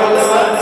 भगवत्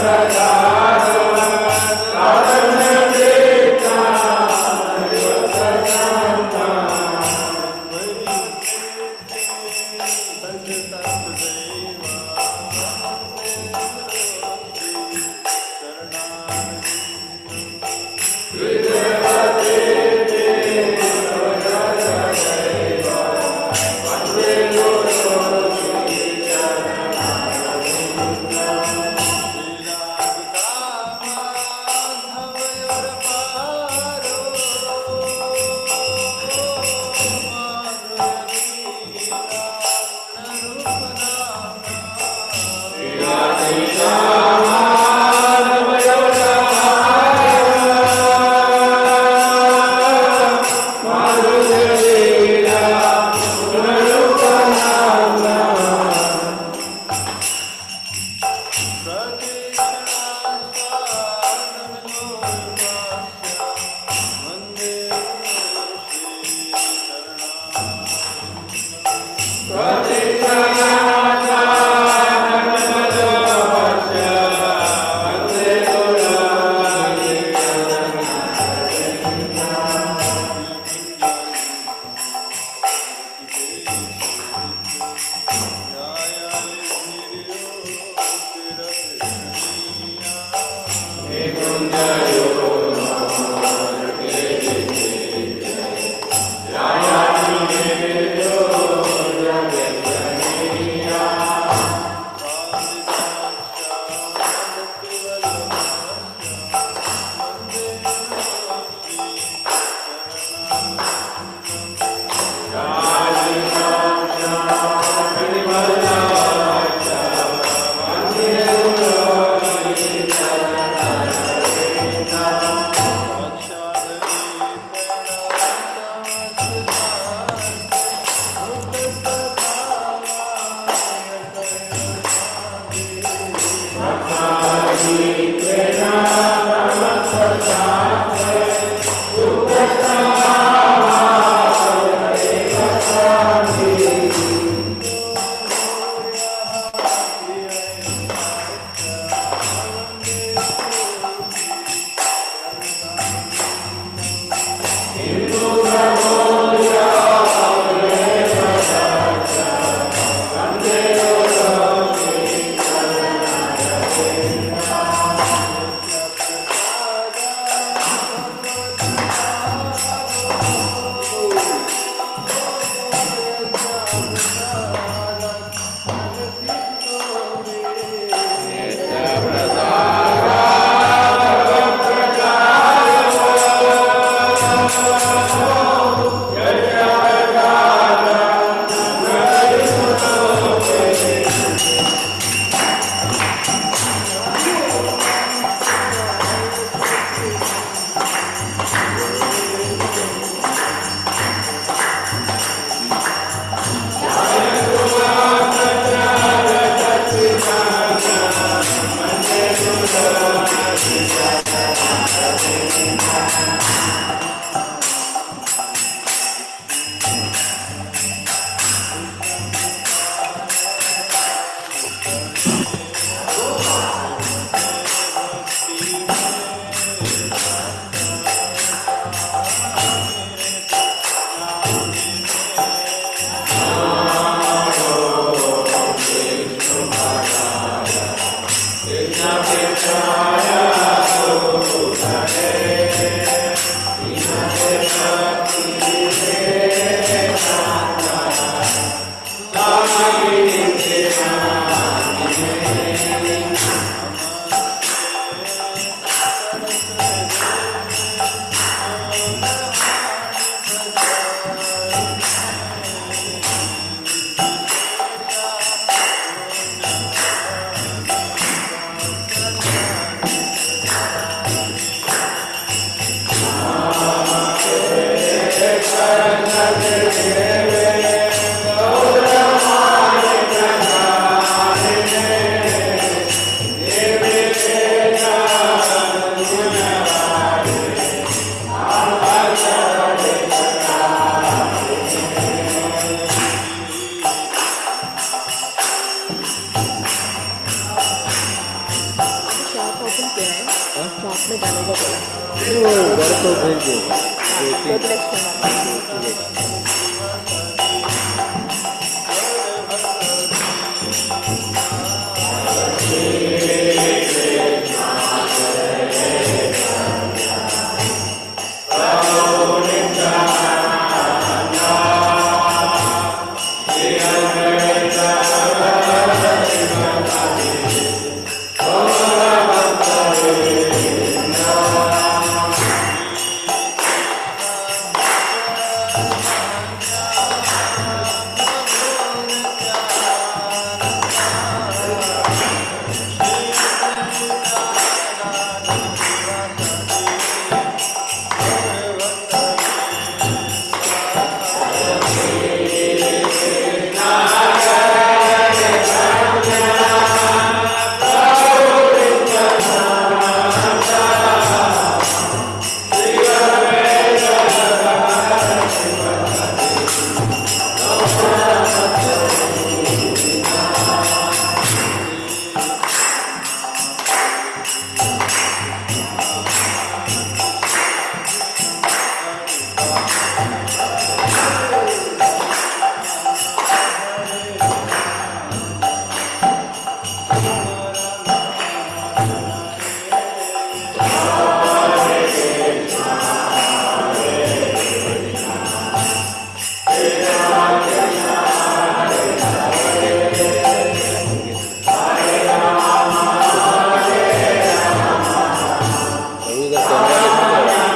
उधर कैमरा दिखा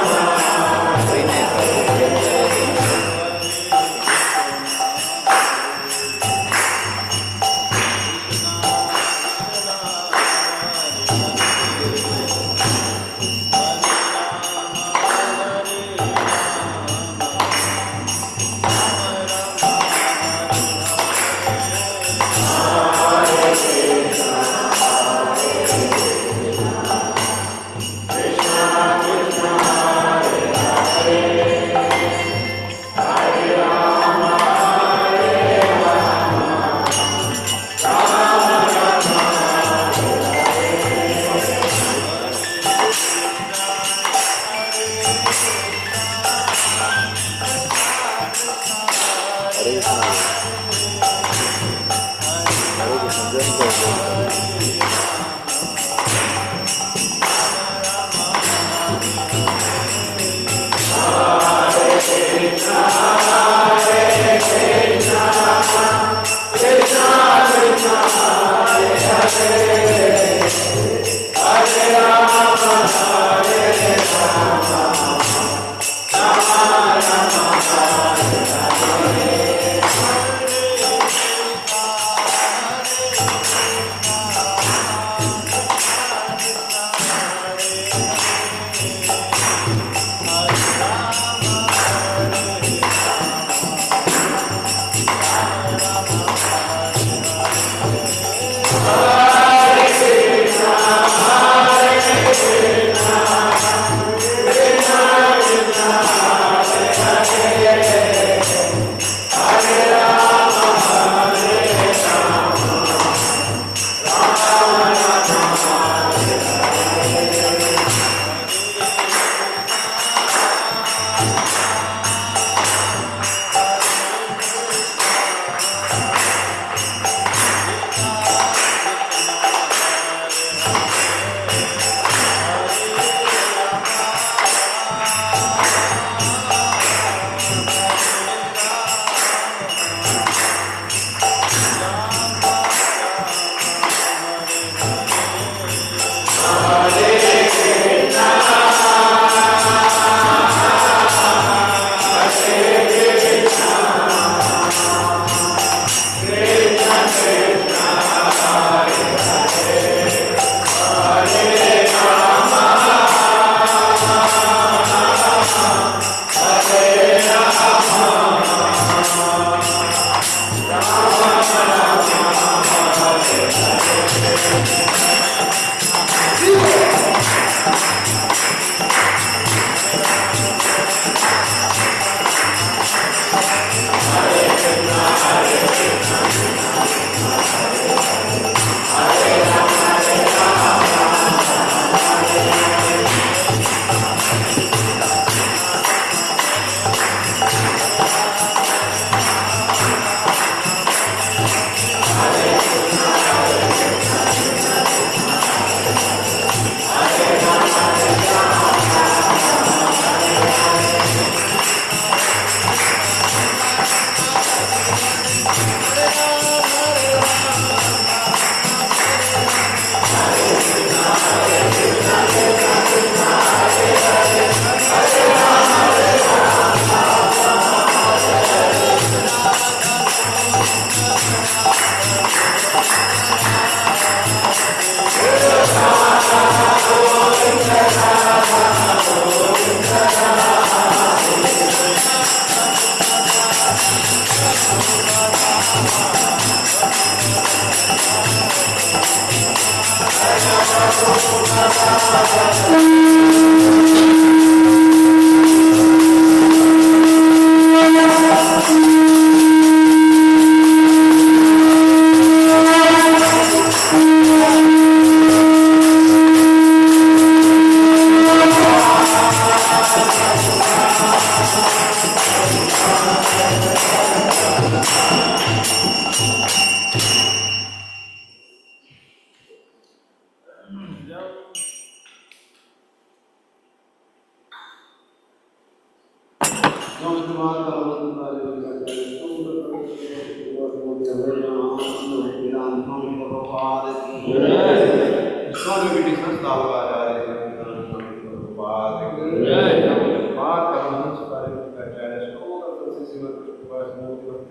दो स्क्रीन है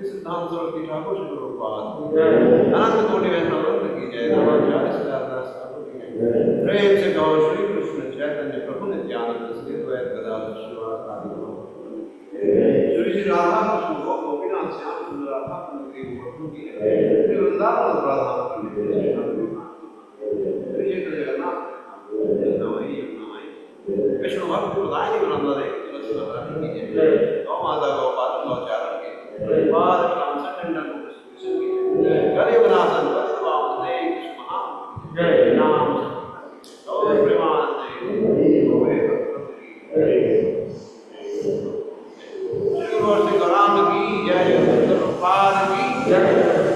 सिद्धांत सरस्वती ठाकुर श्री प्रभुपाद अनंत कोटि वैष्णव की जय। नमाचार्य सिद्धार्थ ठाकुर की जय। प्रेम से कहो श्री कृष्ण चैतन्य प्रभु नित्यानंद श्री द्वैत गदाधर श्रीवास श्री श्री राधा कृष्ण को गोपीनाथ श्याम सुंदर राधा कुंद प्रभु की जय। श्री वृंदावन राधा विष्णु भक्त प्रदायिनी वृंदावन तुलसी महारानी की जय। गौ माता गौपाल गौचारण के पाद श्याम सटंडन कलियुग नाशन पतित पावन कृष्ण महान जय। नाम गौर प्रेमानंद श्री गुरु श्री राम की जय। प्रभुपाद की जय।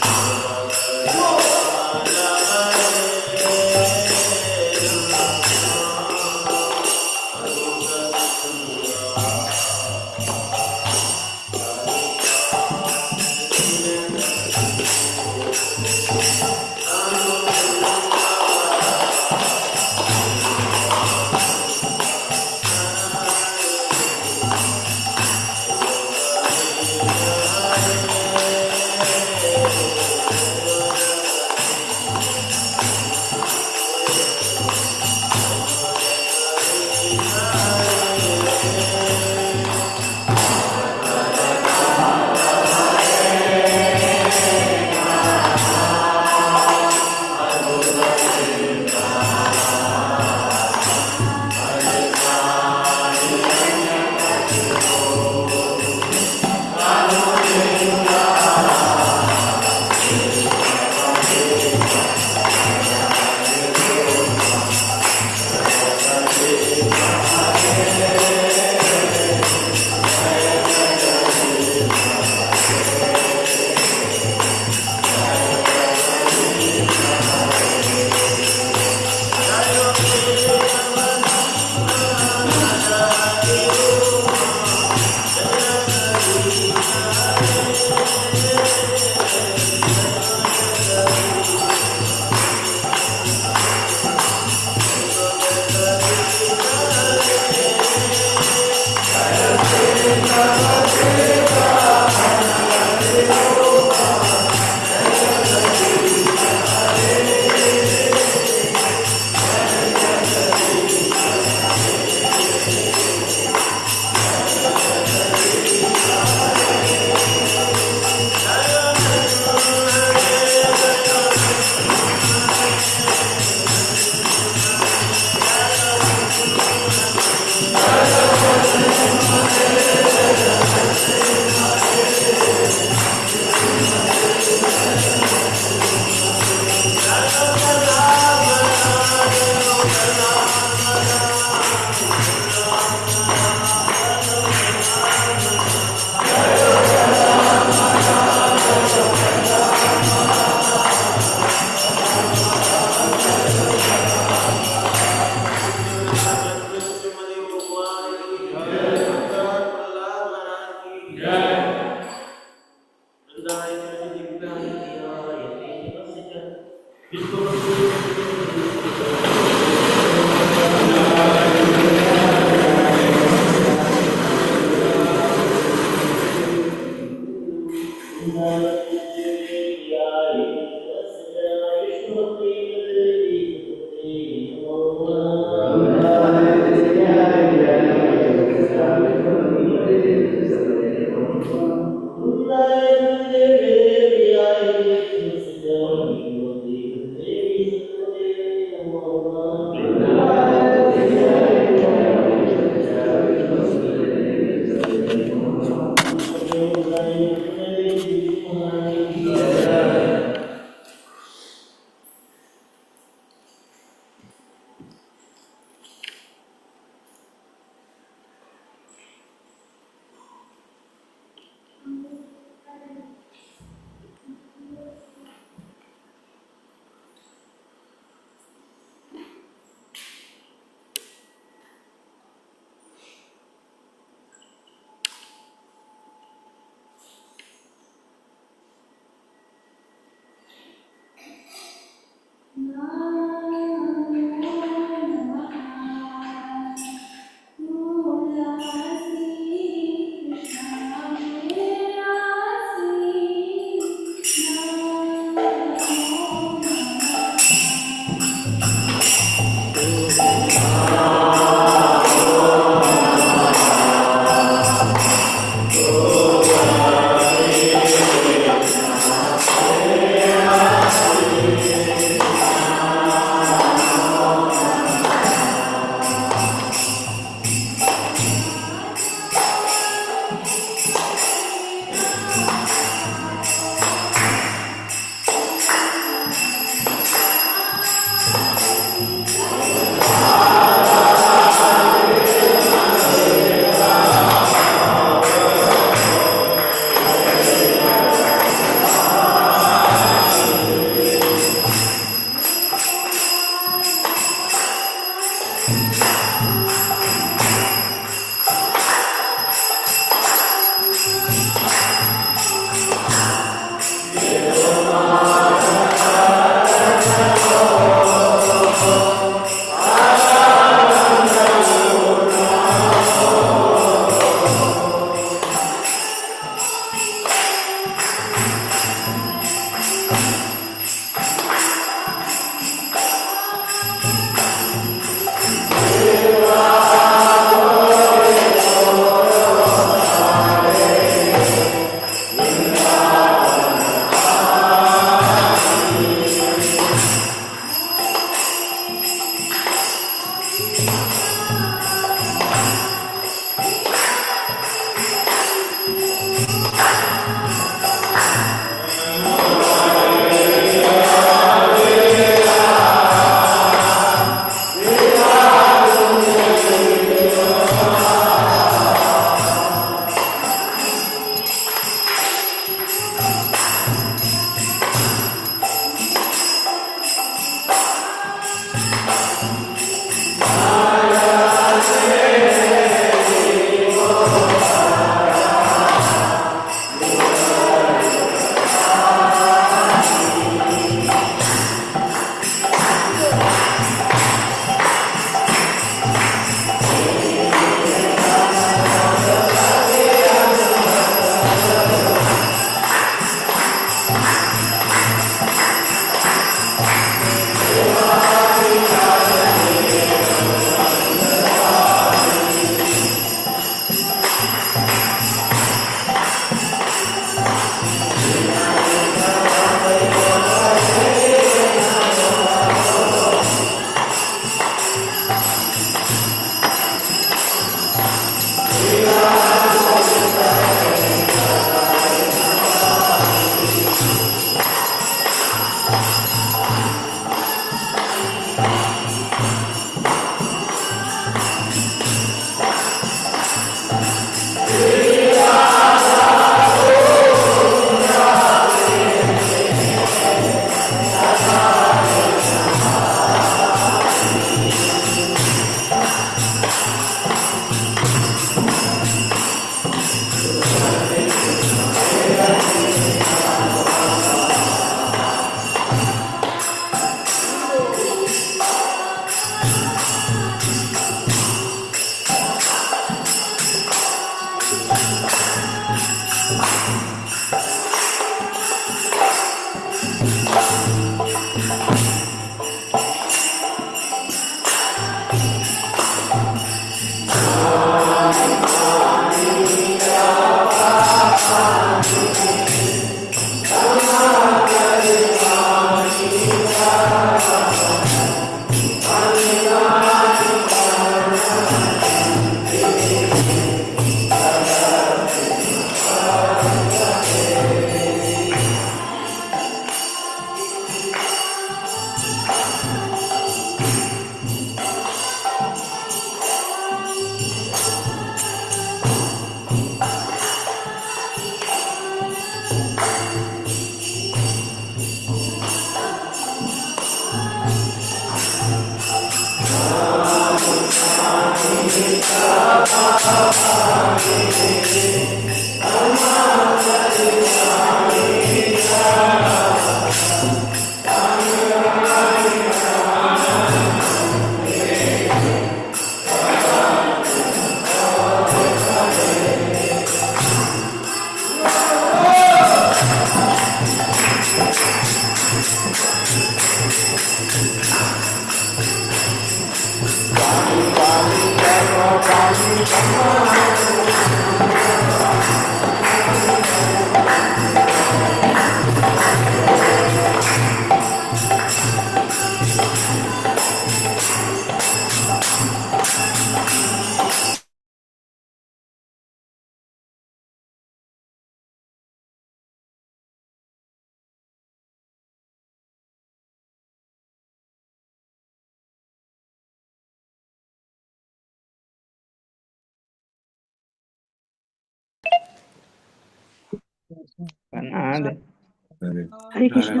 हरे कृष्ण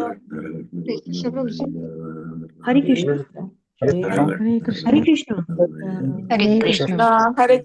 हरे कृष्ण हरे कृष्ण हरे कृष्ण हरे कृष्णा हरे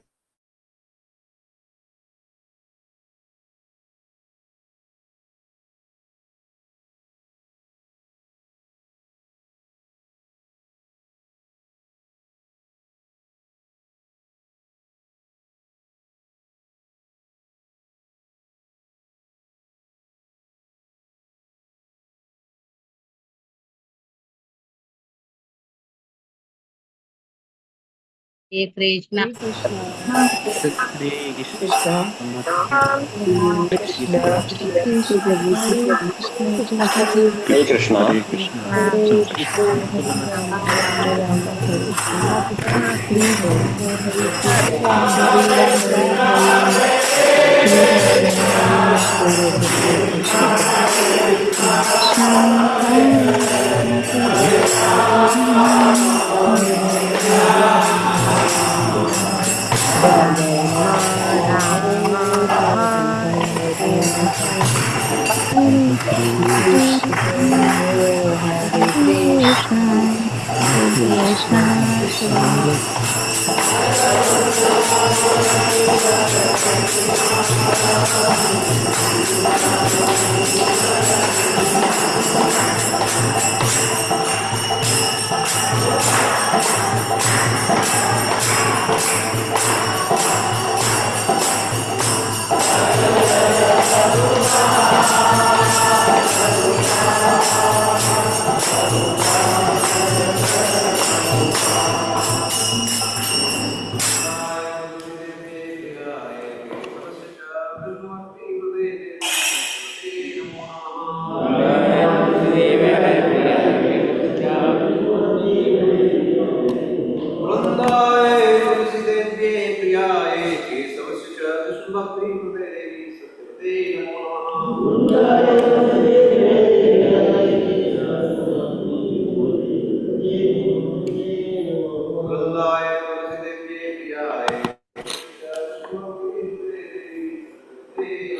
कृष्णा हरे कृष्णा हरे कृष्णा हरे सबकी कृष्ण हरे राम हरे कृष्ण हरे कृष्ण हरे राम कृष्ण राम हरे हरे कृष्ण कृष्ण हरे राम हरे राम हरे कृष्ण कृष्ण हरे कृष्ण हरे कृष्ण वृंदाय तुलसीदेव्ये प्रियाय केशवस्य च कृष्णभक्तिहृदये देवी सत्यवते नमो नमः वृंदाय तुलसीदेव्ये प्रियाय कृष्णभक्तिहृदये देवी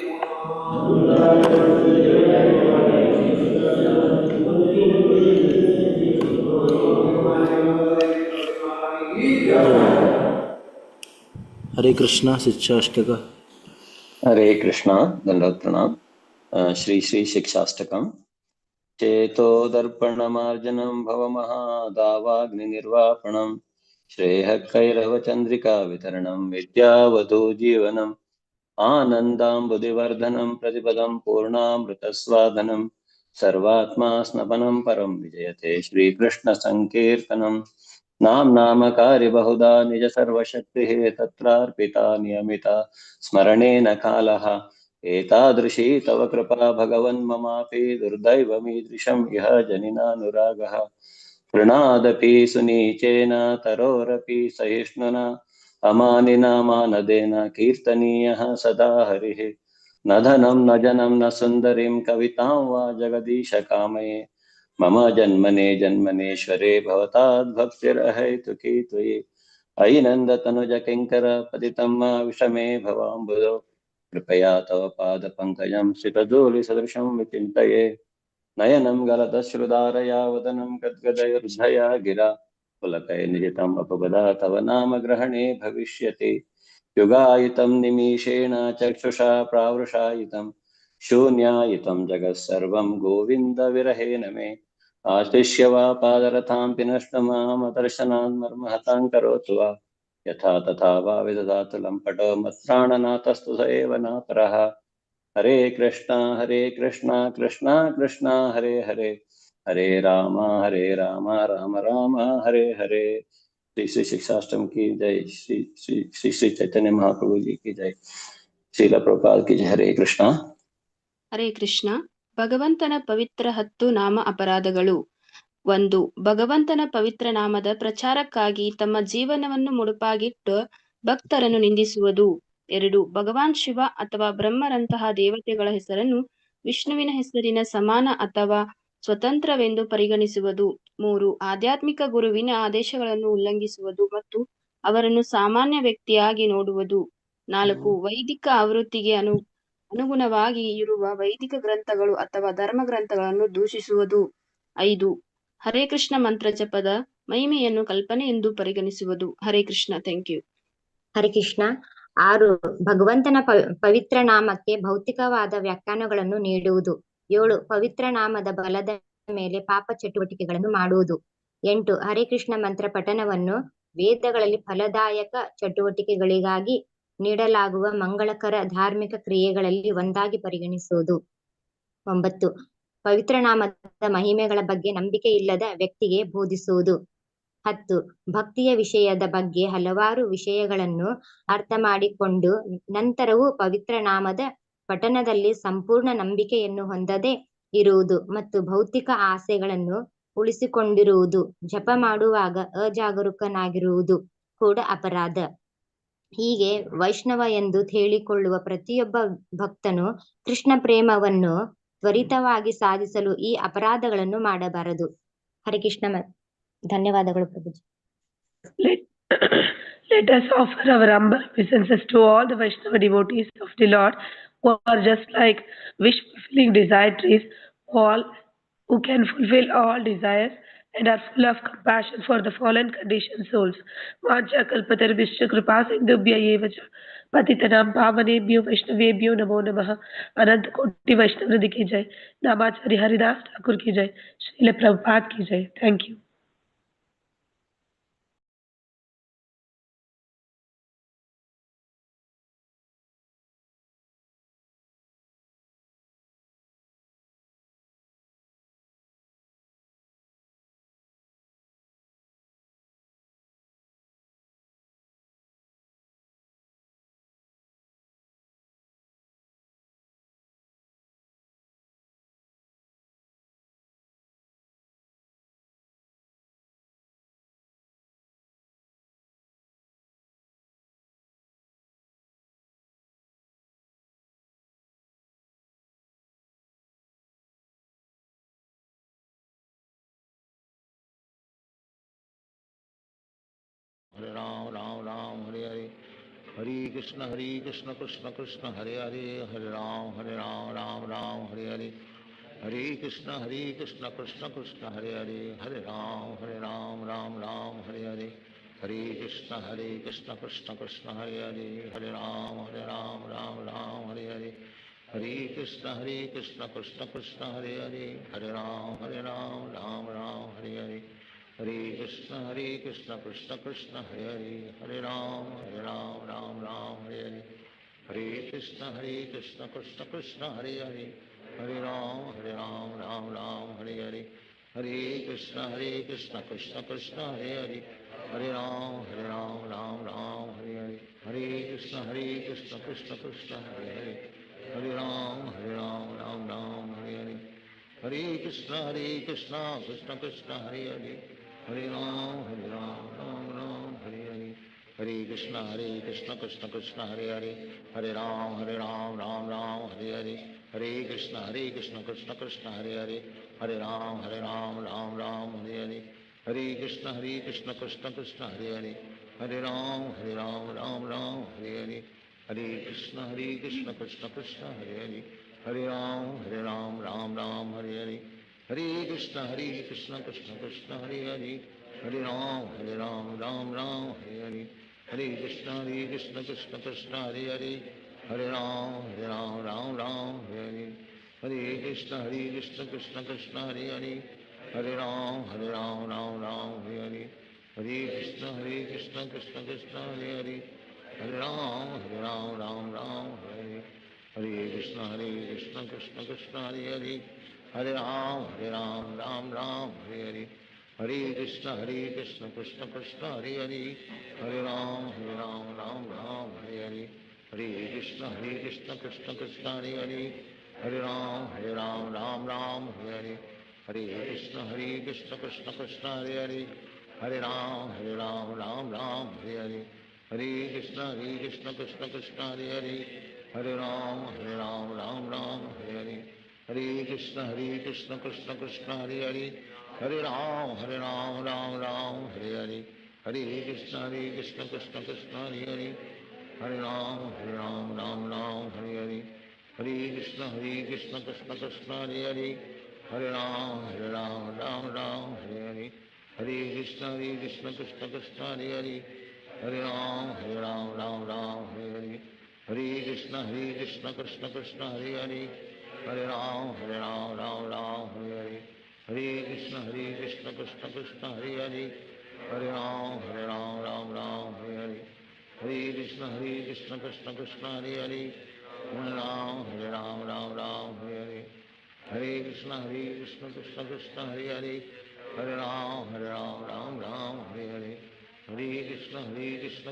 हरे कृष्णा शिक्षाष्टक। हरे कृष्णा दंडवत प्रणाम। श्री श्री शिक्षाष्टकम। चेतो दर्पणमार्जनं भवमहादावाग्निर्वापणं श्रेयः कैरवचन्द्रिका वितरणं विद्यावधू जीवनम् आनन्दाम्बुधिवर्धनं प्रतिपदं पूर्णामृतस्वादनं सर्वात्मा स्नपनं परं विजयते श्रीकृष्णसङ्कीर्तनम् नाम बहुधा निज सर्वशक्तिः तत्रार्पिता नियमिता स्मरणेन कालः एतादृशी तव कृपा भगवन् ममापि दुर्दैवमीदृशम् इह जनिनानुरागः तृणादपि सुनीचेन तरोरपि सहिष्णुना अमानिना मानदेन कीर्तनीयः सदा हरिः न धनं न जनं न सुन्दरीं कवितां वा जगदीश कामये मम जन्मने जन्मनेश्वरे भवताद्भक्तिरहैतुकी त्वयि अयि नन्दतनुज किङ्कर पतितं मा विषमे भवाम्बुधो कृपया तव पादपङ्कजं सितधूलिसदृशं विचिन्तये नयनं गलदश्रुधारया वदनं गद्गदयुर्धया गिरा पुलकैर्निजितम् अपवदा तव नाम ग्रहणे भविष्यति युगायितं निमीषेण चक्षुषा प्रावृषायितं शून्यायितं जगत्सर्वं गोविन्दविरहेण मे आश्लिष्य वा पादरथां पिनष्टमामदर्शनान् मर्महतां करोतु वा यथा तथा वा विदधातु लम्पटो मत्प्राणनाथस्तु स एव नापरः हरे कृष्णा कृष्णा कृष्णा हरे हरे, हरे राम राम राम हरे हरे। श्री श्री शिक्षाष्टम की जय, श्री श्री श्री श्री चैतन्य महाप्रभु जी की जय, ಶ್ರೀಲ ಪ್ರಭುಪಾದ की जय। हरे कृष्णा। ಹರೇ ಕೃಷ್ಣ। ಭಗವಂತನ ಪವಿತ್ರ 10 ನಾಮ ಅಪರಾಧಗಳು. 1. ಭಗವಂತನ ಪವಿತ್ರ ನಾಮದ ಪ್ರಚಾರಕ್ಕಾಗಿ ತಮ್ಮ ಜೀವನವನ್ನು ಮುಡುಪಾಗಿಟ್ಟು ಭಕ್ತರನ್ನು ನಿಂದಿಸುವುದು. 2. ಭಗವಾನ್ ಶಿವ ಅಥವಾ ಬ್ರಹ್ಮರಂತಹ ದೇವತೆಗಳ ಹೆಸರನ್ನು ವಿಷ್ಣುವಿನ ಹೆಸರಿನ ಸಮಾನ ಅಥವಾ ಸ್ವತಂತ್ರವೆಂದು ಪರಿಗಣಿಸುವುದು. 3. ಆಧ್ಯಾತ್ಮಿಕ ಗುರುವಿನ ಆದೇಶಗಳನ್ನು ಉಲ್ಲಂಘಿಸುವುದು ಮತ್ತು ಅವರನ್ನು ಸಾಮಾನ್ಯ ವ್ಯಕ್ತಿಯಾಗಿ ನೋಡುವುದು. 4. ವೈದಿಕ ಆವೃತ್ತಿಗೆ ಅನುಗುಣವಾಗಿ ಇರುವ ವೈದಿಕ ಗ್ರಂಥಗಳು ಅಥವಾ ಧರ್ಮ ಗ್ರಂಥಗಳನ್ನು ದೂಷಿಸುವುದು. 5. ಹರೇ ಕೃಷ್ಣ ಮಂತ್ರ ಜಪದ ಮಹಿಮೆಯನ್ನು ಕಲ್ಪನೆ ಎಂದು ಪರಿಗಣಿಸುವುದು. ಹರೇ ಕೃಷ್ಣ. Thank you. ಹರೇ ಕೃಷ್ಣ. 6. ಭಗವಂತನ ಪವಿತ್ರ ನಾಮಕ್ಕೆ ಭೌತಿಕವಾದ ವ್ಯಾಖ್ಯಾನಗಳನ್ನು ನೀಡುವುದು. 7. ಪವಿತ್ರ ನಾಮದ ಬಲದ ಮೇಲೆ ಪಾಪ ಚಟುವಟಿಕೆಗಳನ್ನು ಮಾಡುವುದು. 8. ಹರೇ ಕೃಷ್ಣ ಮಂತ್ರ ಪಠನವನ್ನು ವೇದಗಳಲ್ಲಿ ಫಲದಾಯಕ ಚಟುವಟಿಕೆಗಳಿಗಾಗಿ ನೀಡಲಾಗುವ ಮಂಗಳಕರ ಧಾರ್ಮಿಕ ಕ್ರಿಯೆಗಳಲ್ಲಿ ಒಂದಾಗಿ ಪರಿಗಣಿಸುವುದು. 9. ಪವಿತ್ರ ನಾಮದ ಮಹಿಮೆಗಳ ಬಗ್ಗೆ ನಂಬಿಕೆ ಇಲ್ಲದ ವ್ಯಕ್ತಿಗೆ ಬೋಧಿಸುವುದು. 10. ಭಕ್ತಿಯ ವಿಷಯದ ಬಗ್ಗೆ ಹಲವಾರು ವಿಷಯಗಳನ್ನು ಅರ್ಥ ಮಾಡಿಕೊಂಡು ನಂತರವೂ ಪವಿತ್ರ ನಾಮದ ಪಠನದಲ್ಲಿ ಸಂಪೂರ್ಣ ನಂಬಿಕೆಯನ್ನು ಹೊಂದದೆ ಇರುವುದು ಮತ್ತು ಭೌತಿಕ ಆಸೆಗಳನ್ನು ಉಳಿಸಿಕೊಂಡಿರುವುದು. ಜಪ ಮಾಡುವಾಗ ಅಜಾಗರೂಕನಾಗಿರುವುದು ಕೂಡ ಅಪರಾಧ. ಹೀಗೆ ವೈಷ್ಣವ ಎಂದು ಹೇಳಿಕೊಳ್ಳುವ ಪ್ರತಿಯೊಬ್ಬ ಭಕ್ತನು ಕೃಷ್ಣ ಪ್ರೇಮವನ್ನು ತ್ವರಿತವಾಗಿ ಸಾಧಿಸಲು ಈ ಅಪರಾಧಗಳನ್ನು ಮಾಡಬಾರದು. ಹರೇ ಕೃಷ್ಣ. ಧನ್ಯವಾದಗಳು ಪ್ರಭುಜಿ. Let us offer our humble obeisances to all the Vaishnava devotees of the Lord who are just like wish-fulfilling desire trees, all who can fulfill all desires and are full of compassion for the fallen conditioned souls. Vacha kalpatarubhishya kripa sindhubhya eva cha patitanam pavanebhyo vaishnavebhyo namo namah. अनंत कोटि वैष्णव वृंद की जय। नामाचार्य हरिदास ठाकुर की जय। श्रील प्रभुपाद की जय। Thank you. Hare Ram Ram Hare Hare, Hare Krishna Krishna Krishna Hare Hare, Hare Ram Ram Hare Hare, Hare Krishna Krishna Krishna Hare Hare, Hare Ram Ram Hare Hare, Hare Krishna Krishna Krishna Hare Hare, Hare Ram Ram Hare Hare, Hare Krishna Krishna Krishna Hare Hare, Hare Ram Ram Hare Hare, Hare Krishna Krishna Krishna Hare Hare, Hare Ram Ram Hare Hare, Hare Krishna Krishna Krishna Hare Hare, Hare Ram Ram Hare Hare, Hare Krishna Krishna Krishna Hare Hare, Hare Ram Ram Hare Hare, Hare Krishna Krishna Krishna Hare Hare, Hare Ram Ram Hare Hare, Hare Krishna Krishna Krishna Hare Hare, Hare Ram Ram Hare Hare, Hare Krishna Krishna Krishna Hare Hare, Hare Ram Ram Hare Hare, Hare Krishna Krishna Krishna Hare Hare, Hare Ram Ram Hare Hare, Hare Krishna Krishna Krishna Hare Hare, Hare Ram Ram Hare Hare, Hare Krishna Krishna Krishna Hare Hare, Hare Ram Ram Hare Hare, Hare Krishna Krishna Krishna Hare Hare, Hare Ram Ram Hare Hare, Hare Krishna Krishna Krishna Hare Hare, Hare Ram Ram Hare Hare, Hare Krishna Krishna Krishna Hare Hare, Hare Ram Ram Hare Hare, Hare Krishna Krishna Krishna Hare Hare, Hare Ram Ram Hare Hare, Hare Krishna Krishna Krishna Hare Hare, Hare Ram Ram Ram Hare Hare, Hare Krishna Krishna Krishna Hare Hare, Hare Ram Ram Ram Hare Hare, Hare Krishna Krishna Krishna Hare Hare, Hare Ram Ram Ram Hare Hare, Hare Krishna Krishna Krishna Hare Hare, Hare Ram Ram Ram Hare Hare, Hare Krishna Krishna Krishna Hare Hare, Hare Ram Ram Ram Hare Hare, Hare Krishna Krishna Krishna Hare Hare, Hare Ram Ram Ram Hare Hare, Hare Krishna Krishna Krishna Hare Hare, Hare Ram Ram Ram Hare Hare, Hare Krishna Krishna Krishna Hare Hare, Hare Ram Ram Ram Hare Hare, Hare Krishna Krishna Krishna Hare Hare, Hare Ram Ram Ram Hare Hare, Hare Krishna Krishna Krishna Hare Hare, Hare Ram Ram Ram Hare Hare, Hare Krishna Krishna Krishna Hare Hare, Hare Ram Ram Ram Hare Hare, Hare Krishna Krishna Krishna Hare Hare, Hare Ram Ram Ram Hare Hare, Hare Krishna Krishna Krishna Hare Hare, Hare Ram Ram Ram Hare Hare, Hare Krishna Krishna Krishna Hare Hare, Hare Ram Ram Ram Hare Hare, Hare Krishna Krishna Hare Hare, Hare Ram Ram Ram Hare Hare, Hare Krishna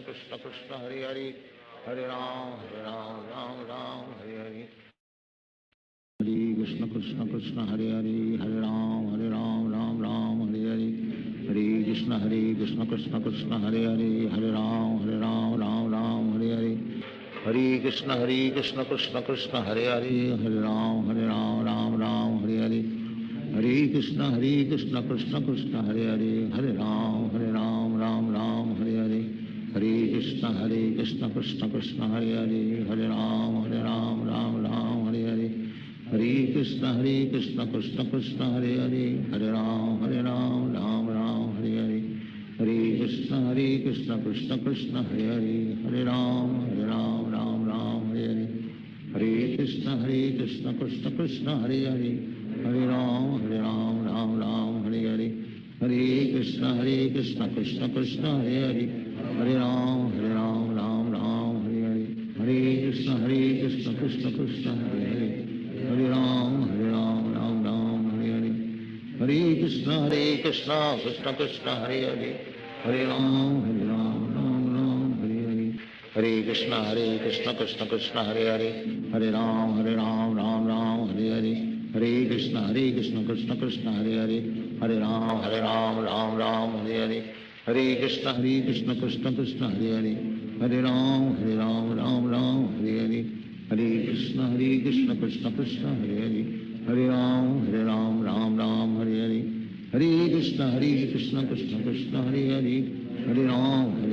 Krishna Krishna Hare Hare, Hare Ram Ram Ram Hare Hare, Hare Krishna Krishna Krishna Hare Hare, Hare Ram Ram Ram Hare Hare, Hare Krishna Krishna Krishna Hare Hare, Hare Ram Ram Ram Hare Hare, Hare Krishna Krishna Krishna Hare Hare, Hare Ram Ram Ram Hare Hare, Hare Krishna Krishna Krishna Hare Hare, Hare Ram Ram Ram Hare Hare, Hare Krishna Krishna Krishna Hare Hare, Hare Ram Ram Ram Hare Hare, Hare Krishna Krishna Krishna Hare Hare, Hare Ram Ram Ram Hare Hare, Hare Krishna Krishna Krishna Hare Hare, Hare Ram Ram Ram Hare Hare, Hare Krishna Krishna Krishna Hare Hare, Hare Ram Ram Ram Hare Hare, Hare Krishna Krishna Krishna Hare Hare, Hare Ram Ram Ram Hare Hare, Hare Krishna Krishna Krishna Hare Hare, Hare Ram Ram Ram Hare Hare, Hare Krishna Krishna Krishna Hare Hare, Hare Ram Ram Ram Hare Hare, Hare Krishna Krishna Krishna Hare Hare, Hare Ram Ram Ram Hare Hare, Hare Krishna Krishna Krishna Hare Hare, Hare Ram Ram Ram Hare Hare, Hare Krishna Krishna Krishna Hare Hare, Hare Ram Ram Ram Hare Hare, Hare Krishna Krishna Krishna Hare Hare, Hare Ram Ram Ram Hare Hare, Hare Krishna Krishna Krishna Hare Hare, Hare Ram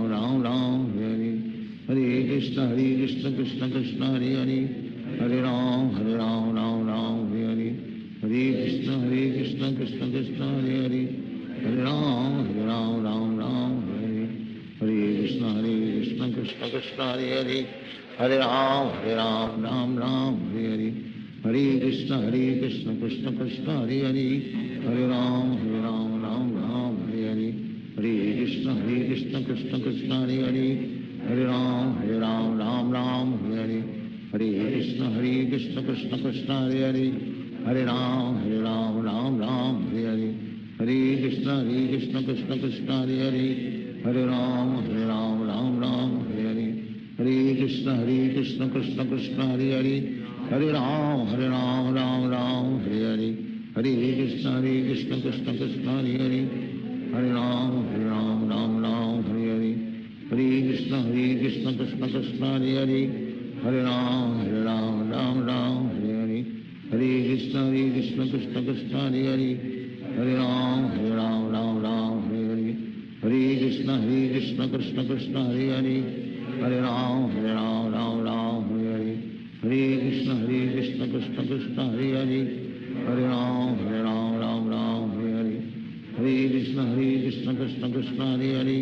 Ram Ram Hare Hare, Hare Krishna Krishna Krishna Hare Hare, Hare Ram Ram Ram Hare Hare, Hare Krishna Krishna Krishna Hare Hare, Hare Ram Ram Ram Hare Hare, Hare Krishna Krishna Krishna Hare Hare, Hare Ram Ram Ram Hare Hare, Hare Krishna Krishna Krishna Hare Hare, Hare Ram Ram Ram Hare Hare, Hare Krishna Krishna Krishna Hare Hare, Hare Ram Ram Ram Hare Hare, Hare Krishna Krishna Krishna Hare Hare, Hare Ram Ram Ram Hare Hare, Hare Krishna Krishna Krishna Hare Hare, Hare Ram Ram Ram Hare Hare, Hare Krishna Krishna Krishna Hare Hare, Hare Ram Ram Ram Hare Hare, Hare Krishna Krishna Krishna Hare Hare, Hare Ram Ram Ram Hare Hare, Hare Krishna Krishna Krishna Hare Hare, Hare Ram Ram Ram Hare Hare, Hare Krishna Krishna Krishna Hare Hare, Hare Ram Ram Ram Hare Hare, Hare Krishna Krishna Krishna Hare Hare, Hare Ram Ram Ram Hare Hare, Hare Krishna Krishna Krishna Hare Hare,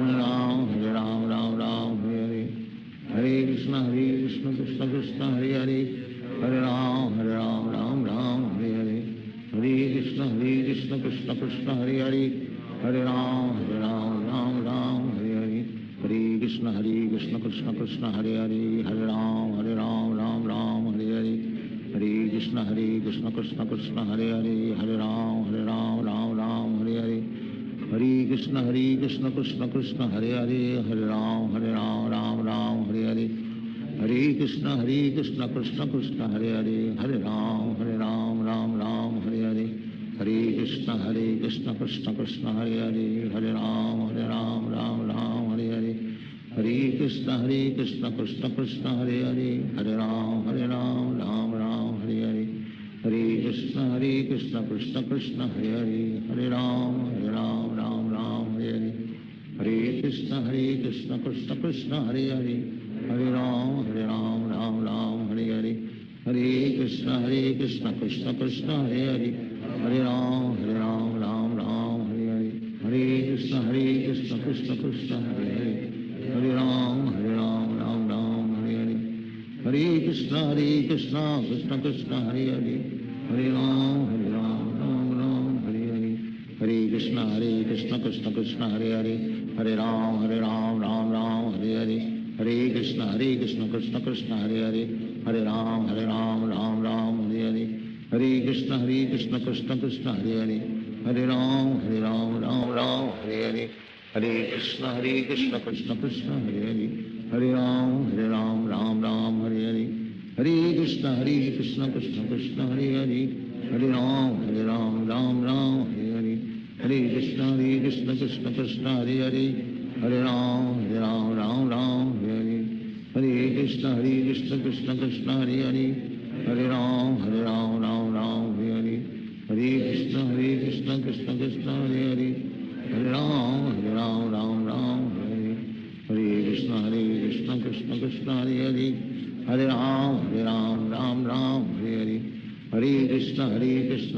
Hare Ram Ram Ram Hare Hare, Hare Krishna Krishna Krishna Hare Hare, Hare Ram Ram Ram Hare Hare, Hare Krishna Krishna Krishna Hare Hare, Hare Ram Krishna Krishna Krishna Hare Hare, Hare Ram Ram Ram Hare Hare, Hare Krishna Krishna Krishna Hare Hare, Hare Ram Ram Hare Hare, Hare Krishna Krishna Krishna Hare Hare, Hare Ram Ram Hare Hare, Hare Krishna Krishna Krishna Hare Hare, Hare Ram Ram Hare Hare, Hare Krishna Krishna Krishna Hare Hare, Hare Ram Ram Hare Hare, Hare Krishna Krishna Krishna Hare Hare, Hare Ram Ram Hare Hare, Hare Krishna Krishna Krishna Hare Hare, Hare Ram Ram Hare Hare, Hare Krishna Krishna Krishna Hare Hare, Hare Ram Ram Hare Hare, Hare Krishna Krishna Krishna Hare Hare, Hare Ram Ram Hare Hare, Hare Krishna Krishna Krishna Hare Hare, Hare Ram Ram Hare Hare, Hare Krishna Krishna Krishna Hare Hare, Hare Ram Ram Hare Hare, Hare Krishna Krishna Krishna Hare Hare, Hare Ram Ram Hare Hare, Hare Krishna Krishna Krishna Hare Hare, Hare Ram Ram Hare Hare, Hare Krishna Krishna Krishna Hare Hare, Hare Ram Ram Hare Hare, Hare Krishna Krishna Krishna Hare Hare, Hare Ram Ram Hare Hare, Hare Krishna Krishna Krishna Hare Hare, Hare Ram Ram Hare Hare, Hare Krishna Krishna Krishna Hare Hare, Hare Ram Ram Hare Hare, Hare Krishna Krishna Krishna Hare Hare, Hare Ram Ram Hare Hare, Hare Krishna Krishna Krishna Hare Hare, Hare Ram Ram Hare Hare, Hare Krishna Krishna Krishna Hare Hare, Hare Ram Ram Hare Hare, Hare Krishna Krishna Krishna Hare Hare, Hare Ram Ram Hare Hare, Hare Krishna Krishna Krishna Hare Hare, Hare Ram Ram Hare Hare, Hare Krishna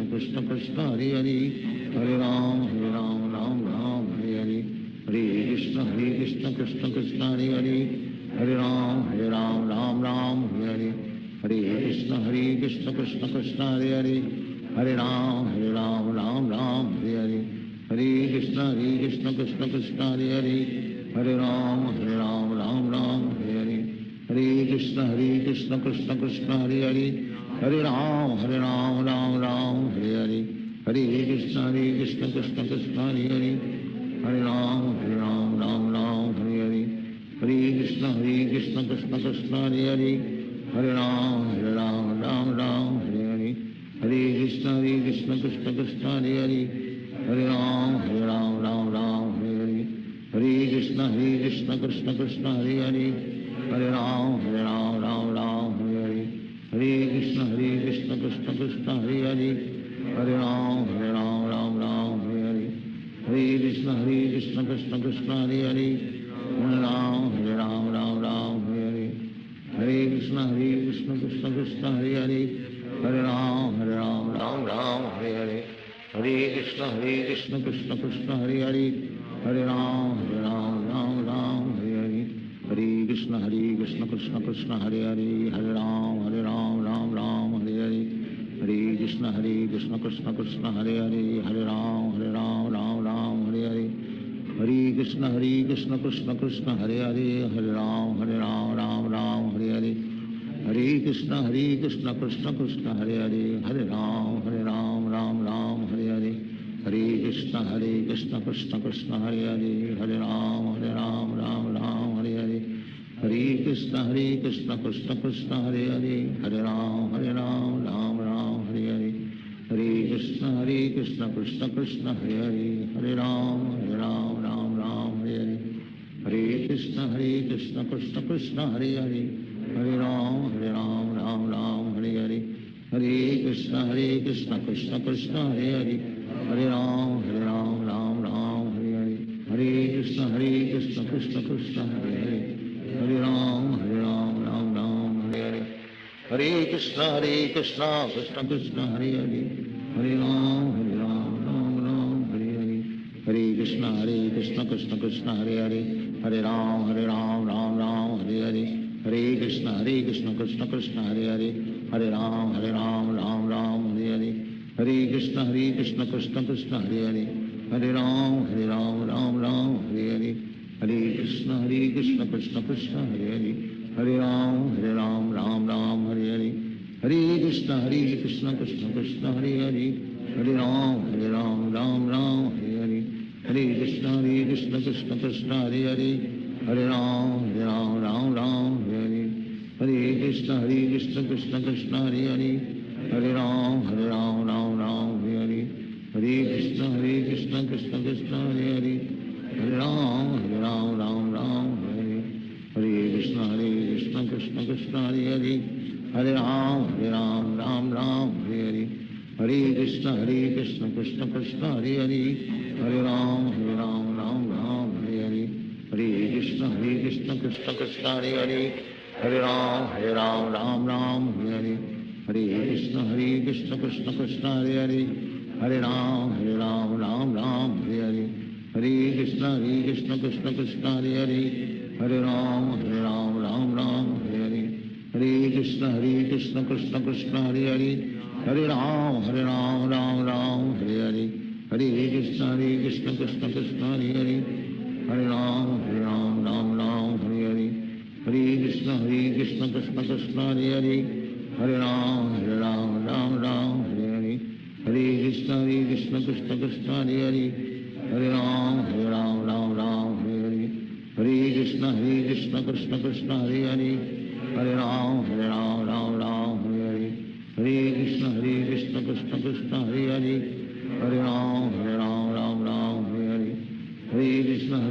Krishna Krishna Hare Hare, Hare Ram Ram Hare Hare, Hare Krishna Krishna Krishna Hare Hare, Hare Ram Ram Hare Hare, Hare Krishna Krishna Krishna Hare Hare, Hare Ram Ram Hare Hare, Hare Krishna Krishna Krishna Hare Hare, Hare Ram Ram Hare Hare, Hare Krishna Krishna Krishna Hare Hare, Hare Ram Ram Hare Hare, Hare Krishna Krishna Krishna Hare Hare, Hare Ram Ram Hare Hare, Hare Krishna Krishna Krishna Hare Hare, Hare Ram Ram Hare Hare, Hare Krishna Krishna Krishna Hare Hare, Hare Ram Ram Hare Hare, Hare Krishna Krishna Krishna Hare Hare, Hare Ram Hare Hare, Hare Krishna Krishna Krishna Hare Hare, Hare Ram Hare Hare, Hare Krishna Krishna Krishna Hare Hare, Hare Ram Hare Hare, Hare Krishna Krishna Krishna Hare Hare, Hare Ram Ram Hare Hare, Hare Krishna Krishna Krishna Hare Hare, Hare Ram Ram Hare Hare, Hare Krishna Krishna Krishna Hare Hare, Hare Ram Ram Hare Hare, Hare Krishna Krishna Krishna Hare Hare, Hare Ram Ram Hare Hare, Hare Krishna Krishna Krishna Hare Hare, Hare Ram Ram Hare Hare, Hare Krishna Krishna Krishna Hare Hare, Hare Ram Ram Hare Hare, Hare Krishna Krishna Krishna Hare Hare, Hare Ram Ram Hare Hare, Hare Krishna Krishna Krishna Hare Hare, Hare Ram Ram Hare Hare, Hare Krishna Krishna Krishna Hare Hare, Hare Ram Ram Hare Hare, Hare Krishna Krishna Krishna Hare Hare, Hare Ram Ram Hare Hare, Hare Krishna Krishna Krishna Hare Hare, Hare Ram Hare Hare, Hare Krishna Krishna Krishna Hare Hare, Hare Ram Ram Hare Hare, Hare Krishna Krishna Krishna Hare Hare, Hare Ram Ram Hare Hare, Hare Krishna Krishna Krishna Hare Hare, Hare Ram Ram Hare Hare, Hare Krishna Krishna Krishna Hare Hare, Hare Ram Ram Ram Hare Hare, Hare Krishna Krishna Krishna Hare Hare, Hare Ram Ram Ram Hare Hare, Hare Krishna Krishna Krishna Hare Hare, Hare Ram Ram Ram Hare Hare, Hare Krishna Krishna Krishna Hare Hare, Hare Ram Ram Ram Hare Hare, Hare Krishna Krishna Krishna Hare Hare, Hare Ram Ram Ram Hare Hare, Hare Krishna Krishna Krishna Hare Hare, Hare Ram Ram Hare Hare, Hare Krishna Krishna Krishna Hare Hare, Hare Ram Ram Hare Hare, Hare Krishna Krishna Krishna Hare Hare, Hare Ram Ram Hare Hare, Hare Krishna Krishna Krishna Hare Hare, Hare Ram Ram Hare Hare, Hare Krishna Krishna Krishna Hare Hare, Hare Ram Ram Hare Hare, Hare Krishna Krishna Krishna Hare Hare, Hare Ram Ram Hare Hare, Hare Krishna Krishna Krishna Hare Hare, Hare Ram Ram Hare Hare, Hare Krishna Krishna Krishna Hare Hare, Hare Ram Ram Hare Hare, Hare Krishna Krishna Krishna Hare Hare, Hare Ram Ram Hare Hare, Hare Krishna Krishna Krishna Hare Hare, Hare Ram Ram Hare Hare, Hare Krishna Krishna Krishna Hare Hare, Hare Ram Ram Hare Hare, Hare Krishna Krishna Krishna Hare Hare, Hare Ram Ram Hare Hare, Hare Krishna Krishna Krishna Hare Hare, Hare Ram Ram Hare Hare, Hare Krishna Krishna Krishna Hare Hare, Hare Ram Ram Hare Hare, Hare Krishna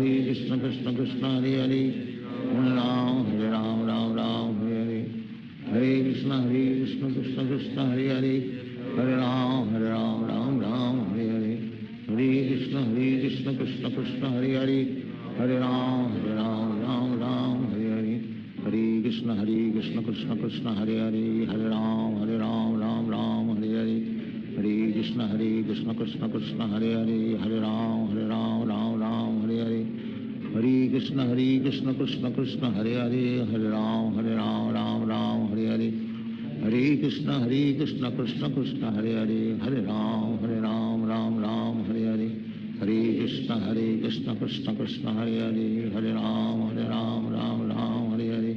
Krishna Krishna Hare Hare, Hare Ram Ram Hare Hare, Hare Krishna Krishna Krishna Hare Hare, Hare Ram Ram Hare Hare, Hare Krishna Krishna Krishna Hare Hare, Hare Ram Ram Hare Hare, Hare Krishna Krishna Krishna Hare Hare, Hare Ram Ram Hare Hare, Hare Krishna Krishna Krishna Hare Hare, Hare Ram Ram Hare Hare, Hare Krishna Krishna Krishna Hare Hare, Hare Ram Ram Hare Hare, Hare Krishna Krishna Krishna Hare Hare, Hare Ram Ram Hare Hare, Hare Krishna Krishna Krishna Hare Hare, Hare Ram Ram Hare Hare,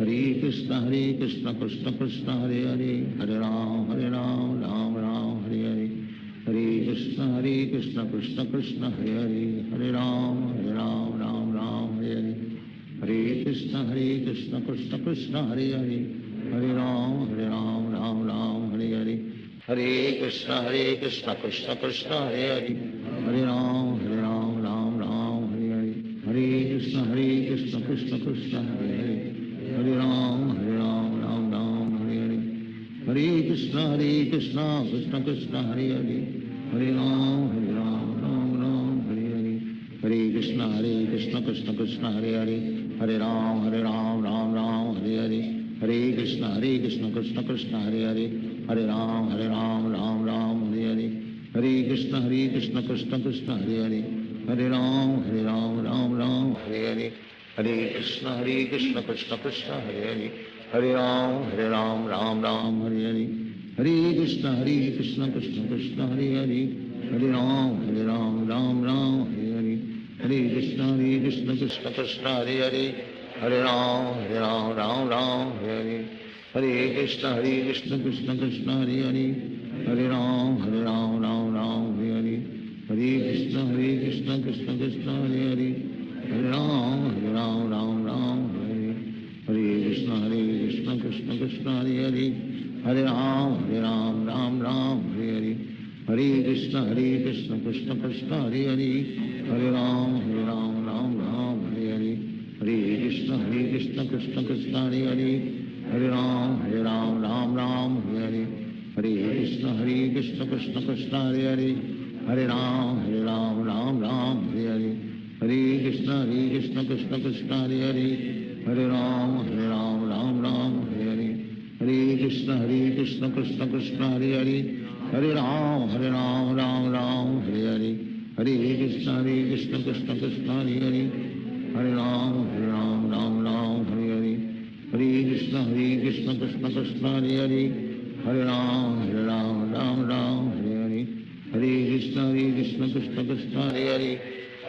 Hare Krishna Krishna Krishna Hare Hare, Hare Ram Ram Hare Hare, Hare Krishna Krishna Krishna Hare Hare, Hare Ram Ram Hare Hare, Hare Krishna Krishna Krishna Hare Hare, Hare Ram Ram Hare Hare, Hare Krishna Krishna Krishna Hare Hare, Hare Ram Ram Hare Hare, Hare Krishna Krishna Krishna Hare Hare, Hare Ram Ram Hare Hare, Hare Krishna Krishna Krishna Hare Hare, Hare Ram Ram Hare Hare, Hare Krishna Krishna Krishna Hare Hare, Hare Ram Ram Hare Hare, Hare Krishna Krishna Krishna Hare Hare, Hare Ram Ram Hare Hare, Hare Krishna Krishna Krishna Hare Hare, Hare Ram Ram Hare Hare, Hare Krishna Krishna Krishna Hare Hare, Hare Ram Ram Hare Hare, Hare Krishna Krishna Krishna Hare Hare, Hare Ram Ram Hare Hare, Hare Krishna Krishna Krishna Hare Hare, Hare Ram Ram Hare Hare, Hare Krishna Krishna Krishna Hare Hare, Hare Ram Ram Hare Hare, Hare Krishna Krishna Krishna Hare Hare, Hare Ram Ram Hare Hare, Hare Krishna Krishna Krishna Hare Hare, Hare Ram Ram Hare Hare, Hare Krishna Krishna Krishna Hare Hare, Hare Ram Ram Hare Hare, Hare Krishna Krishna Krishna Hare Hare, Hare Ram Ram Hare Hare, Hare Krishna Krishna Krishna Hare Hare, Hare Ram Ram Hare Hare, Hare Krishna Krishna Krishna Hare Hare, Hare Ram Ram Hare Hare, Hare Krishna Krishna Krishna Hare Hare,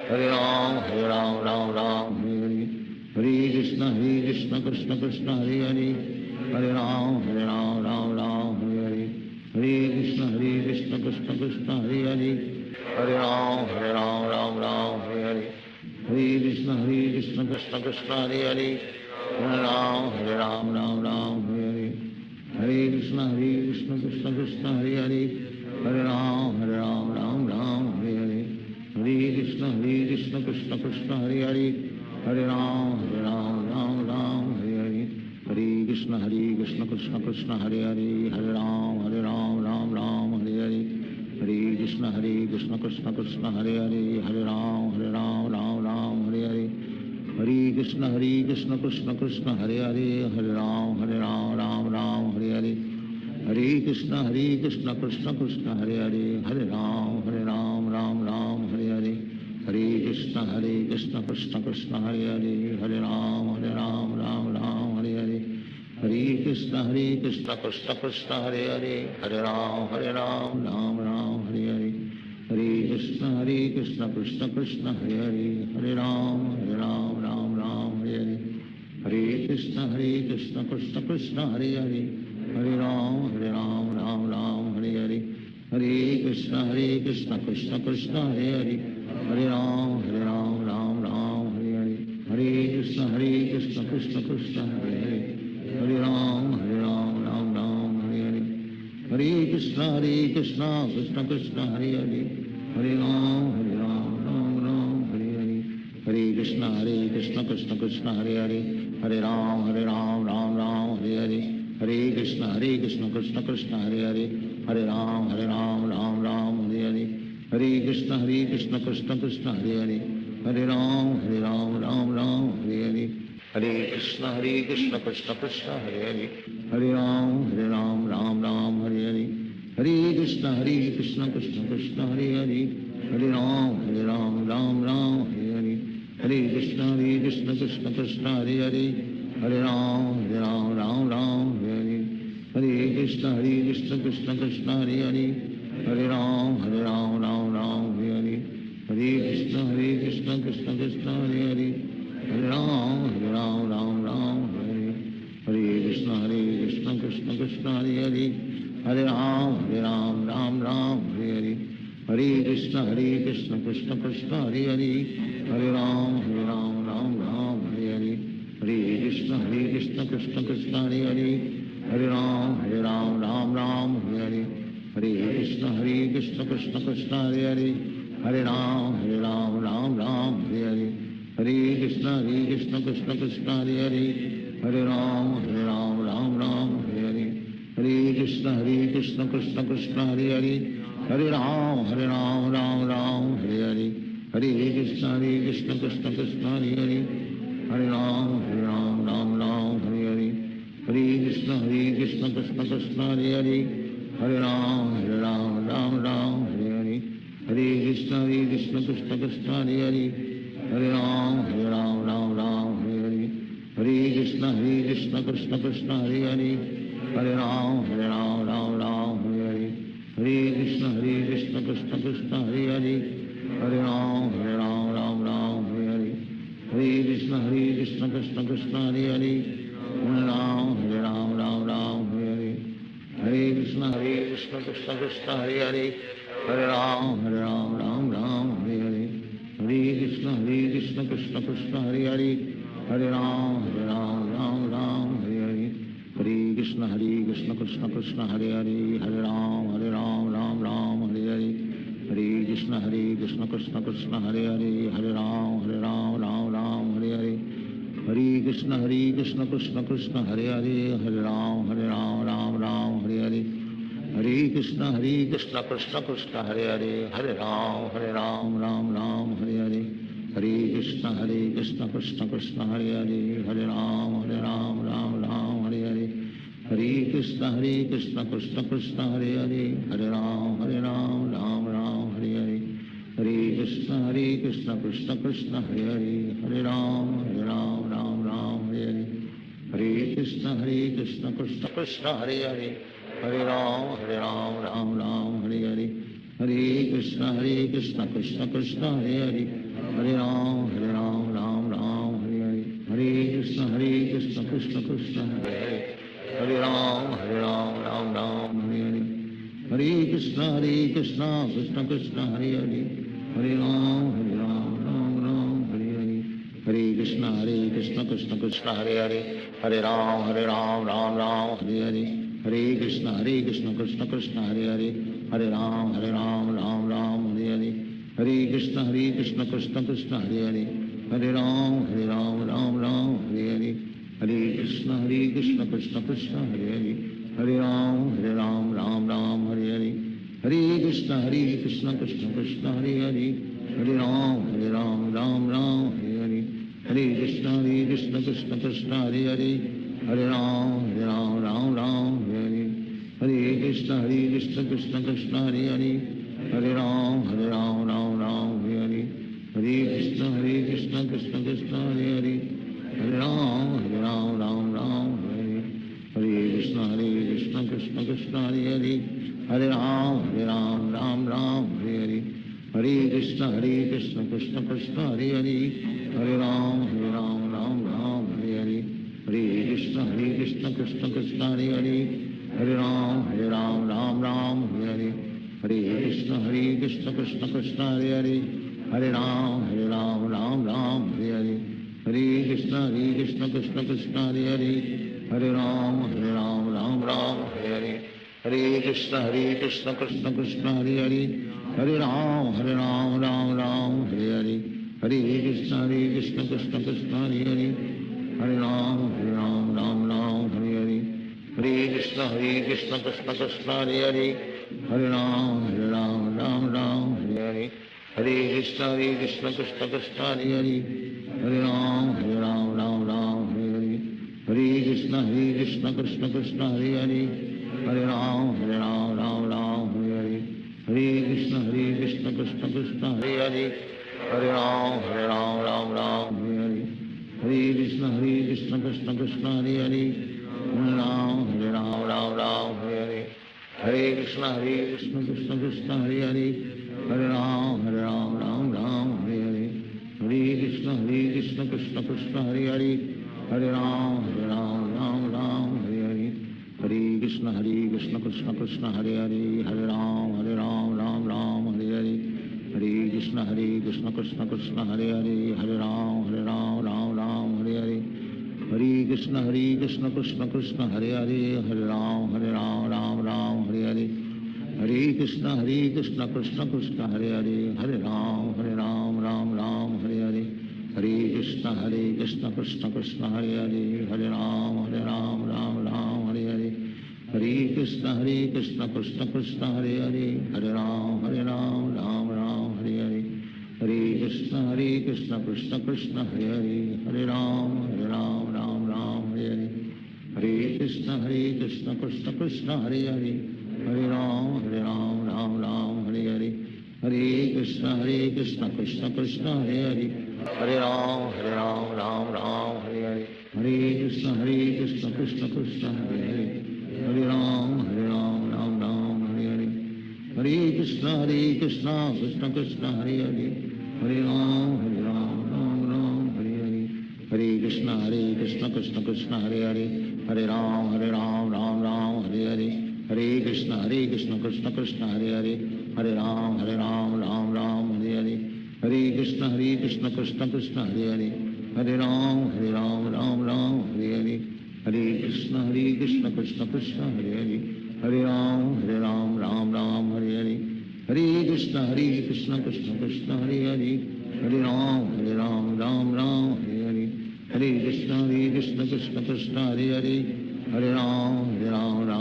Hare Ram Ram Ram Hare Hare Krishna Krishna Krishna Hare Hare Hare Ram Ram Hare Hare Krishna Krishna Krishna Hare Hare Hare Ram Ram Hare Hare Krishna Krishna Krishna Hare Hare Hare Ram Ram Hare Hare Krishna Krishna Krishna Hare Hare Hare Ram Ram Hare Hare Krishna Krishna Krishna Hare Hare Hare Ram Ram Hare Hare Hare Krishna Krishna Krishna Hare Hare Hare Ram Ram Hare Hare Hare Krishna Krishna Krishna Hare Hare Hare Ram Ram Hare Hare Hare Krishna Krishna Krishna Hare Hare Hare Ram Hare Hare Hare Krishna Krishna Krishna Hare Hare Hare Ram Hare Hare Hare Krishna Krishna Krishna Hare Hare Hare Ram Hare Hare Hare Krishna Krishna Krishna Hare Hare Hare Ram Hare Hare Hare Krishna Krishna Krishna Hare Hare Hare Ram Hare Hare Hare Krishna Krishna Krishna Hare Hare Hare Ram Hare Hare Hare Krishna Krishna Krishna Hare Hare Hare Ram Hare Hare Hare Krishna Krishna Krishna Hare Hare Hare Ram Hare Hare Hare Krishna Krishna Krishna Hare Hare Hare Ram Hare Hare Hare Krishna Krishna Krishna Hare Hare Hare Ram Hare Hare Hare Krishna Krishna Krishna Hare Hare Hare Ram Hare Hare Hare Krishna Krishna Krishna Hare Hare Hare Ram Hare Hare Hare Krishna Krishna Krishna Hare Hare Hare Ram Hare Hare Hare Krishna Krishna Krishna Hare Hare Hare Ram Hare Hare Hare Krishna Krishna Krishna Hare Hare Hare Ram Hare Hare Hare Krishna Krishna Krishna Hare Hare Hare Ram Hare Hare Hare Krishna Krishna Krishna Hare Hare Hare Ram Hare Hare Hare Krishna Krishna Krishna Hare Hare Hare Ram Hare Hare Hare Krishna Krishna Krishna Hare Hare Hare Ram Hare Hare Hare Krishna Krishna Krishna Hare Hare Hare Ram Hare Hare Hare Krishna Krishna Krishna Hare Hare Hare Ram Hare Hare Hare Krishna Krishna Krishna Hare Hare Hare Ram Hare Hare Hare Krishna Krishna Krishna Hare Hare Hare Ram Hare Hare Hare Krishna Krishna Krishna Hare Hare Hare Ram Hare Hare Hare Krishna Krishna Krishna Hare Hare Hare Ram Hare Hare Hare Krishna Krishna Krishna Hare Hare Hare Ram Hare Hare Hare Krishna Krishna Krishna Hare Hare Hare Ram Hare Hare Hare Krishna Krishna Krishna Hare Hare Hare Ram Hare Hare Hare Krishna Krishna Krishna Hare Hare Hare Ram Hare Hare Hare Krishna Krishna Krishna Hare Hare Hare Ram Hare Hare Hare Krishna Krishna Krishna Hare Hare Hare Ram Hare Hare Hare Krishna Krishna Krishna Hare Hare Hare Ram Hare Hare Hare Krishna Krishna Krishna Hare Hare Hare Ram Hare Hare Hare Krishna Krishna Krishna Hare Hare Hare Ram Hare Hare Hare Krishna Krishna Krishna Hare Hare Hare Ram Hare Hare Hare Krishna Krishna Krishna Hare Hare Hare Ram Hare Hare Hare Krishna Krishna Krishna Hare Hare Hare Ram Hare Hare Hare Krishna Krishna Krishna Hare Hare Hare Ram Hare Hare Hare Krishna Krishna Krishna Hare Hare Hare Ram Hare Hare Hare Krishna Krishna Krishna Hare Hare Hare Ram Ram Ram Hare Krishna Krishna Krishna Hare Hare Ram Ram Ram Hare Krishna Krishna Krishna Hare Hare Ram Ram Ram Hare Krishna Krishna Krishna Hare Hare Ram Ram Ram Hare Krishna Krishna Krishna Hare Hare Ram Ram Ram Hare Krishna Krishna Krishna Hare Hare Ram Ram Ram Hare Krishna Krishna Krishna Hare Hare Ram Ram Ram Hare Krishna Krishna Krishna Hare Hare Ram Ram Ram Hare Krishna Krishna Krishna Hare Hare Ram Ram Ram Hare Krishna Krishna Krishna Hare Hare Ram Ram Ram Hare Krishna Krishna Krishna Hare Hare Ram Ram Ram Hare Krishna Krishna Krishna Hare Hare Ram Ram Ram Hare Krishna Krishna Krishna Hare Hare Ram Ram Ram Hare Krishna Krishna Krishna Hare Hare Ram Ram Ram Hare Krishna Krishna Krishna Hare Hare Ram Ram Ram Hare Krishna Krishna Krishna Hare Hare Ram Ram Ram Hare Krishna Krishna Krishna Hare Hare Ram Ram Ram Hare Krishna Krishna Krishna Hare Hare Ram Ram Ram Hare Krishna Krishna Krishna Hare Hare Ram Ram Ram Hare Krishna Krishna Krishna Hare Hare Ram Ram Ram Hare Krishna Krishna Krishna Hare Hare Ram Ram Ram Hare Krishna Krishna Krishna Hare Hare Ram Ram Ram Hare Krishna Krishna Krishna Hare Hare Ram Ram Ram Hare Krishna Krishna Krishna Hare Hare Ram Ram Ram Hare Krishna Krishna Krishna Hare Hare Ram Ram Ram Hare Krishna Krishna Krishna Hare Hare Ram Ram Ram Hare Krishna Krishna Krishna Hare Hare Ram Ram Ram Hare Krishna Krishna Krishna Hare Hare Ram Ram Ram Hare Krishna Krishna Krishna Hare Hare Ram Ram Ram Hare Krishna Krishna Krishna Hare Hare Ram Ram Ram Hare Krishna Krishna Krishna Hare Hare Ram Ram Ram Hare Krishna Krishna Krishna Hare Hare Ram Ram Ram Hare Krishna Krishna Krishna Hare Hare Ram Ram Ram Hare Krishna Krishna Krishna Hare Hare Ram Ram Ram Hare Krishna Krishna Krishna Hare Hare Ram Ram Ram Hare Krishna Krishna Krishna Hare Hare Ram Ram Ram Hare Krishna Krishna Krishna Hare Hare Ram Ram Ram Hare Krishna Krishna Krishna Hare Hare Ram Ram Ram Hare Krishna Krishna Krishna Hare Hare Ram Ram Ram Hare Krishna Krishna Krishna Hare Hare Ram Ram Ram Hare Krishna Krishna Krishna Hare Hare Ram Ram Ram Hare Krishna Krishna Krishna Hare Hare Ram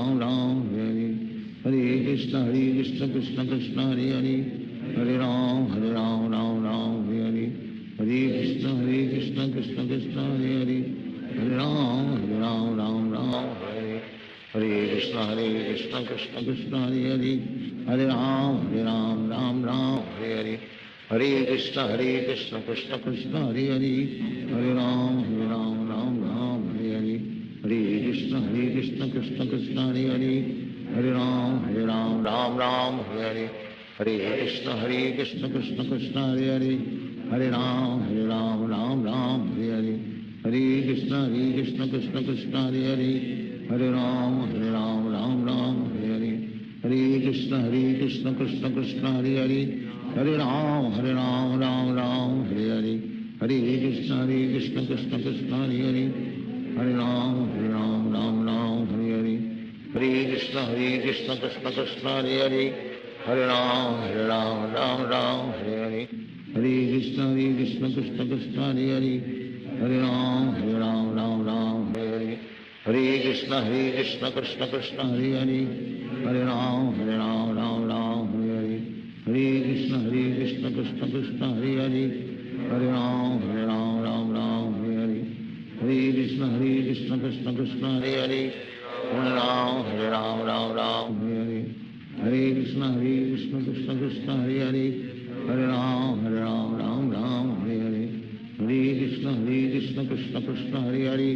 Ram Ram Hare Krishna Krishna Krishna Hare Hare Ram Ram Ram Hare Krishna Krishna Krishna Hare Hare Ram Ram Ram Hare Krishna Krishna Krishna Hare Hare Ram Ram Ram Hare Krishna Krishna Krishna Hare Hare Ram Ram Ram Hare Krishna Krishna Krishna Hare Hare Ram Ram Ram Hare Krishna Krishna Krishna Hare Hare Ram Ram Ram Hare Hare, Hare Krishna Krishna Krishna Hare Hare, Hare Ram Ram Ram Hare Hare, Hare Krishna Krishna Krishna Hare Hare, Hare Ram Ram Ram Hare Hare, Hare Krishna Krishna Krishna Hare Hare, Hare Ram Ram Ram Hare Hare, Hare Krishna Krishna Krishna Hare Hare, Hare Ram Ram Ram Hare Hare, Hare Krishna Krishna Krishna Hare Hare, Hare Ram Ram Ram Hare Hare, Hare Krishna Krishna Krishna Hare Hare, Hare Ram Ram Ram Hare Hare, Hare Krishna Krishna Krishna Hare Hare, Hare Ram Ram Ram Hare Hare, Hare Krishna Krishna Krishna Hare Hare, Hare Ram Ram Ram Hare Hare, Hare Krishna Krishna Krishna Hare Hare, Hare Ram Ram Ram Hare Hare, Hare Krishna Krishna Krishna Hare Hare, Hare Ram Ram Ram Hare Hare, Hare Krishna Krishna Krishna Hare Hare,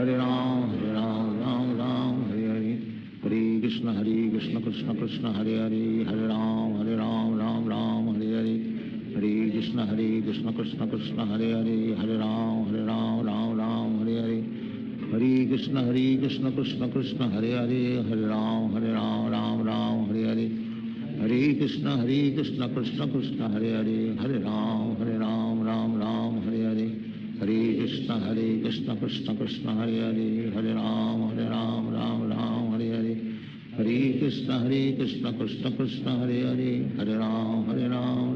Hare Ram Ram Ram Hare Hare, Hare Krishna Krishna Krishna Hare Hare, Hare Ram Ram Ram Hare Hare, Hare Krishna Krishna Krishna Hare Hare, Hare Ram Ram Ram Hare Hare, Hare Krishna Krishna Krishna Hare Hare, Hare Ram Ram Ram Hare Hare, Hare Krishna Krishna Krishna Hare Hare, Hare Ram Ram Ram Hare Hare, Hare Krishna Krishna Krishna Hare Hare, Hare Ram Ram Ram Hare Hare, Hare Krishna Krishna Krishna Hare Hare, Hare Ram Ram Ram Hare Hare, Hare Krishna Krishna Krishna Hare Hare, Hare Ram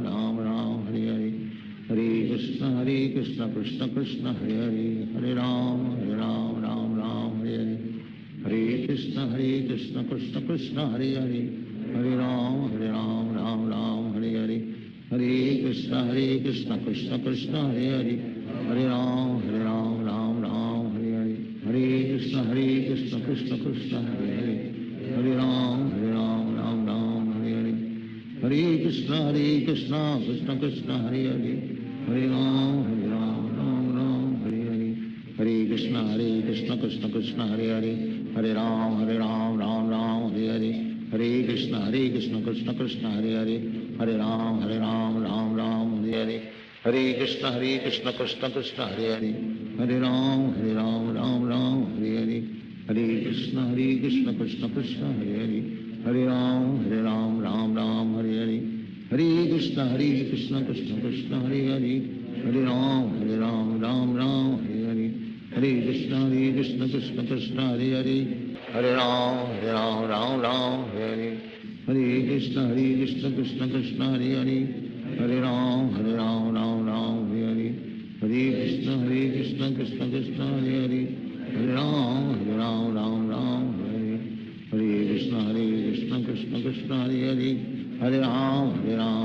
Ram Ram Hare Hare, Hare Krishna Krishna Krishna Hare Hare, Hare Ram Ram Ram Hare Hare, Hare Krishna Krishna Krishna Hare Hare, Hare Ram Ram Ram Hare Hare, Hare Krishna Krishna Krishna Hare Hare, Hare Ram Ram Ram Hare Hare, Hare Krishna Krishna Krishna Hare Hare, Hare Ram Ram Ram Hare Hare, Hare Krishna Krishna Krishna Hare Hare, Hare Ram Ram Ram Hare Hare, Hare Krishna Krishna Krishna Hare Hare, Hare Ram Ram Ram Hare Hare, Hare Krishna Krishna Krishna Hare Hare, Hare Ram Ram Ram Hare Hare, Hare Krishna Krishna Krishna Hare Hare, Hare Ram Ram Ram Hare Hare, Hare Krishna Krishna Krishna Hare Hare, Hare Ram Ram Ram Hare Hare, Hare Krishna Krishna Krishna Hare Hare, Hare Ram Ram Ram Hare Hare, Hare Krishna Krishna Krishna Hare Hare, Hare Ram Ram Ram Hare Hare, Hare Krishna Krishna Krishna Hare Hare, Hare Ram Ram Ram Hare Hare, Hare Krishna Krishna Krishna Hare Hare, Hare Ram Ram Ram Hare Hare, Hare Krishna Krishna Krishna Hare Hare, Hare Ram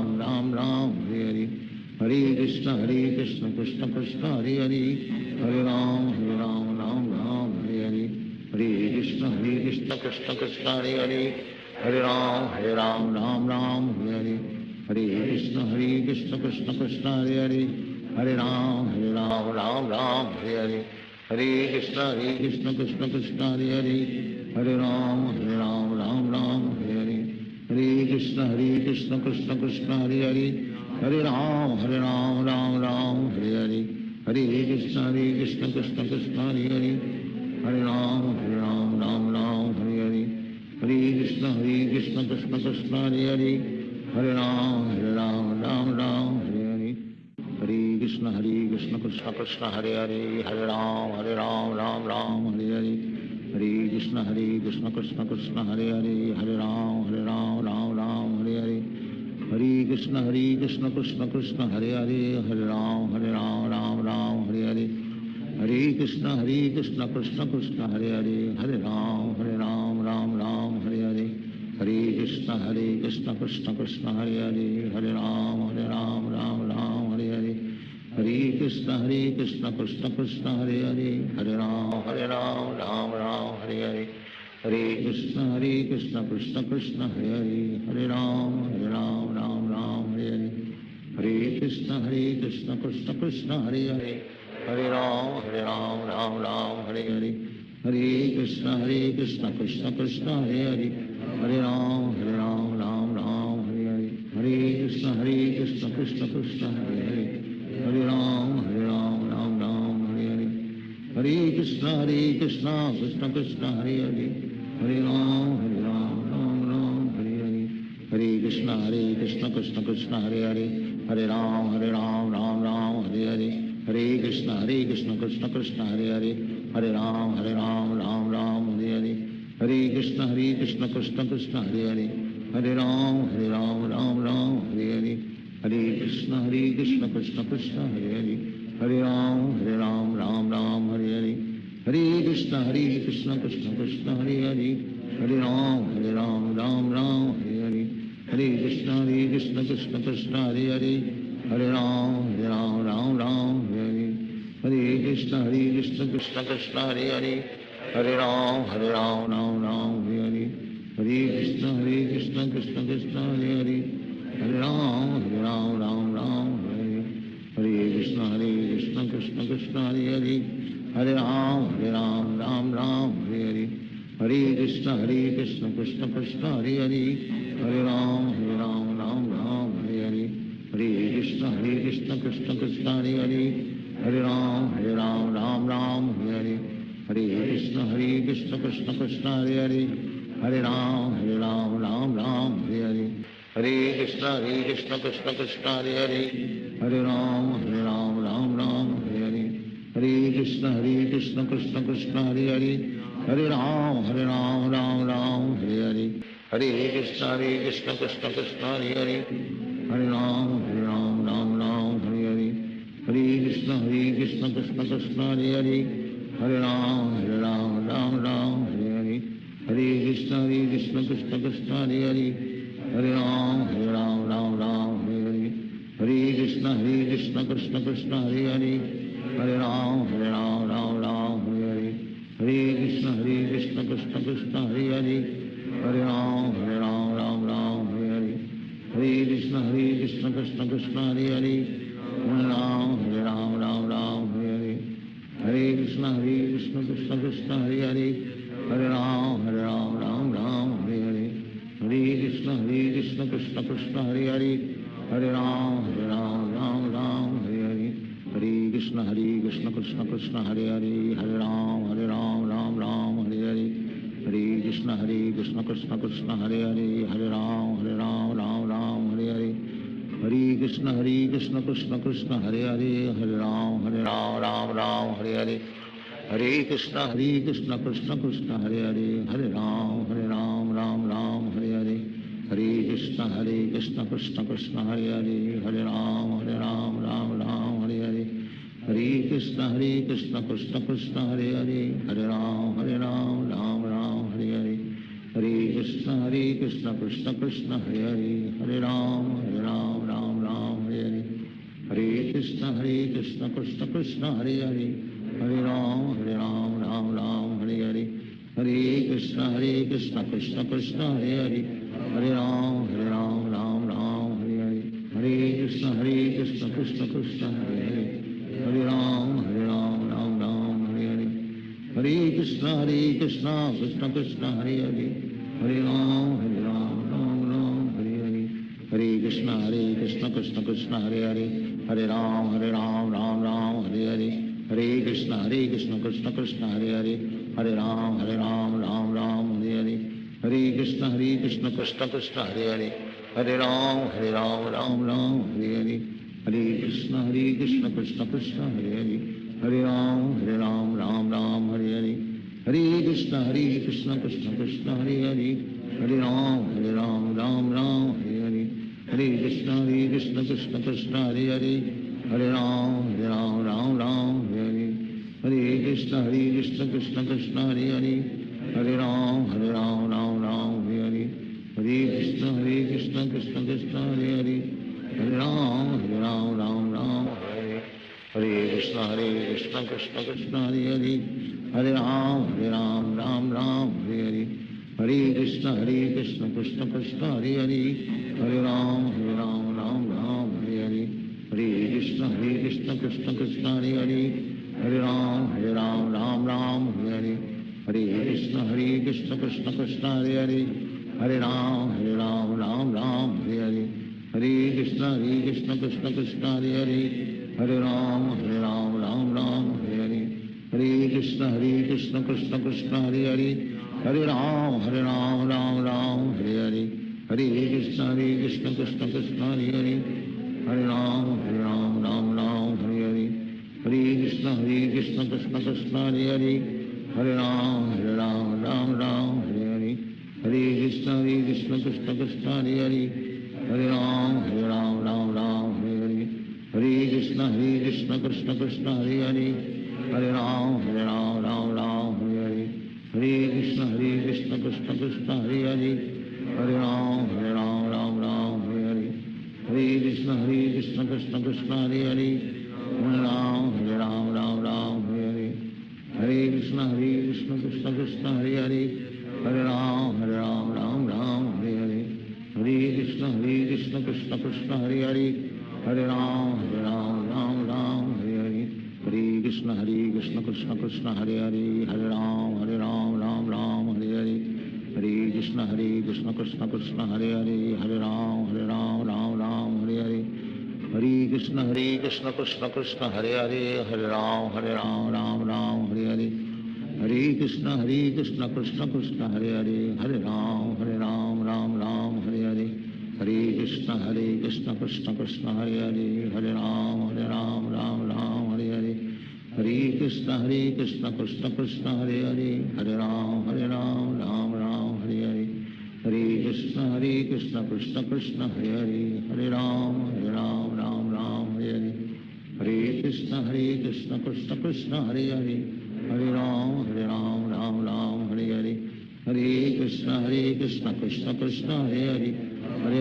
Ram Ram Hare Hare, Hare Krishna Krishna Krishna Hare Hare, Hare Ram Ram Ram Hare Hare, Hare Krishna Krishna Krishna Hare Hare, Hare Ram Ram Ram Hare Hare, Hare Krishna Krishna Krishna Hare Hare, Hare Ram Ram Ram Hare Hare, Hare Krishna Krishna Krishna Hare Hare, Hare Ram Ram Ram Hare Hare, Hare Krishna Krishna Krishna Hare Hare, Hare Ram Ram Ram Hare Hare, Hare Krishna Krishna Krishna Hare Hare, Hare Ram Ram Ram Hare Hare, Hare Krishna Krishna Krishna Hare Hare, Hare Ram Ram Ram Hare Hare, Hare Krishna Krishna Krishna Hare Hare, Hare Ram Ram Ram Hare Hare, Hare Krishna Krishna Krishna Hare Hare, Hare Ram Ram Ram Hare Hare, Hare Krishna Krishna Krishna Hare Hare, Hare Ram Ram Ram Hare Hare, Hare Krishna Krishna Krishna Hare Hare, Hare Ram Ram Ram Hare Hare, Hare Krishna Krishna Krishna Hare Hare, Hare Ram Ram Ram Hare Hare, Hare Krishna Krishna Krishna Hare Hare, Hare Ram Ram Ram Hare Hare, Hare Krishna Krishna Krishna Hare Hare, Hare Ram Ram Ram Hare Hare, Hare Krishna Krishna Krishna Hare Hare, Hare Ram, Ram Ram, Hare Hare. Hare Krishna, Krishna Krishna, Hare Hare. Hare Ram, Ram Ram, Hare Hare. Hare Krishna, Krishna Krishna, Hare Hare. Hare Ram, Ram Ram, Hare Hare. Hare Krishna, Krishna Krishna, Hare Hare. Hare Ram, Ram Ram, Hare Hare. Hare Krishna, Krishna Krishna, Hare Hare. Hare Ram, Ram Ram, Hare Hare. Hare Krishna, Krishna Krishna, Hare Hare. Hare Ram, Ram Ram, Hare Hare. Hare Krishna, Krishna Krishna, Hare Hare. Hare Ram, Ram Ram, Hare Hare. Hare Krishna, Krishna Krishna, Hare Hare. Hare Ram, Ram Ram, Hare Hare. Hare Krishna, Krishna Krishna, Hare Hare. Hare Ram, Ram Ram, Hare Hare. Hare Krishna, Krishna Krishna, Hare Hare. Hare Ram, Ram Ram, Hare Hare. Hare Krishna, Krishna Krishna, Hare Hare. Hare Ram, Ram Ram, Hare Hare. Hare Krishna, Krishna Krishna, Hare Hare. Hare Ram, Ram Ram, Hare Hare. Hare Krishna, Krishna Krishna, Hare Hare. Hare Ram, Ram Ram, Hare Hare. Hare Krishna, Krishna Krishna, Hare Hare. Hare Ram, Ram Ram, Hare Hare. Hare Krishna, Krishna Krishna, Hare Hare. Hare Ram, Ram Ram, Hare Hare. Hare Krishna, Krishna Krishna, Hare Hare. Hare Ram, Ram Ram, Hare Hare. Hare Krishna, Krishna Krishna, Hare Hare. Hare Ram, Ram Ram, Hare Hare. Hare Krishna, Krishna Krishna, Hare Hare. Hare Ram, Ram Ram, Hare Hare. Hare Krishna, Krishna Krishna, Hare Hare. Hare Ram, Ram Ram, Hare Hare. Hare Krishna, Krishna Krishna, Hare Hare. Hare Ram, Ram Ram, Hare Hare. Hare Krishna, Krishna Krishna, Hare Hare. Hare Ram, Ram Ram, Hare Hare. Hare Krishna, Krishna Krishna, Hare Hare. Hare Ram, Ram Ram, Hare Hare. Hare Krishna, Krishna Krishna, Hare Hare. Hare Ram, Ram Ram, Hare Hare. Hare Krishna, Krishna Krishna, Hare Hare. Hare Ram, Ram Ram, Hare Hare. Hare Krishna, Krishna Krishna, Hare Hare. Hare Ram, Ram Ram, Hare Hare. Hare Krishna, Krishna Krishna, Hare Hare. Hare Ram, Ram Hare Hare. Hare Krishna, Krishna Krishna, Hare Hare. Hare Ram, Ram Hare Hare. Hare Krishna, Krishna Krishna, Hare Hare. Hare Ram, Ram Hare Hare. Hare Krishna, Krishna Krishna, Hare Hare. Hare Ram, Ram Hare Hare. Hare Krishna, Krishna Krishna, Hare Hare. Hare Ram, Ram Hare Hare. Hare Krishna, Krishna Krishna, Hare Hare. Hare Ram, Ram Hare Hare. Hare Krishna, Krishna Krishna, Hare Hare. Hare Ram, Ram Hare Hare. Hare Krishna, Krishna Krishna, Hare Hare. Hare Ram, Ram Hare Hare. Hare Krishna, Krishna Krishna, Hare Hare. Hare Ram, Ram Hare Hare. Hare Krishna, Krishna Krishna, Hare Hare. Hare Ram, Ram Hare Hare. Hare Krishna, Krishna Krishna, Hare Hare. Hare Ram, Ram Hare Hare. Hare Krishna, Krishna Krishna, Hare Hare. Hare Ram, Ram Hare Hare. Hare Krishna, Krishna Krishna, Hare Hare. Hare Ram, Ram Hare Hare. Hare Krishna, Krishna Krishna, Hare Hare. Hare Ram, Ram Hare Hare. Hare Krishna, Krishna Krishna, Hare Hare. Hare Ram, Ram Hare Hare. Hare Krishna, Krishna Krishna, Hare Hare. Hare Ram, Ram Hare Hare. Hare Krishna, Krishna Krishna, Hare Hare. Hare Ram, Ram Hare Hare. Hare Krishna, Krishna Krishna, Hare Hare. Hare Ram, Ram Hare. Hare Krishna, Krishna Krishna, Hare Hare. Hare Ram, Ram Hare Hare. Hare Krishna, Krishna Krishna, Hare Hare. Hare Ram, Ram Hare Hare. Hare Krishna, Krishna Krishna, Hare Hare. Hare Ram, Ram Hare Hare. Hare Krishna, Krishna Krishna, Hare Hare. Hare Ram, Ram Hare Hare. Hare Krishna, Krishna Krishna, Hare Hare. Hare Ram Ram Ram Hare Hare, Hare Krishna Krishna Krishna Hare Hare, Hare Ram Ram Ram Hare Hare, Hare Krishna Krishna Krishna Hare Hare, Hare Ram Ram Ram Hare Hare, Hare Krishna Krishna Krishna Hare Hare, Hare Ram Ram Hare Hare, Hare Krishna Krishna Krishna Hare Hare, Hare Ram Ram Hare Hare, Hare Krishna Krishna Krishna Hare Hare, Hare Ram Ram Hare Hare, Hare Krishna Krishna Krishna Hare Hare, Hare Ram Ram Hare Hare, Hare Krishna Krishna Krishna Hare Hare, Hare Ram Ram Hare Hare, Hare Krishna Krishna Krishna Hare Hare, Hare Ram Ram Hare Hare, Hare Krishna Krishna Krishna Hare Hare, Hare Ram Ram Hare Hare, Hare Krishna Krishna Krishna Hare Hare, Hare Ram Ram Hare Hare, Hare Krishna Krishna Krishna Hare Hare, Hare Ram Ram Hare Hare, Hare Krishna Krishna Krishna Hare Hare, Hare Ram Ram Hare Hare, Hare Krishna Krishna Krishna Hare Hare, Hare Ram Ram Hare Hare, Hare Krishna Krishna Krishna Hare Hare, Hare Ram Ram Hare Hare, Hare Krishna Krishna Krishna Hare Hare, Hare Ram Ram Hare Hare, Hare Krishna Krishna Krishna Hare Hare, Hare Ram Ram Hare Hare, Hare Krishna Krishna Krishna Hare Hare, Hare Ram Ram Hare Hare, Hare Krishna Krishna Krishna Hare Hare, Hare Ram Ram Hare Hare, Hare Krishna Krishna Krishna Hare Hare, Hare Ram Ram Hare Hare, Hare Krishna Krishna Krishna Hare Hare, Hare Ram Ram Hare Hare, Hare Krishna Krishna Krishna Hare Hare, Hare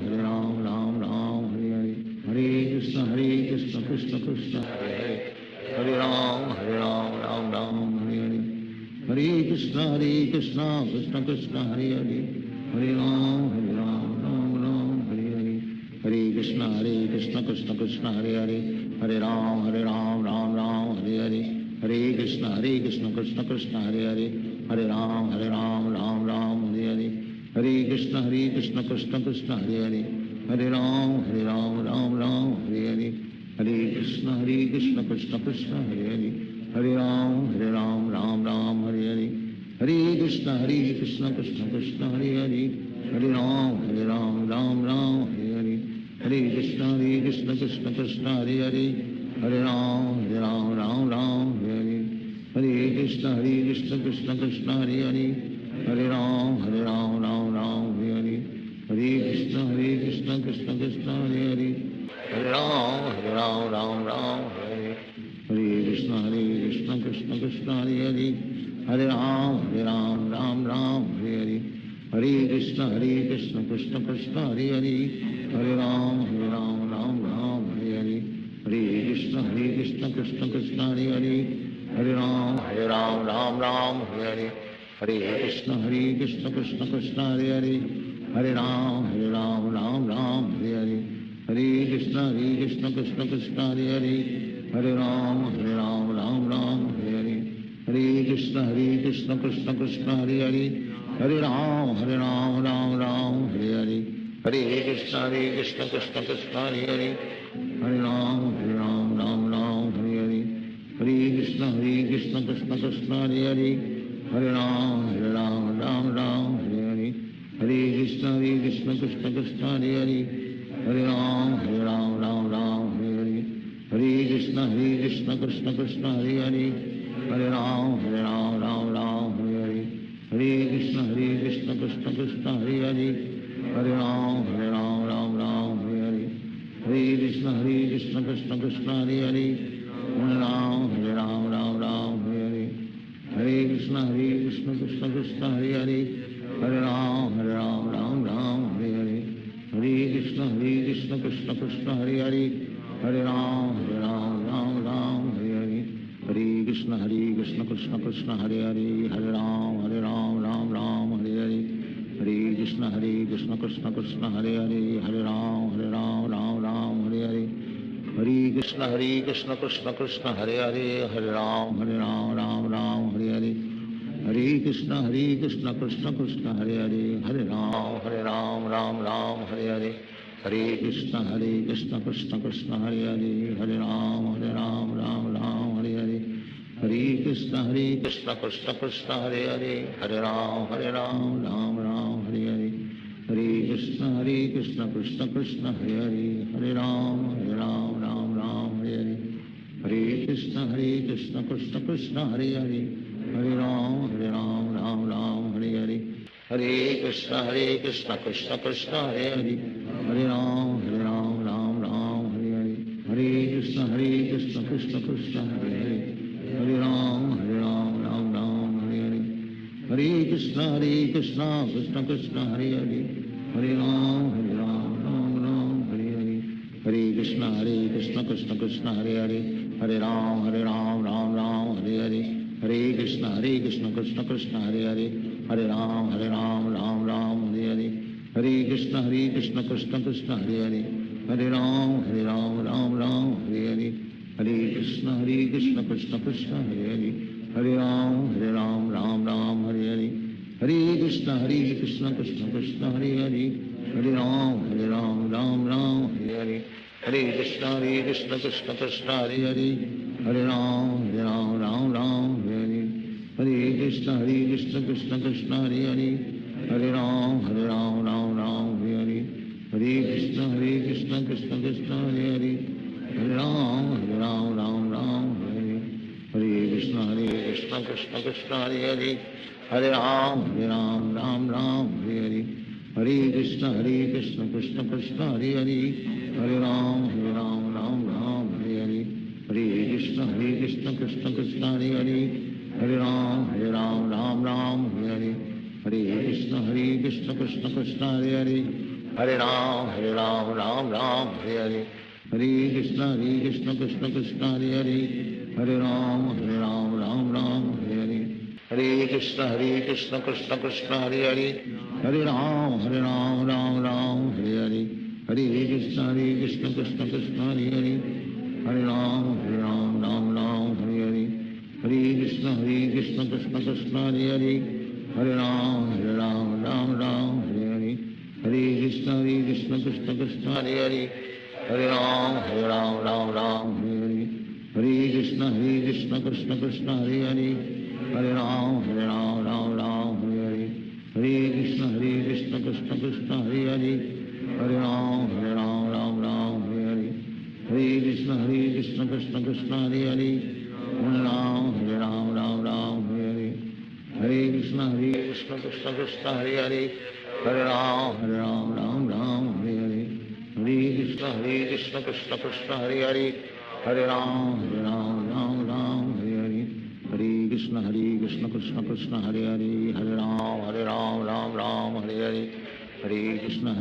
Ram Ram Hare Hare, Hare Krishna Krishna Krishna Hare Hare, Hare Ram Ram Hare Hare, Hare Krishna Krishna Krishna Hare Hare, Hare Ram Ram Hare Hare, Hare Krishna Krishna Krishna Hare Hare, Hare Ram Ram Hare Hare, Hare Krishna Krishna Krishna Hare Hare, Hare Ram Ram Hare Hare, Hare Krishna Krishna Krishna Hare Hare, Hare Ram Ram Hare Hare, Hare Krishna Krishna Krishna Hare Hare, Hare Ram Ram Hare Hare, Hare Krishna Krishna Krishna Hare Hare, Hare Ram Ram Hare Hare, Hare Krishna Krishna Krishna Hare Hare, Hare Ram Ram Hare Hare, Hare Krishna Krishna Krishna Hare Hare, Hare Ram Ram Hare Hare, Hare Krishna Krishna Krishna Hare Hare, Hare Ram Ram Hare Hare, Hare Krishna Krishna Krishna Hare Hare, Hare Ram Ram Hare Hare, Hare Krishna Krishna Krishna Hare Hare, Hare Ram Ram Hare Hare, Hare Krishna Krishna Krishna Hare Hare, Hare Ram Ram Hare Hare, Hare Krishna Krishna Krishna Hare Hare, Hare Ram Ram Hare Hare, Hare Krishna Krishna Krishna Hare Hare, Hare Ram Ram Hare Hare, Hare Krishna Krishna Krishna Hare Hare, Hare Ram Ram Hare Hare, Hare Krishna Krishna Krishna Hare Hare, Hare Ram Ram Hare Hare, Hare Krishna Krishna Krishna Hare Hare, Hare Ram Ram Hare Hare, Hare Krishna Krishna Krishna Hare Hare, Hare Ram Ram Hare Hare, Hare Krishna Krishna Krishna Hare Hare, Hare Ram Ram Hare Hare, Hare Krishna Krishna Krishna Hare Hare, Hare Ram Ram Hare Hare, Hare Krishna Krishna Krishna Hare Hare, Hare Ram Ram Hare Hare, Hare Krishna Krishna Krishna Hare Hare, Hare Ram Ram Hare Hare, Hare Krishna Krishna Krishna Hare Hare, Hare Ram Ram Hare Hare, Hare Krishna Krishna Krishna Hare Hare, Hare Ram Ram Hare Hare, Hare Krishna Krishna Krishna Hare Hare, Hare Ram Ram Ram Hare Hare, Hare Krishna Krishna Krishna Hare Hare, Hare Ram Ram Ram Hare Hare, Hare Krishna Krishna Krishna Hare Hare, Hare Ram Ram Ram Hare Hare, Hare Krishna Krishna Krishna Hare Hare, Hare Ram Ram Ram Hare Hare, Hare Krishna Krishna Krishna Hare Hare, Hare Ram Ram Ram Hare Hare, Hare Krishna Krishna Krishna Hare Hare, Hare Ram Ram Ram Hare Hare, Hare Krishna Krishna Krishna Hare Hare, Hare Ram Ram Ram Hare Hare, Hare Krishna Krishna Krishna Hare Hare, Hare Ram Ram Ram Hare Hare, Hare Krishna Krishna Krishna Hare Hare, Hare Ram Ram Ram Hare Hare, Hare Krishna Krishna Krishna Hare Hare, Hare Ram Ram Ram Hare Hare, Hare Krishna Krishna Krishna Hare Hare, Hare Ram Ram Ram Hare Hare, Hare Krishna Krishna Krishna Hare Hare, Hare Ram Ram Ram Hare Hare, Hare Krishna Krishna Krishna Hare Hare, Hare Ram Ram Ram Hare Hare, Hare Krishna Krishna Krishna Hare Hare, Hare Ram Ram Ram Hare Hare, Hare Krishna Krishna Krishna Hare Hare, Hare Ram Ram Ram Hare Hare, Hare Krishna Krishna Krishna Hare Hare, Hare Ram Ram Ram Hare Hare, Hare Krishna Krishna Krishna Hare Hare, Hare Ram Ram Ram Hare Hare, Hare Krishna Krishna Krishna Hare Hare, Hare Ram Ram Ram Hare Hare, Hare Krishna Krishna Krishna Hare Hare, Hare Ram Ram Ram Hare Hare, Hare Krishna Krishna Krishna Hare Hare, Hare Ram Ram Ram Hare Hare, Hare Krishna Krishna Krishna Hare Hare, Hare Ram Ram Ram Hare Hare, Hare Krishna Krishna Krishna Hare Hare, Hare Ram Ram Ram Hare Hare, Hare Krishna Krishna Krishna Hare Hare, Hare Ram Ram Ram Hare Hare, Hare Krishna Krishna Krishna Hare Hare, Hare Ram Ram Ram Hare Hare, Hare Krishna Krishna Krishna Hare Hare, Hare Ram Ram Ram Hare Hare, Hare Krishna Krishna Krishna Hare Hare, Hare Ram Ram Ram Hare Hare, Hare Krishna Krishna Krishna Hare Hare, Hare Ram Ram Ram Hare Hare, Hare Krishna Krishna Krishna Hare Hare, Hare Ram Ram Ram Hare Hare, Hare Krishna Krishna Krishna Hare Hare, Hare Ram Ram Ram Hare Hare, Hare Krishna Krishna Krishna Hare Hare, Hare Ram Ram Hare Hare, Hare Krishna Krishna Krishna Hare Hare, Hare Ram Ram Hare Hare, Hare Krishna Krishna Krishna Hare Hare, Hare Ram Ram Hare Hare, Hare Krishna Krishna Krishna Hare Hare, Hare Ram Ram Ram Hare Hare, Hare Krishna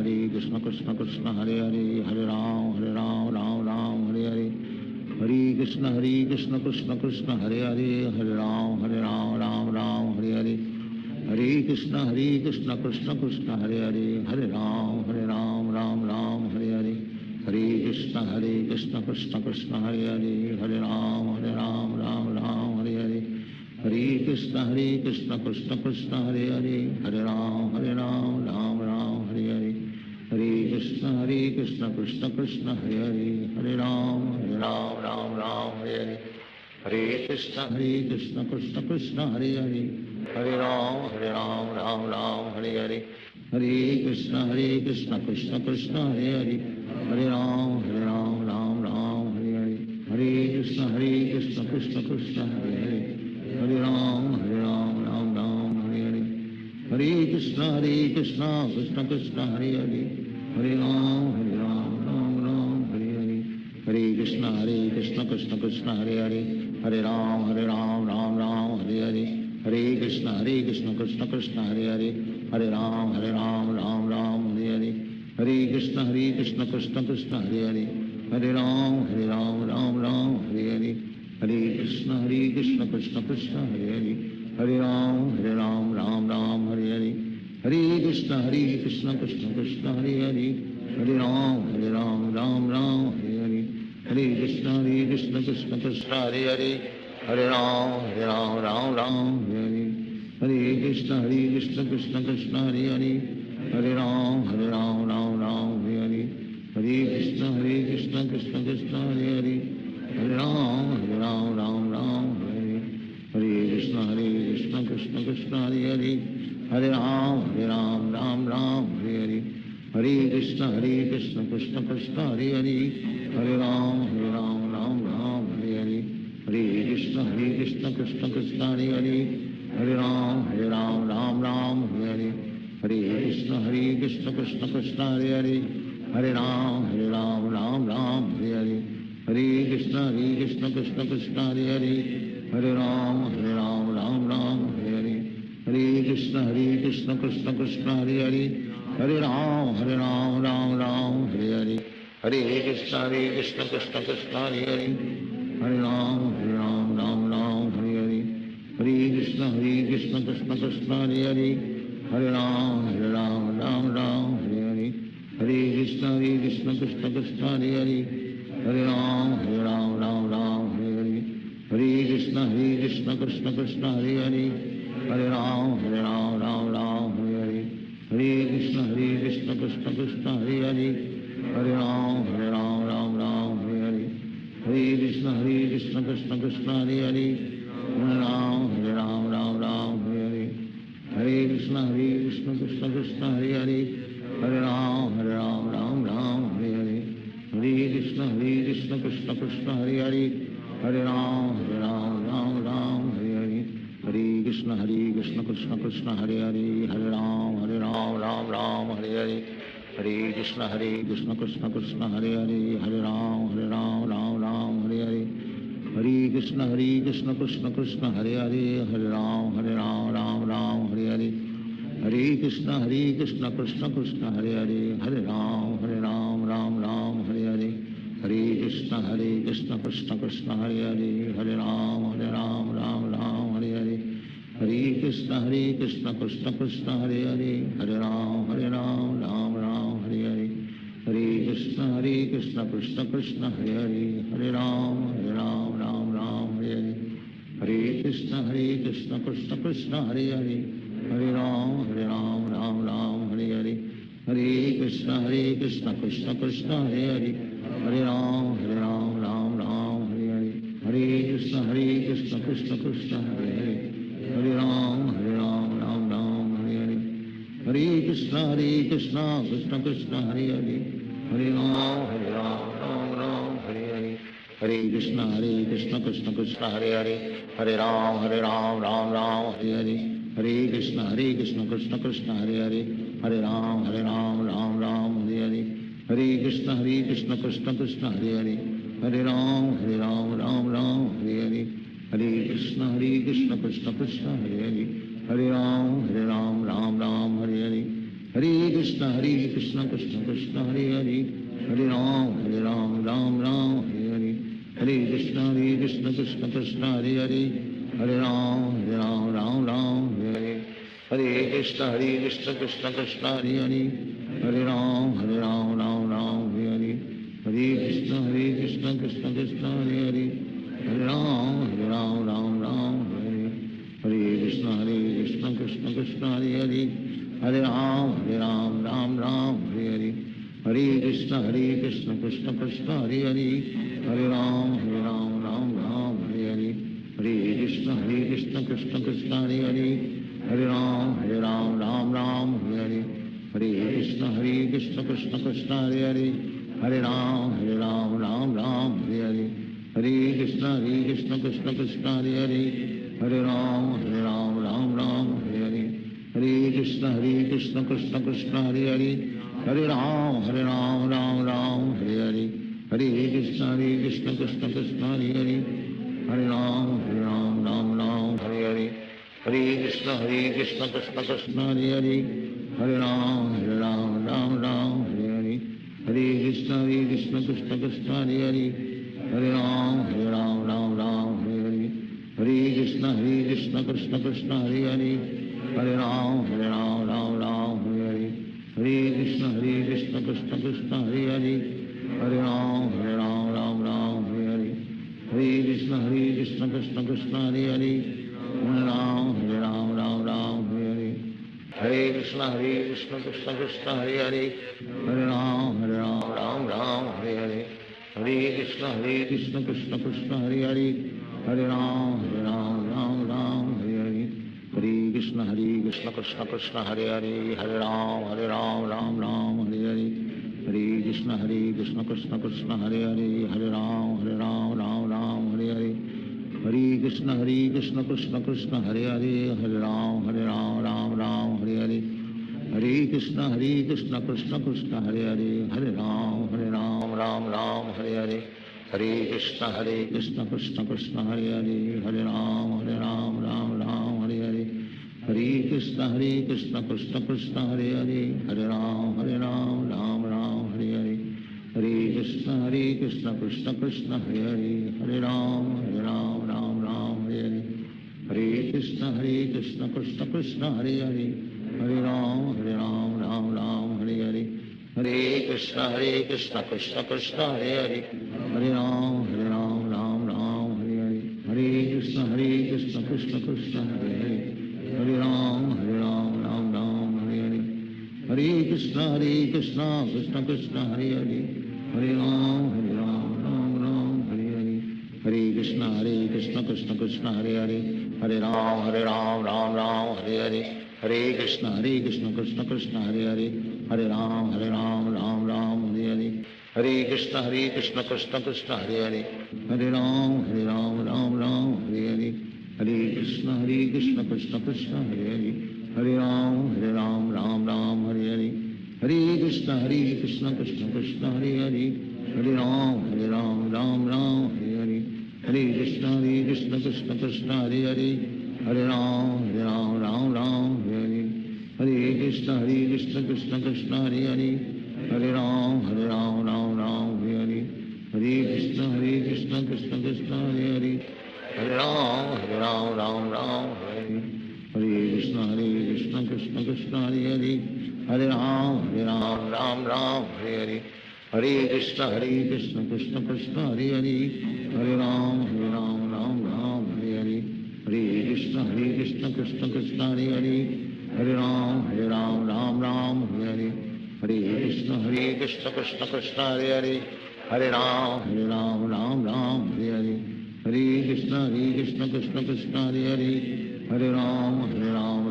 Krishna Krishna Hare Hare, Hare Ram Ram Ram Hare Hare, Hare Krishna Krishna Krishna Hare Hare, Hare Ram Ram Ram Hare Hare, Hare Krishna Krishna Krishna Hare Hare, Hare Ram Ram Ram Hare Hare, Hare Krishna Krishna Krishna Hare Hare, Hare Ram Ram Hare Hare, Hare Krishna Krishna Krishna Hare Hare, Hare Ram Ram Ram Hare Hare, Hare Krishna Krishna Krishna Hare Hare, Hare Ram Ram Ram Hare Hare, Hare Krishna Krishna Krishna Hare Hare, Hare Ram Ram Ram Hare Hare, Hare Krishna Krishna Krishna Hare Hare, Hare Ram Ram Ram Hare Hare, Hare Krishna Krishna Krishna Hare Hare, Hare Ram Ram Ram Hare Hare, Hare Krishna Krishna Krishna Hare Hare, Hare Ram Ram Ram Hare Hare, Hare Krishna Krishna Krishna Hare Hare, Hare Ram Ram Ram Hare Hare, Hare Krishna Krishna Krishna Hare Hare, Hare Ram Ram Ram Hare Hare, Hare Krishna Krishna Krishna Hare Hare, Hare Ram Ram Ram Hare Hare, Hare Krishna Krishna Krishna Hare Hare, Hare Ram Ram Ram Hare Hare, Hare Krishna Krishna Krishna Hare Hare, Hare Ram Ram Ram Hare Hare, Hare Krishna Krishna Krishna Hare Hare, Hare Ram Ram Ram Hare Hare, Hare Krishna Krishna Krishna Hare Hare, Hare Ram Ram Ram Hare Hare, Hare Krishna Krishna Krishna Hare Hare, Hare Ram Ram Ram Hare Hare, Hare Krishna Krishna Krishna Hare Hare, Hare Ram Ram Ram Hare Hare, Hare Krishna Krishna Krishna Hare Hare, Hare Ram Ram Ram Hare Hare, Hare Krishna Krishna Krishna Hare Hare, Hare Ram Ram Ram Hare Hare, Hare Krishna Krishna Krishna Hare Hare, Hare Ram Ram Ram Hare Hare, Hare Krishna Krishna Krishna Hare Hare, Hare Ram Ram Ram Hare Hare, Hare Krishna Krishna Krishna Hare Hare, Hare Ram Ram Ram Hare Hare, Hare Krishna Krishna Krishna Hare Hare, Hare Ram Ram Ram Hare Hare, Hare Krishna Krishna Krishna Hare Hare, Hare Ram Ram Ram Hare Hare, Hare Krishna Krishna Krishna Hare Hare, Hare Ram Ram Ram Hare Hare, Hare Krishna Krishna Krishna Hare Hare, Hare Ram Ram Ram Hare Hare, Hare Krishna Krishna Krishna Hare Hare, Hare Ram Ram Ram Hare Hare, Hare Krishna Krishna Krishna Hare Hare, Hare Ram Ram Ram Hare Hare, Hare Krishna Krishna Krishna Hare Hare, Hare Ram Ram Ram Hare Hare, Hare Krishna Krishna Krishna Hare Hare, Hare Ram Ram Ram Hare Hare, Hare Krishna Krishna Krishna Hare Hare, Hare Ram Ram Ram Hare Hare, Hare Krishna Krishna Krishna Hare Hare, Hare Ram Ram Ram Hare Hare, Hare Krishna Krishna Krishna Hare Hare, Hare Ram Ram Ram Hare Hare, Hare Krishna Krishna Krishna Hare Hare, Hare Ram Ram Ram Hare Hare, Hare Krishna Krishna Krishna Hare Hare, Hare Ram Ram Ram Hare Hare, Hare Krishna Krishna Krishna Hare Hare, Hare Ram Ram Ram Hare Hare, Hare Krishna Krishna Krishna Hare Hare, Hare Ram Ram Ram Hare Hare, Hare Krishna Krishna Krishna Hare Hare, Hare Ram Ram Hare Hare, Hare Krishna Krishna Krishna Hare Hare, Hare Ram Ram Ram Hare Hare, Hare Krishna Krishna Krishna Hare Hare, Hare Ram Ram Ram Hare Hare, Hare Krishna Krishna Krishna Hare Hare, Hare Ram Ram Ram Hare Hare, Hare Krishna Krishna Krishna Hare Hare, Hare Ram Ram Ram Hare Hare, Hare Krishna Krishna Krishna Hare Hare, Hare Ram Ram Ram Hare Hare, Hare Krishna Krishna Krishna Hare Hare, Hare Ram Ram Ram Hare Hare, Hare Krishna Krishna Krishna Hare Hare, Hare Ram Ram Ram Hare Hare, Hare Krishna Krishna Krishna Hare Hare, Hare Ram Ram Ram Hare Hare, Hare Krishna Krishna Krishna Hare Hare, Hare Ram Ram Ram Hare Hare, Hare Krishna Krishna Krishna Hare Hare, Hare Ram Ram Ram Hare Hare, Hare Krishna Krishna Krishna Hare Hare, Hare Ram Ram Ram Hare Hare, Hare Krishna Krishna Krishna Hare Hare, Hare Ram Ram Ram Hare Hare, Hare Krishna Krishna Krishna Hare Hare, Hare Ram Ram Ram Hare Hare, Hare Krishna Krishna Krishna Hare Hare, Hare Ram Ram Ram Hare Hare, Hare Krishna Krishna Krishna Hare Hare, Hare Ram Ram Ram Hare Hare, Hare Krishna Krishna Krishna Hare Hare, Hare Ram Ram Ram Hare Hare, Hare Krishna Krishna Krishna Hare Hare, Hare Ram Ram Ram Hare Hare, Hare Krishna Krishna Krishna Hare Hare, Hare Ram Ram Ram Hare Hare, Hare Krishna Krishna Krishna Hare Hare, Hare Ram Ram Ram Hare Hare, Hare Krishna Krishna Krishna Hare Hare, Hare Ram Ram Ram Hare Hare, Hare Krishna Krishna Krishna Hare Hare, Hare Ram Ram Ram Hare Hare, Hare Krishna Krishna Krishna Hare Hare, Hare Ram Ram Ram Hare Hare, Hare Krishna Krishna Krishna Hare Hare, Hare Ram Ram Hare Hare, Hare Krishna Krishna Krishna Hare Hare, Hare Ram Ram Hare Hare, Hare Krishna Krishna Krishna Hare Hare, Hare Ram Ram Hare Hare, Hare Krishna Krishna Krishna Hare Hare, Hare Ram Ram Hare Hare, Hare Krishna Krishna Krishna Hare Hare, Hare Ram Ram Hare Hare, Hare Krishna Krishna Krishna Hare Hare, Hare Ram Ram Hare Hare, Hare Krishna Krishna Krishna Hare Hare, Hare Ram Ram Hare Hare, Hare Krishna Krishna Krishna Hare Hare, Hare Ram Ram Hare Hare, Hare Krishna Krishna Krishna Hare Hare, Hare Ram Ram Hare Hare, Hare Krishna Krishna Krishna Hare Hare, Hare Ram Ram Hare Hare, Hare Krishna Krishna Krishna Hare Hare, Hare Ram Hare Hare, Hare Krishna Krishna Krishna Hare Hare, Hare Ram Ram Hare Hare, Hare Krishna Krishna Krishna Hare Hare, Hare Ram Ram Hare Hare, Hare Krishna Krishna Krishna Hare Hare, Hare Ram Ram Hare Hare, Hare Krishna Krishna Krishna Hare Hare, Hare Ram Ram Hare Hare, Hare Krishna Krishna Krishna Hare Hare, Hare Ram Ram Hare Hare, Hare Krishna Krishna Krishna Hare Hare, Hare Ram Ram Hare Hare, Hare Krishna Krishna Krishna Hare Hare, Hare Ram Ram Hare Hare, Hare Krishna Krishna Krishna Hare Hare, Hare Ram Hare Hare, Hare Krishna Krishna Krishna Hare Hare, Hare Ram Hare Hare, Hare Krishna Krishna Krishna Hare Hare, Hare Ram Ram Hare Hare, Hare Krishna Krishna Krishna Hare Hare, Hare Ram Ram Hare Hare, Hare Krishna Krishna Krishna Hare Hare, Hare Ram Ram Hare Hare, Hare Krishna Krishna Krishna Hare Hare, Hare Ram Ram Hare Hare, Hare Krishna Krishna Krishna Hare Hare, Hare Ram Hare Hare, Hare Krishna Krishna Krishna Hare Hare, Hare Ram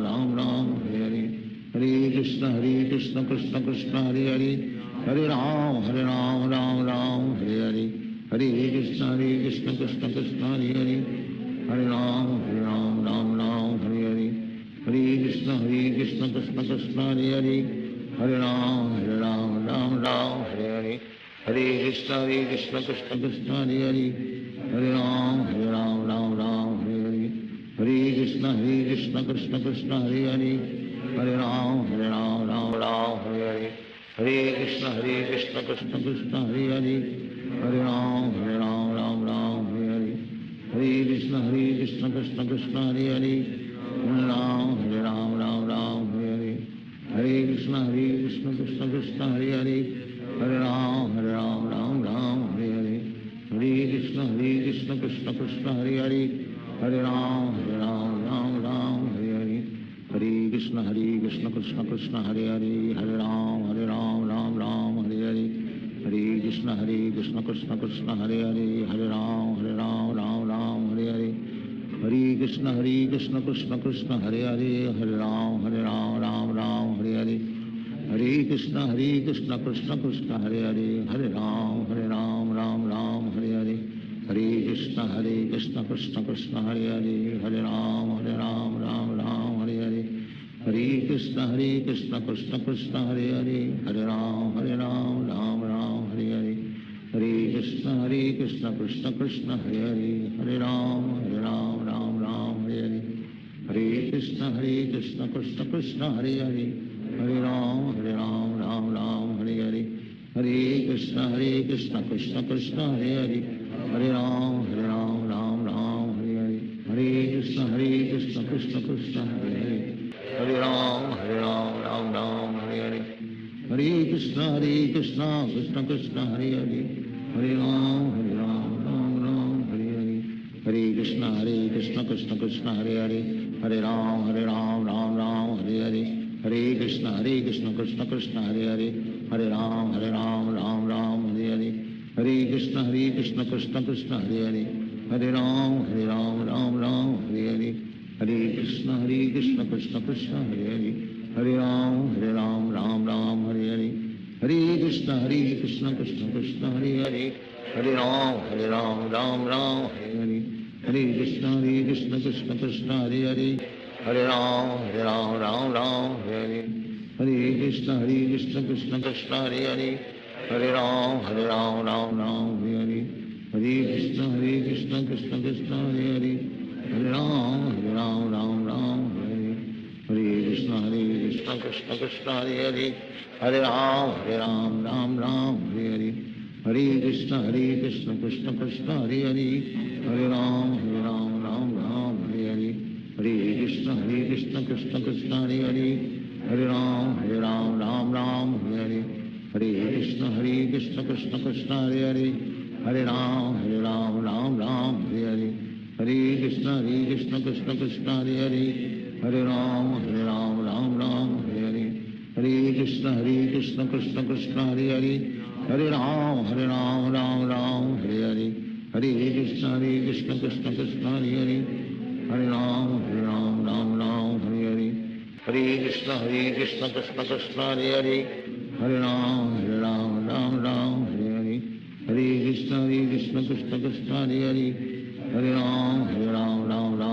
Ram Hare Hare, Hare Krishna Krishna Krishna Hare Hare, Hare Ram Ram Hare Hare, Hare Krishna Krishna Krishna Hare Hare, Hare Ram Ram Hare Hare, Hare Krishna Krishna Krishna Hare Hare, Hare Ram Ram Hare Hare, Hare Krishna Krishna Krishna Hare Hare, Hare Ram Ram Hare Hare, Hare Krishna Krishna Krishna Hare Hare, Hare Ram Hare Hare, Hare Krishna Krishna Krishna Hare Hare, Hare Ram Ram Hare Hare, Hare Krishna Krishna Krishna Hare Hare, Hare Ram Ram Hare Hare, Hare Krishna Krishna Krishna Hare Hare, Hare Ram Ram Hare Hare, Hare Krishna Krishna Krishna Hare Hare, Hare Ram Hare Hare, Hare Krishna Krishna Krishna Hare Hare, Hare Ram Ram Hare Hare, Hare Krishna Krishna Krishna Hare Hare, Hare Ram Ram Hare Hare, Hare Krishna Krishna Krishna Hare Hare, Hare Ram Ram Hare Hare, Hare Krishna Krishna Krishna Hare Hare, Hare Ram Ram Hare Hare, Hare Krishna Krishna Krishna Hare Hare, Hare Ram Ram Hare Hare, Hare Krishna Krishna Krishna Hare Hare, Hare Ram Ram Hare Hare, Hare Krishna Krishna Krishna Hare Hare, Hare Ram Ram Hare Hare, Hare Krishna Krishna Krishna Hare Hare, Hare Ram Ram Hare Hare, Hare Krishna Krishna Krishna Hare Hare, Hare Ram Hare Hare, Hare Krishna Krishna Krishna Hare Hare, Hare Ram Ram Hare Hare, Hare Krishna Krishna Hare Hare Hare Ram Ram Ram Hare Hare Hare Krishna Krishna Hare Hare Hare Ram Ram Hare Hare Hare Krishna Krishna Hare Hare Hare Ram Ram Hare Hare Hare Krishna Krishna Hare Hare Hare Ram Ram Hare Hare Hare Krishna Krishna Hare Hare Hare Ram Ram Hare Hare Hare Krishna Krishna Hare Hare Hare Ram Ram Hare Hare Hare Krishna Krishna Hare Hare Hare Ram Ram Hare Hare Hare Krishna Krishna Hare Hare Hare Ram Ram Hare Hare Hare Krishna Krishna Hare Hare Hare Ram Ram Hare Hare Hare Krishna Krishna Hare Hare Hare Ram Ram Hare Hare Hare Krishna Krishna Hare Hare Hare Ram Ram Hare Hare Hare Krishna Krishna Hare Hare Hare Ram Ram Hare Hare Hare Krishna Krishna Hare Hare Hare Ram Ram Hare Hare Hare Krishna Krishna Hare Hare Hare Ram Ram Hare Hare Hare Krishna Krishna Hare Hare Hare Ram Ram Hare Hare Hare Krishna Krishna Hare Hare Hare Ram Ram Hare Hare Hare Krishna Krishna Hare Hare Hare Ram Hare Hare Hare Krishna Krishna Hare Hare Hare Ram Ram Hare Hare Hare Krishna Krishna Hare Hare Hare Ram Hare Hare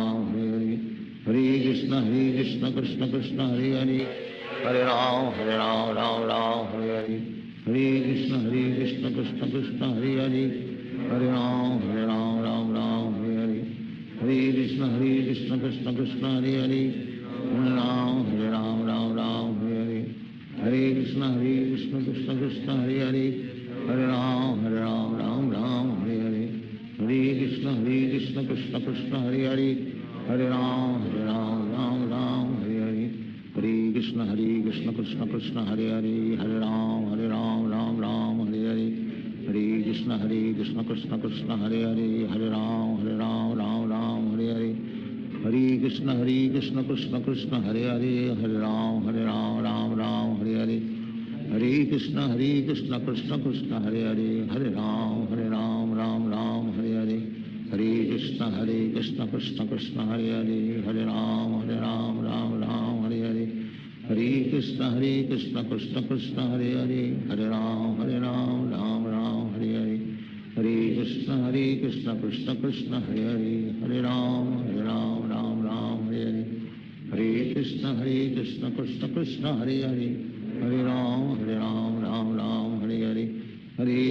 Hare Krishna Krishna Hare Hare Hare Ram Ram Hare Hare Hare Krishna Krishna Hare Hare Hare Ram Ram Hare Hare Hare Krishna Krishna Hare Hare Hare Ram Ram Hare Hare Hare Krishna Krishna Hare Hare Hare Ram Hare Hare Hare Krishna Krishna Hare Hare Hare Ram Hare Hare Hare Krishna Krishna Hare Hare Hare Ram Hare Hare Hare Krishna Krishna Hare Hare Hare Ram Hare Hare Hare Krishna Krishna Hare Hare Hare Ram Ram Hare Hare Hare Krishna Krishna Hare Hare Hare Ram Ram Hare Hare Hare Krishna Krishna Hare Hare Hare Ram Hare Hare Hare Krishna Krishna Hare Hare Hare Ram Hare Hare Hare Krishna Krishna Hare Hare Hare Ram Hare Hare Hare Krishna Krishna Hare Hare Hare Ram Hare Hare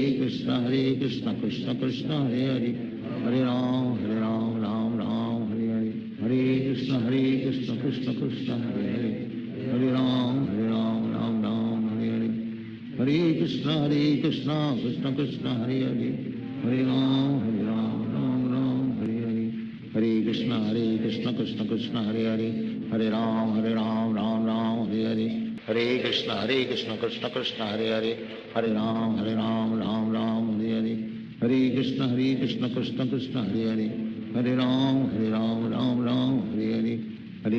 Hare Krishna Krishna Hare Hare Hare Ram Hare Hare Hare Krishna Krishna Hare Hare Hare Ram Ram Hare Hare Hare Krishna Krishna Hare Hare Hare Ram Hare Hare Hare Krishna Krishna Hare Hare Hare Ram Hare Hare Hare Krishna Krishna Hare Hare Hare Ram Hare Hare Hare Krishna Krishna Hare Hare Hare Ram Hare Hare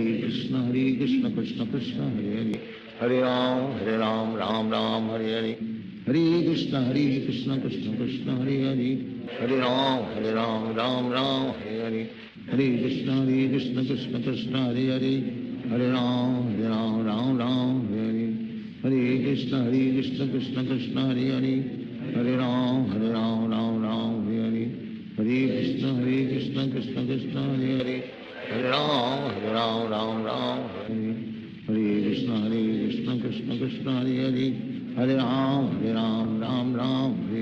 Hare Krishna Krishna Hare Hare Hare Ram Hare Hare Hare Krishna Krishna Hare Hare Hare Ram Hare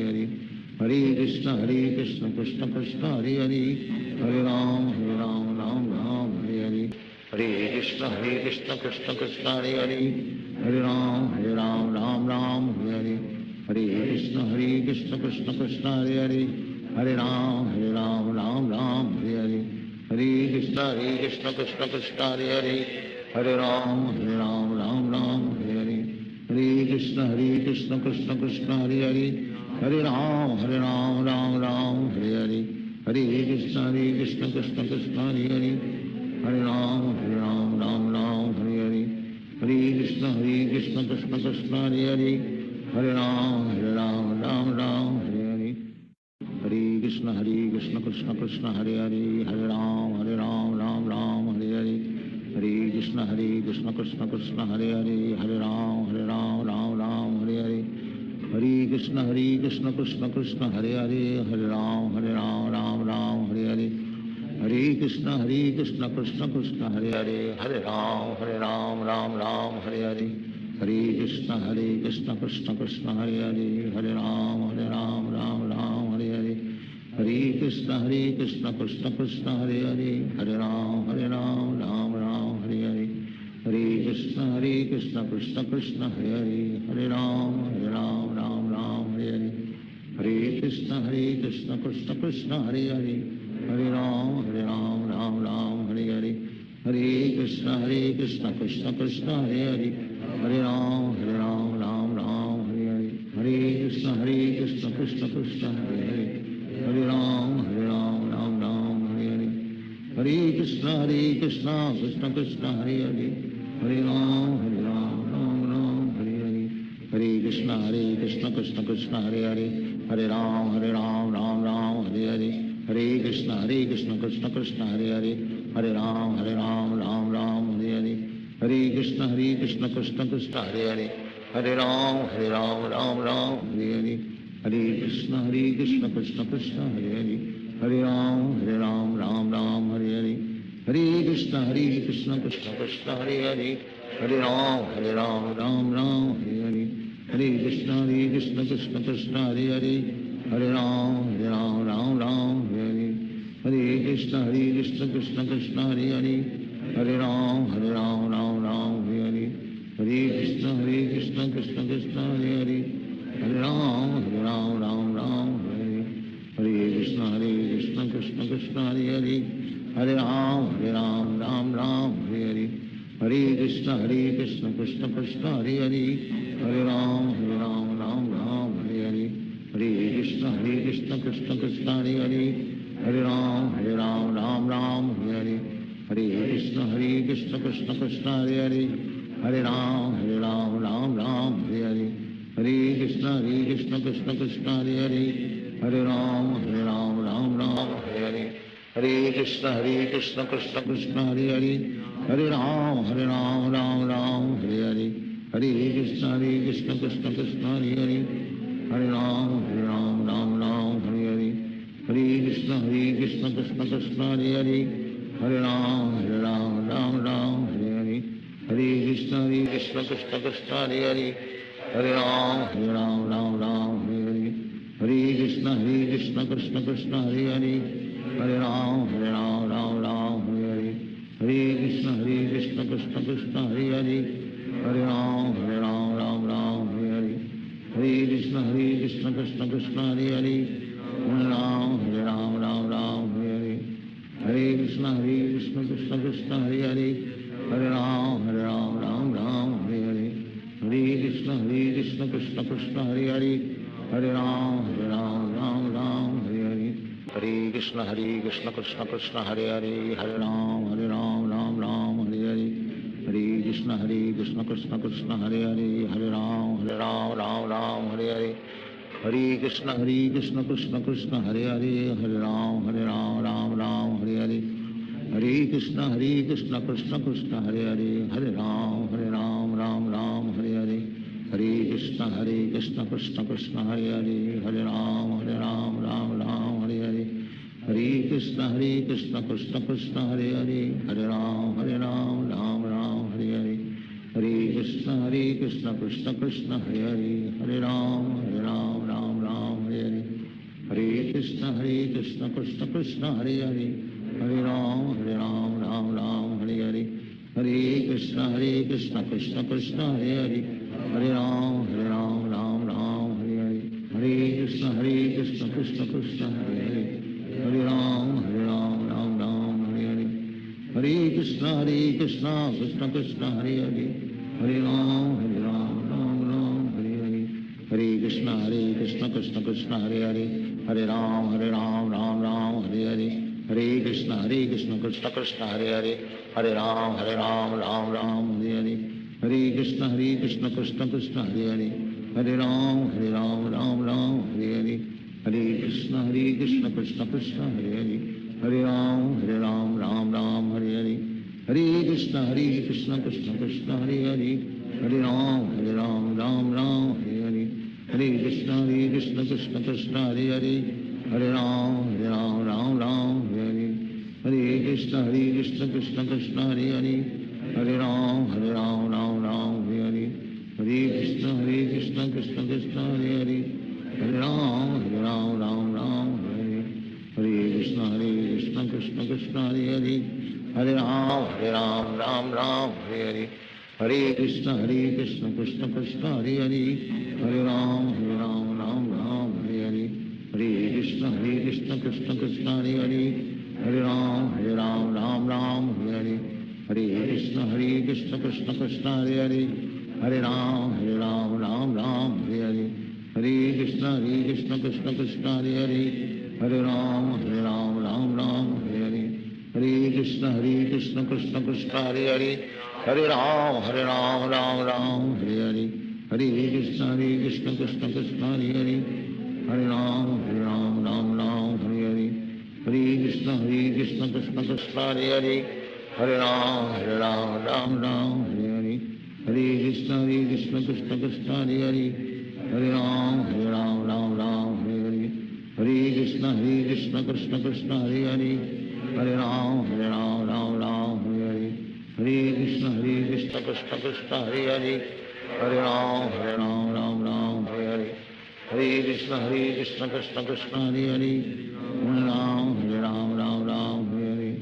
Hare Hare Krishna Krishna Hare Hare Hare Ram Hare Hare Hare Krishna Krishna Hare Hare Hare Ram Hare Hare Hare Krishna Krishna Hare Hare Hare Ram Hare Hare Hare Krishna Krishna Hare Hare Hare Ram Hare Hare Hare Krishna Krishna Hare Hare Hare Ram Hare Hare Hare Krishna Krishna Hare Hare Hare Ram Hare Hare Hare Krishna Krishna Hare Hare Hare Ram Hare Hare Hare Krishna Krishna Krishna Hare Hare, Hare Ram Ram Ram Hare Hare, Hare Krishna Krishna Krishna Hare Hare, Hare Ram Ram Ram Hare Hare, Hare Krishna Krishna Krishna Hare Hare, Hare Ram Ram Hare Hare, Hare Krishna Krishna Krishna Hare Hare, Hare Ram Ram Hare Hare, Hare Krishna Krishna Krishna Hare Hare, Hare Ram Ram Hare Hare, Hare Krishna Krishna Krishna Hare Hare, Hare Ram Ram Hare Hare, Hare Krishna Krishna Krishna Hare Hare, Hare Ram Ram Hare Hare, Hare Krishna Krishna Krishna Hare Hare, Hare Ram Ram Hare Hare, Hare Krishna Krishna Krishna Hare Hare, Hare Ram Ram Hare Hare, Hare Krishna Krishna Krishna Hare Hare, Hare Ram Ram Hare Hare, Hare Krishna Krishna Krishna Hare Hare, Hare Ram Ram Hare Hare, Hare Krishna Krishna Krishna Hare Hare, Hare Ram Ram Hare Hare, Hare Krishna Krishna Krishna Hare Hare, Hare Ram Ram Hare Hare, Hare Krishna Krishna Krishna Hare Hare, Hare Ram Ram Hare Hare, Hare Krishna Krishna Krishna Hare Hare, Hare Ram Ram Hare Hare, Hare Krishna Krishna Krishna Hare Hare, Hare Ram Ram Hare Hare, Hare Krishna Krishna Krishna Hare Hare, Hare Ram Ram Hare Hare, Hare Krishna Krishna Krishna Hare Hare, Hare Ram Ram Hare Hare, Hare Krishna Krishna Krishna Hare Hare, Hare Ram Ram Hare Hare, Hare Krishna Krishna Krishna Hare Hare, Hare Ram Ram Hare Hare, Hare Krishna Krishna Krishna Hare Hare, Hare Ram Ram Hare Hare, Hare Krishna Krishna Krishna Hare Hare, Hare Ram Ram Hare Hare, Hare Krishna Krishna Krishna Hare Hare, Hare Ram Ram Hare Hare, Hare Krishna Krishna Krishna Hare Hare, Hare Ram Ram Hare Hare, Hare Krishna Krishna Krishna Hare Hare, Hare Ram Ram Hare Hare, Hare Krishna Krishna Krishna Hare Hare, Hare Ram Ram Hare Hare, Hare Krishna Krishna Krishna Hare Hare, Hare Ram Ram Hare Hare, Hare Krishna Krishna Krishna Hare Hare, Hare Ram Ram Hare Hare, Hare Krishna Krishna Krishna Hare Hare, Hare Ram Ram Hare Hare, Hare Krishna Krishna Krishna Hare Hare, Hare Ram Ram Hare Hare, Hare Krishna Krishna Krishna Hare Hare, Hare Ram Ram Hare Hare, Hare Krishna Krishna Krishna Hare Hare, Hare Ram Ram Hare Hare, Hare Krishna Krishna Krishna Hare Hare, Hare Ram Ram Hare Hare, Hare Krishna Krishna Krishna Hare Hare, Hare Ram Ram Hare Hare, Hare Krishna Krishna Krishna Hare Hare, Hare Ram Ram Hare Hare, Hare Krishna Krishna Krishna Hare Hare, Hare Ram Hare Hare, Hare Krishna Krishna Krishna Hare Hare, Hare Ram Hare Hare, Hare Krishna Krishna Krishna Hare Hare, Hare Ram Ram Hare Hare, Hare Krishna Krishna Krishna Hare Hare, Hare Ram Ram Hare Hare, Hare Krishna Krishna Krishna Hare Hare, Hare Ram Ram Hare Hare, Hare Krishna Krishna Krishna Hare Hare, Hare Ram Ram Hare Hare, Hare Krishna Krishna Krishna Hare Hare, Hare Ram Ram Hare Hare, Hare Krishna Krishna Krishna Hare Hare, Hare Ram Ram Hare Hare, Hare Krishna Krishna Krishna Hare Hare, Hare Ram Ram Hare Hare, Hare Krishna Krishna Krishna Hare Hare, Hare Ram Ram Hare Hare, Hare Krishna Krishna Krishna Hare Hare, Hare Ram Ram Hare Hare, Hare Krishna Krishna Krishna Hare Hare, Hare Ram Ram Ram Hare Hare, Hare Krishna Krishna Krishna Hare Hare, Hare Ram Ram Ram Hare Hare, Hare Krishna Krishna Krishna Hare Hare, Hare Ram Ram Hare Hare, Hare Krishna Krishna Krishna Hare Hare, Hare Ram Ram Hare Hare, Hare Krishna Krishna Krishna Hare Hare, Hare Ram Ram Hare Hare, Hare Krishna Krishna Krishna Hare Hare, Hare Ram Ram Hare Hare, Hare Krishna Krishna Krishna Hare Hare, Hare Ram Ram Hare Hare, Hare Krishna Krishna Krishna Hare Hare, Hare Ram Ram Hare Hare, Hare Krishna Krishna Krishna Hare Hare, Hare Ram Ram Hare Hare, Hare Krishna Krishna Krishna Hare Hare, Hare Ram Ram Hare Hare, Hare Krishna Krishna Krishna Hare Hare, Hare Ram Ram Hare Hare, Hare Krishna Krishna Krishna Hare Hare, Hare Ram Ram Hare Hare, Hare Krishna Krishna Krishna Hare Hare, Hare Ram Ram Hare Hare, Hare Krishna Krishna Krishna Hare Hare, Hare Ram Ram Hare Hare, Hare Krishna Krishna Krishna Hare Hare, Hare Ram Ram Hare Hare, Hare Krishna Krishna Krishna Hare Hare, Hare Ram Ram Hare Hare, Hare Krishna Krishna Krishna Hare Hare, Hare Ram Ram Hare Hare, Hare Krishna Krishna Krishna Hare Hare, Hare Ram Ram Hare Hare, Hare Krishna Krishna Krishna Hare Hare, Hare Ram Hare Hare, Hare Krishna Krishna Krishna Hare Hare, Hare Ram Ram Hare Hare, Hare Krishna Krishna Krishna Hare Hare, Hare Ram Ram Hare Hare,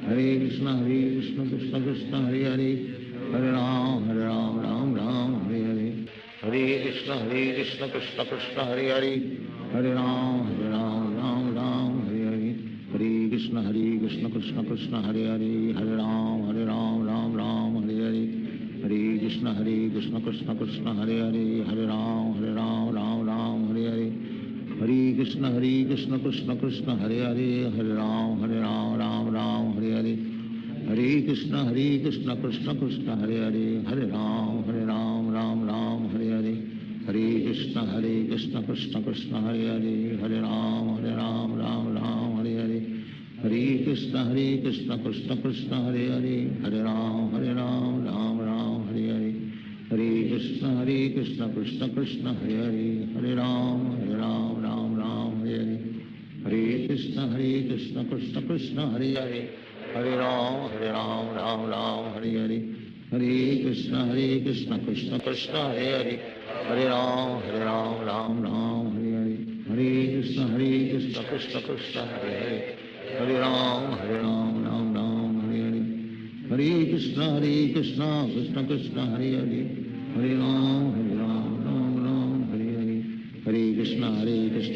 Hare Krishna Krishna Krishna Hare Hare, Hare Ram Ram Hare Hare, Hare Krishna Krishna Krishna Hare Hare, Hare Ram Ram Hare Hare, Hare Krishna Krishna Krishna Hare Hare, Hare Ram Ram Hare Hare, Hare Krishna Krishna Krishna Hare Hare, Hare Ram Ram Hare Hare, Hare Krishna Krishna Krishna Hare Hare, Hare Ram Ram Hare Hare, Hare Krishna Krishna Krishna Hare Hare, Hare Ram Ram Hare Hare, Hare Krishna Krishna Krishna Hare Hare, Hare Ram Ram Hare Hare, Hare Krishna Krishna Krishna Hare Hare, Hare Ram Ram Hare Hare, Hare Krishna Krishna Krishna Hare Hare, Hare Ram Ram Hare Hare, Hare Krishna Krishna Krishna Hare Hare, Hare Ram Ram Hare Hare, Hare Krishna Krishna Krishna Hare Hare, Hare Ram Hare Hare, Hare Krishna Krishna Krishna Hare Hare, Hare Ram Ram Hare Hare, Hare Krishna Krishna Krishna Hare Hare, Hare Ram Ram Hare Hare, Hare Krishna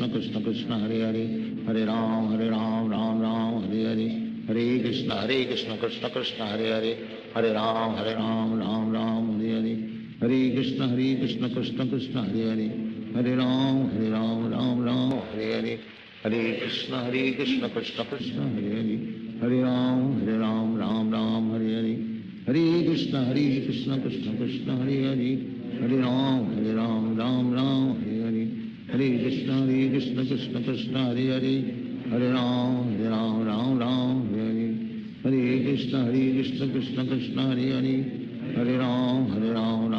Krishna Krishna Hare Hare, Hare Ram Hare Hare, Hare Krishna Krishna Krishna Hare Hare, Hare Ram Ram Hare Hare, Hare Krishna Krishna Krishna Hare Hare, Hare Ram Ram Hare Hare, Hare Krishna Krishna Krishna Hare Hare, Hare Ram Ram Hare Hare, Hare Krishna Krishna Krishna Hare Hare, Hare Ram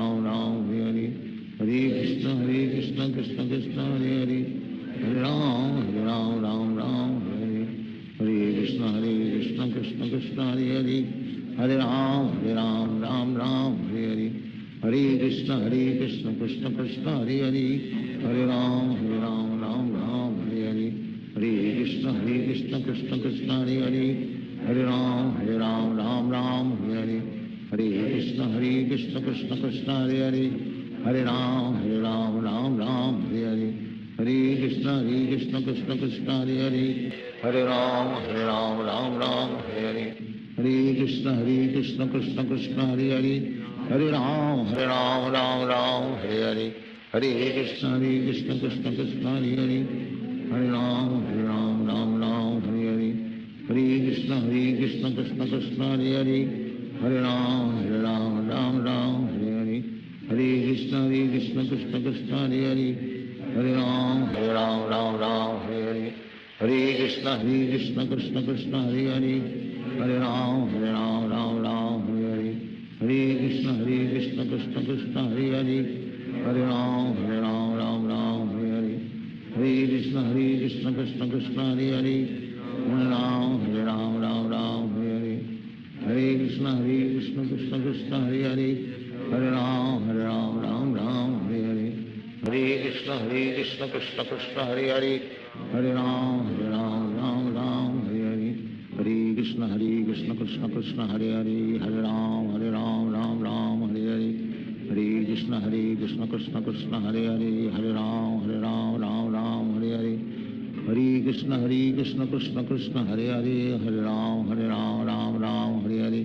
Ram Hare Hare, Hare Krishna Krishna Krishna Hare Hare, Hare Ram Ram Hare Hare, Hare Krishna Krishna Krishna Hare Hare, Hare Ram Ram Hare Hare, Hare Krishna Krishna Krishna Hare Hare, Hare Ram Ram Hare Hare, Hare Krishna Krishna Krishna Hare Hare, Hare Ram Ram Hare Hare, Hare Krishna Krishna Krishna Hare Hare, Hare Ram Ram Hare Hare, Hare Krishna Krishna Krishna Hare Hare, Hare Ram Ram Hare Hare, Hare Krishna Krishna Krishna Hare Hare, Hare Ram Ram Hare Hare, Hare Krishna Krishna Krishna Hare Hare, Hare Ram Ram Hare Hare, Hare Krishna Krishna Krishna Hare Hare, Hare Ram Ram Hare Hare, Krishna Krishna Hare Hare Hare Ram Ram Ram Hare Hare Hare Krishna Krishna Krishna Hare Hare Hare Ram Ram Ram Hare Hare Hare Krishna Krishna Krishna Hare Hare Hare Ram Ram Ram Hare Hare Hare Krishna Krishna Krishna Hare Hare Hare Ram Ram Hare Hare Hare Krishna Krishna Krishna Hare Hare Hare Ram Ram Ram Hare Hare Hare Krishna Krishna Krishna Hare Hare Hare Ram Ram Ram Hare Hare Hare Krishna Krishna Krishna Hare Hare Hare Ram Ram Ram Hare Hare Hare Krishna Krishna Krishna Hare Hare Hare Ram Ram Hare Hare Hare Krishna Krishna Krishna Hare Hare Hare Ram Ram Hare Hare Hare Krishna Krishna Krishna Hare Hare Hare Ram Ram Hare Hare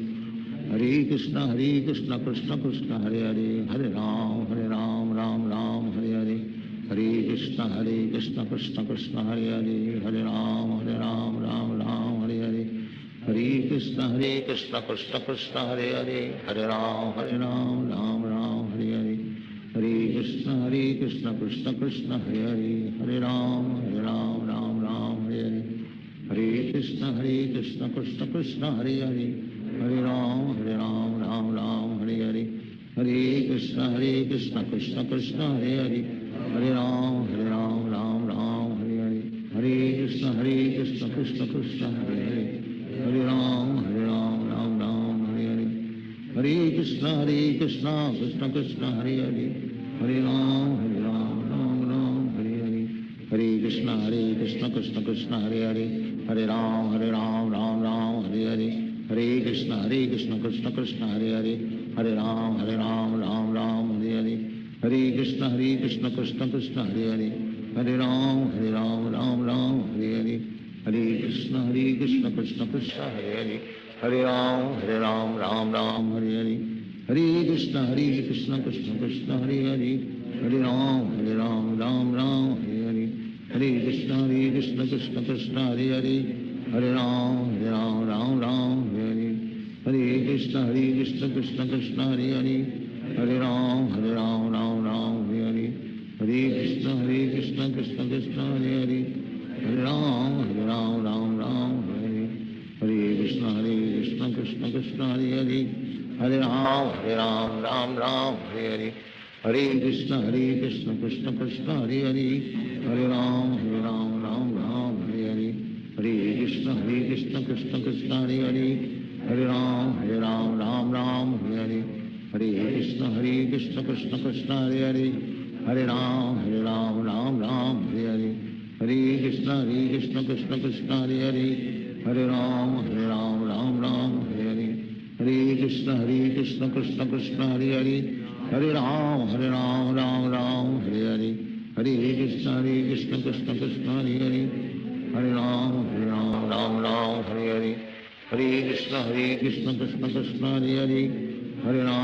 Hare Krishna Krishna Krishna Hare Hare Hare Ram Ram Hare Hare Hare Krishna Krishna Krishna Hare Hare Hare Ram Ram Hare Hare Hare Krishna Krishna Krishna Hare Hare Hare Ram Ram Hare Hare Hare Krishna Krishna Krishna Hare Hare Hare Ram Ram Hare Hare Hare Krishna Krishna Krishna Hare Hare Hare Ram Ram Hare Hare Hare Krishna Krishna Krishna Hare Hare Hare Ram Ram Hare Hare Hare Krishna Krishna Krishna Hare Hare Hare Ram Ram Hare Hare Hare Krishna Krishna Krishna Hare Hare Hare Ram Ram Hare Hare Hare Krishna Krishna Krishna Hare Hare Hare Ram Ram Hare Hare Hare Krishna Krishna Krishna Hare Hare Hare Ram Ram Hare Hare Hare Krishna Krishna Krishna Hare Hare Hare Ram Ram Hare Hare Hare Krishna Krishna Krishna Hare Hare Hare Ram Ram Hare Hare Hare Krishna Krishna Krishna Hare Hare Hare Ram Ram Hare Hare Hare Krishna Krishna Krishna Hare Hare Hare Ram Ram Hare Hare Hare Krishna Krishna Krishna Hare Hare Hare Ram Ram Hare Hare Hare Krishna Krishna Krishna Hare Hare Hare Ram Ram Hare Hare Hare Krishna Krishna Krishna Hare Hare Hare Ram Ram Hare Hare Hare Krishna Krishna Krishna Hare Hare Hare Ram Ram Hare Hare Hare Krishna Krishna Krishna Hare Hare Hare Ram Ram Hare Hare Hare Krishna Krishna Krishna Hare Hare Hare Ram Ram Hare Hare Hare Krishna Krishna Krishna Hare Hare Hare Ram Ram Hare Hare Hare Krishna Krishna Krishna Hare Hare Hare Ram Ram Hare Hare Hare Krishna Krishna Krishna Hare Hare Hare Ram Ram Hare Hare Hare Krishna Krishna Krishna Hare Hare Hare Ram Ram Hare Hare Hare Krishna Krishna Krishna Hare Hare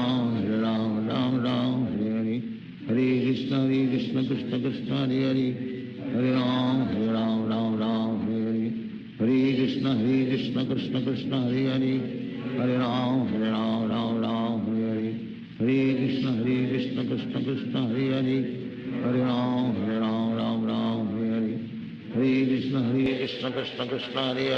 Hare Ram Ram Hare Hare Hare Krishna Krishna Krishna Hare Hare Hare Ram Ram Hare Hare Hare Krishna Krishna Krishna Hare Hare Hare Ram Ram Hare Hare Hare Krishna Krishna Krishna Hare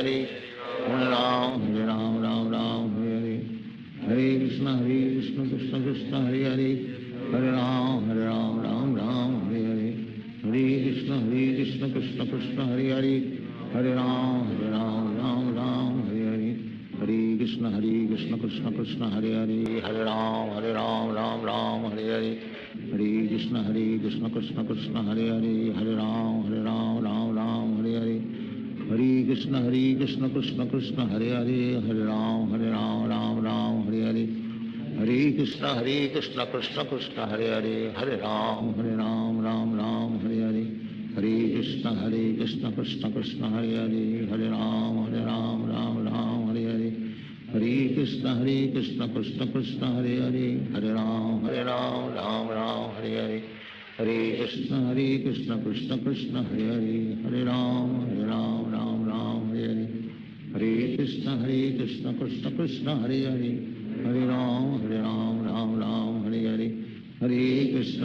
Hare Hare Ram Ram Hare Hare Hare Krishna Krishna Krishna Hare Hare Hare Ram Ram Hare Hare Hare Krishna Krishna Krishna Hare Hare Hare Ram Ram Hare Hare Hare Krishna Krishna Krishna Hare Hare Hare Ram Ram Hare Hare Hare Krishna Krishna Krishna Hare Hare Hare Ram Ram Hare Hare Hare Krishna Krishna Krishna Hare Hare Hare Ram Ram Hare Hare Hare Krishna Krishna Krishna Hare Hare Hare Ram Ram Hare Hare Hare Krishna Krishna Krishna Hare Hare Hare Ram Ram Hare Hare Hare Krishna Krishna Krishna Hare Hare Hare Ram Ram Hare Hare Hare Krishna Krishna Krishna Hare Hare Hare Ram Ram Hare Hare Hare Krishna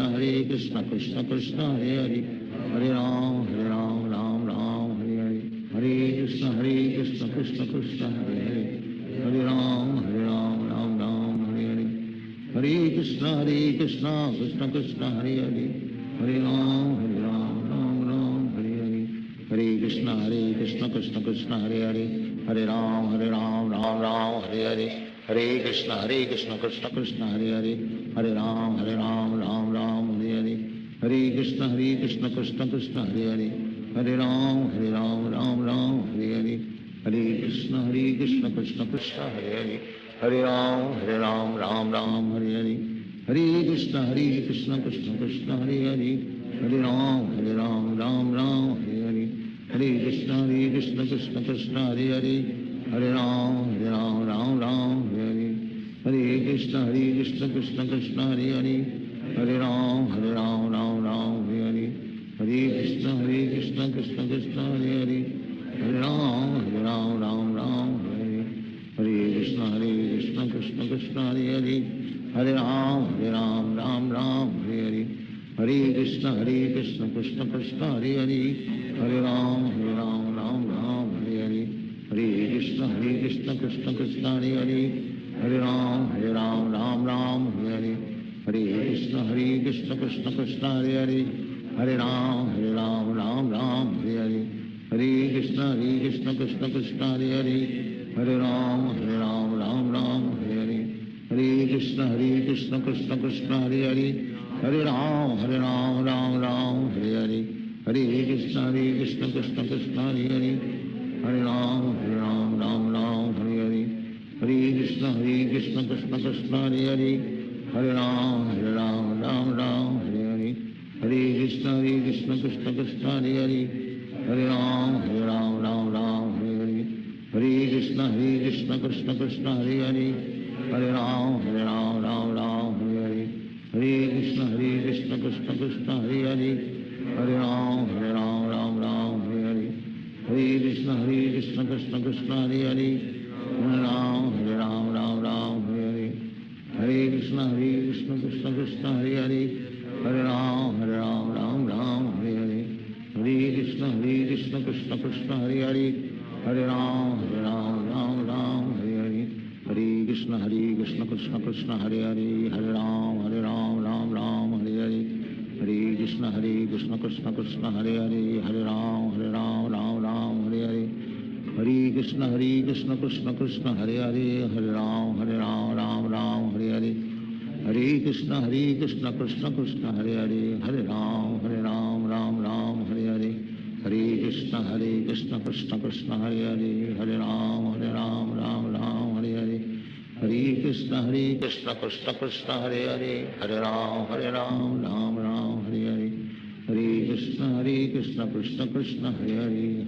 Krishna Krishna Hare Hare, Hare Ram Ram Ram Hare Hare, Hare Krishna Krishna Krishna Hare Hare, Hare Ram Ram Ram Hare Hare, Hare Krishna Krishna Krishna Hare Hare, Hare Ram Ram Ram Hare Hare, Hare Krishna Krishna Krishna Hare Hare, Hare Ram Ram Ram Hare Hare, Hare Krishna Krishna Krishna Hare Hare, Hare Ram Ram Ram Hare Hare, Hare Krishna Krishna Krishna Hare Hare, Hare Ram Ram Ram Hare Hare, Hare Krishna Krishna Krishna Hare Hare, Hare Ram Ram Hare Hare, Hare Krishna Krishna Krishna Hare Hare, Hare Ram Ram Hare Hare, Hare Krishna Krishna Krishna Hare Hare, Hare Ram Ram Hare Hare, Hare Krishna Krishna Krishna Hare Hare, Hare Ram Ram Hare Hare, Hare Krishna Krishna Krishna Hare Hare, Hare Ram Ram Hare Hare, Hare Krishna Krishna Krishna Hare Hare, Hare Ram Ram Hare Hare, Hare Krishna Krishna Krishna Hare Hare, Hare Ram Ram Hare Hare, Hare Krishna Krishna Krishna Hare Hare, Hare Ram Ram Hare Hare, Hare Krishna Krishna Krishna Hare Hare, Hare Ram Ram Hare Hare, Hare Krishna Krishna Krishna Hare Hare, Hare Ram Ram Hare Hare, Hare Krishna Krishna Krishna Hare Hare, Hare Ram Ram Hare Hare, Hare Krishna Krishna Krishna Hare Hare, Hare Ram Ram Hare Hare, Hare Krishna Krishna Krishna Hare Hare, Hare Ram Ram Hare Hare, Hare Krishna Krishna Krishna Hare Hare, Hare Ram Ram Hare Hare, Hare Krishna Krishna Krishna Hare Hare, Hare Ram Ram Hare Hare, Hare Krishna Krishna Krishna Hare Hare, Hare Ram Ram Hare Hare, Hare Krishna Krishna Krishna Hare Hare, Hare Ram Hare Hare, Hare Krishna Krishna Krishna Hare Hare, Hare Ram Ram Hare Hare, Hare Krishna Krishna Krishna Hare Hare, Hare Ram Ram Hare Hare, Hare Krishna Krishna Krishna Hare Hare, Hare Ram Ram Hare Hare, Hare Krishna Krishna Krishna Hare Hare, Hare Ram Ram Hare Hare, Hare Krishna Krishna Krishna Hare Hare, Hare Ram Ram Hare Hare, Hare Krishna Krishna Krishna Hare Hare, Hare Ram Ram Hare Hare, Hare Krishna Krishna Krishna Hare Hare, Hare Ram Ram Hare Hare, Hare Krishna Krishna Krishna Hare Hare, Hare Ram Ram Hare Hare, Hare Krishna Krishna Krishna Hare Hare, Hare Ram Ram Hare Hare, Hare Krishna Krishna Krishna Hare Hare, Hare Ram Ram Hare Hare, Hare Krishna Krishna Krishna Hare Hare,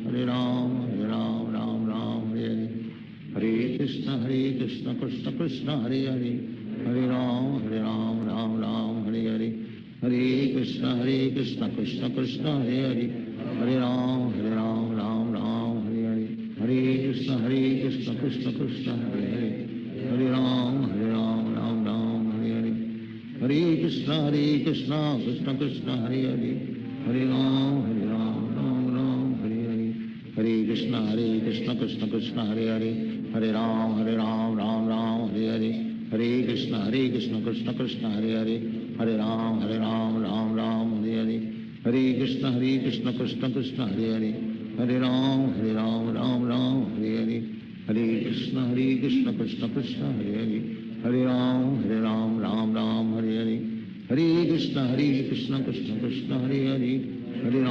Hare Ram Ram Hare Hare, Hare Krishna Krishna Krishna Hare Hare, Hare Ram Ram Hare Hare, Hare Krishna Krishna Krishna Hare Hare, Hare Ram Ram Hare Hare, Hare Krishna Krishna Krishna Hare Hare, Hare Ram Ram Hare Hare, Hare Krishna Krishna Krishna Hare Hare, Hare Ram Ram Hare Hare, Hare Krishna Krishna Krishna Hare Hare, Hare Ram Ram Hare Hare, Hare Krishna Krishna Krishna Hare Hare, Hare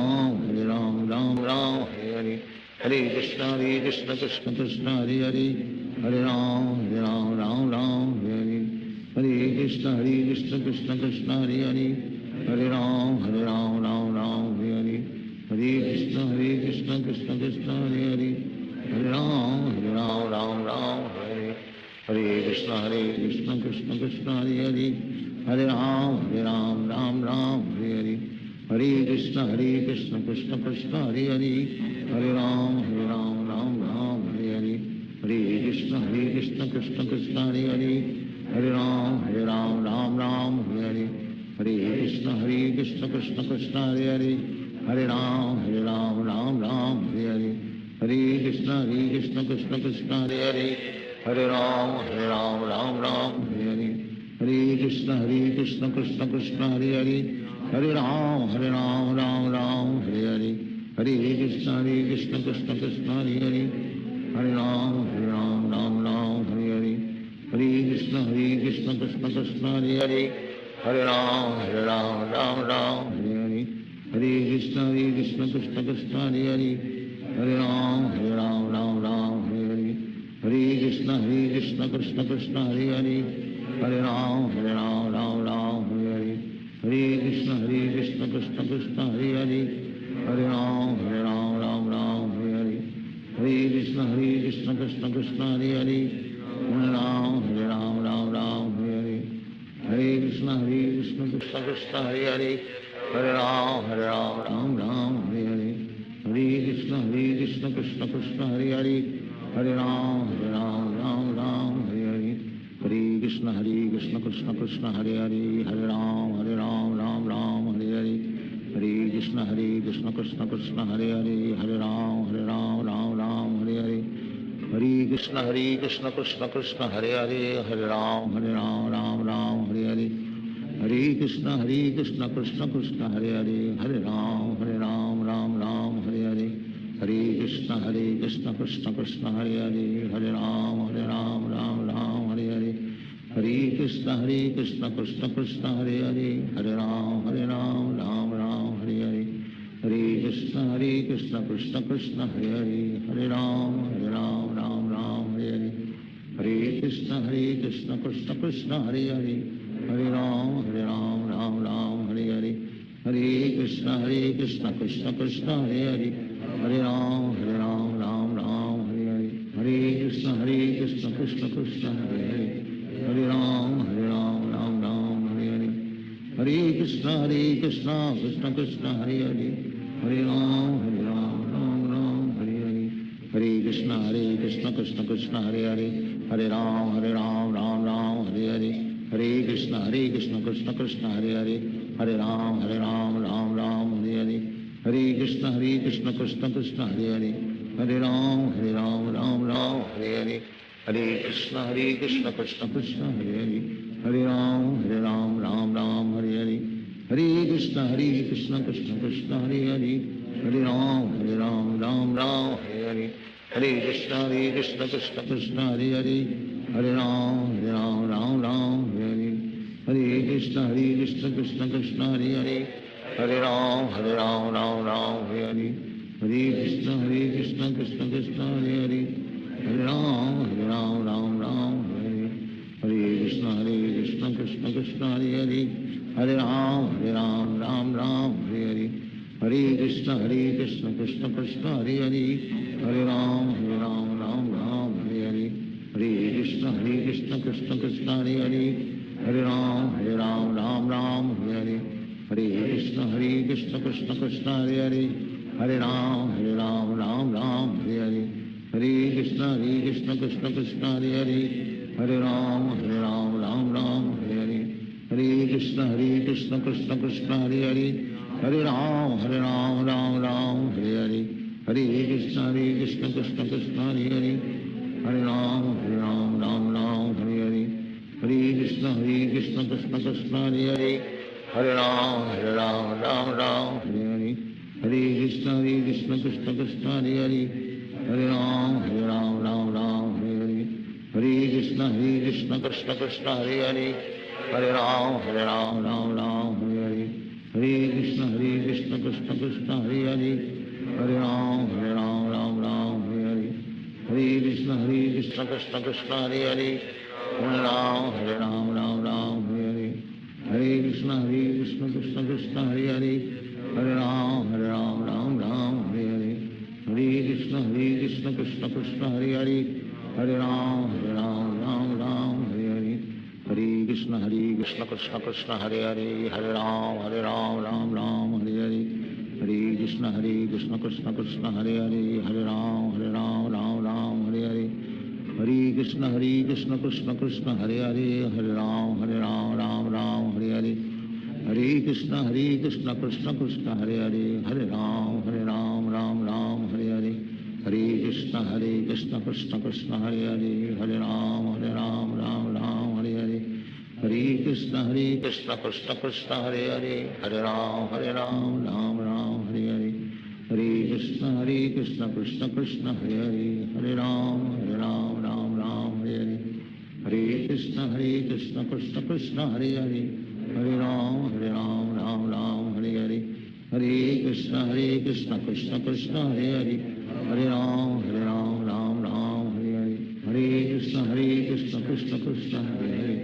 Ram Ram Hare Hare, Hare Krishna Krishna Krishna Hare Hare, Hare Ram Ram Hare Hare, Hare Krishna Krishna Krishna Hare Hare, Hare Ram Ram Hare Hare, Hare Krishna Krishna Krishna Hare Hare, Hare Ram Ram Hare Hare, Hare Krishna Krishna Krishna Hare Hare, Hare Ram Ram Hare, Hare Krishna Krishna Krishna Hare Hare, Hare Ram Ram Hare Hare, Hare Krishna Krishna Krishna Hare Hare, Hare Ram Ram Hare Hare, Hare Krishna Krishna Krishna Hare Hare, Hare Ram Ram Ram Hare Hare, Hare Krishna Krishna Krishna Hare Hare, Hare Ram Ram Ram Hare Hare, Hare Krishna Krishna Krishna Hare Hare, Hare Ram Ram Ram Hare Hare, Hare Krishna Krishna Krishna Hare Hare, Hare Ram Ram Ram Hare Hare, Hare Krishna Krishna Krishna Hare Hare, Hare Ram Ram Ram Hare Hare, Hare Krishna Krishna Krishna Hare Hare, Hare Ram Ram Ram Hare Hare, Hare Krishna Krishna Krishna Hare Hare, Hare Ram Ram Ram Hare Hare, Hare Krishna Krishna Krishna Hare Hare, Hare Ram Ram Ram Hare Hare, Hare Krishna Krishna Krishna Hare Hare, Hare Ram Ram Ram Hare Hare, Hare Krishna Krishna Krishna Hare Hare, Hare Ram Ram Hare Hare, Hare Krishna Krishna Krishna Hare Hare, Hare Ram Ram Hare Hare, Hare Krishna Krishna Krishna Hare Hare, Hare Ram Ram Hare Hare, Hare Krishna Krishna Krishna Hare Hare, Hare Ram Ram Hare Hare, Hare Krishna Krishna Krishna Hare Hare, Hare Ram Ram Hare Hare, Hare Krishna Krishna Krishna Hare Hare, Hare Ram Ram Hare Hare, Hare Krishna Krishna Krishna Hare Hare, Hare Ram Ram Hare Hare, Hare Krishna Krishna Krishna Hare Hare, Hare Ram Ram Hare Hare, Hare Krishna Krishna Krishna Hare Hare, Hare Ram Ram Hare Hare, Hare Krishna Krishna Krishna Hare Hare, Hare Ram Ram Hare Hare, Hare Krishna Krishna Krishna Hare Hare, Hare Ram Ram Hare Hare, Hare Krishna Krishna Krishna Hare Hare, Hare Ram Ram Hare Hare, Hare Krishna Krishna Krishna Hare Hare, Hare Ram Ram Hare Hare, Hare Krishna Krishna Krishna Hare Hare, Hare Ram Ram Hare Hare, Hare Krishna Krishna Krishna Hare Hare, Hare Ram Ram Hare Hare, Hare Krishna Krishna Krishna Hare Hare, Hare Ram Ram Hare Hare, Hare Krishna Krishna Krishna Hare Hare, Hare Ram Ram Hare Hare, Hare Krishna Krishna Krishna Hare Hare, Hare Ram Ram Hare Hare, Hare Krishna Krishna Krishna Hare Hare, Hare Ram Ram Hare Hare, Hare Krishna Krishna Krishna Hare Hare, Hare Ram Ram Hare Hare, Hare Krishna Krishna Krishna Hare Hare, Hare Ram Ram Hare Hare, Hare Krishna Krishna Krishna Hare Hare, Hare Ram Ram Hare Hare, Hare Krishna Krishna Krishna Hare Hare, Hare Ram Ram Hare Hare, Hare Krishna Krishna Krishna Hare Hare, Hare Ram Ram Hare Hare, Hare Krishna Krishna Krishna Hare Hare, Hare Ram Ram Hare Hare, Hare Krishna Krishna Krishna Hare Hare, Hare Ram Ram Hare Hare, Hare Krishna Krishna Krishna Hare Hare, Hare Ram Ram Hare Hare, Hare Krishna Krishna Krishna Hare Hare, Hare Ram Ram Hare Hare, Hare Krishna Krishna Krishna Hare Hare, Hare Ram Ram Hare Hare, Hare Krishna Krishna Krishna Hare Hare, Hare Ram Ram Hare Hare, Hare Krishna Krishna Krishna Hare Hare, Hare Ram Ram Hare Hare, Hare Krishna Krishna Krishna Hare Hare, Hare Ram Ram Hare Hare, Hare Krishna Krishna Krishna Hare Hare, Hare Ram Ram Hare Hare, Hare Krishna Krishna Krishna Hare Hare, Hare Ram Hare Hare, Hare Krishna Krishna Krishna Hare Hare, Hare Ram Ram Hare Hare, Hare Krishna Krishna Krishna Hare Hare, Hare Ram Ram Hare Hare, Hare Krishna Krishna Krishna Hare Hare, Hare Ram Ram Hare Hare, Hare Krishna Krishna Krishna Hare Hare, Hare Ram Hare Hare, Hare Krishna Krishna Krishna Hare Hare, Hare Ram Ram Hare Hare, Krishna Krishna Krishna Hare Hare, Hare Ram Ram Ram Hare Hare, Hare Krishna Krishna Krishna Hare Hare, Hare Ram Ram Ram Hare Hare, Hare Krishna Krishna Krishna Hare Hare, Hare Ram Ram Ram Hare Hare, Hare Krishna Krishna Krishna Hare Hare, Hare Ram Ram Ram Hare Hare, Hare Krishna Krishna Krishna Hare Hare, Hare Ram Ram Ram Hare Hare, Hare Krishna Krishna Krishna Hare Hare, Hare Ram Ram Ram Hare Hare, Hare Krishna Krishna Krishna Hare Hare,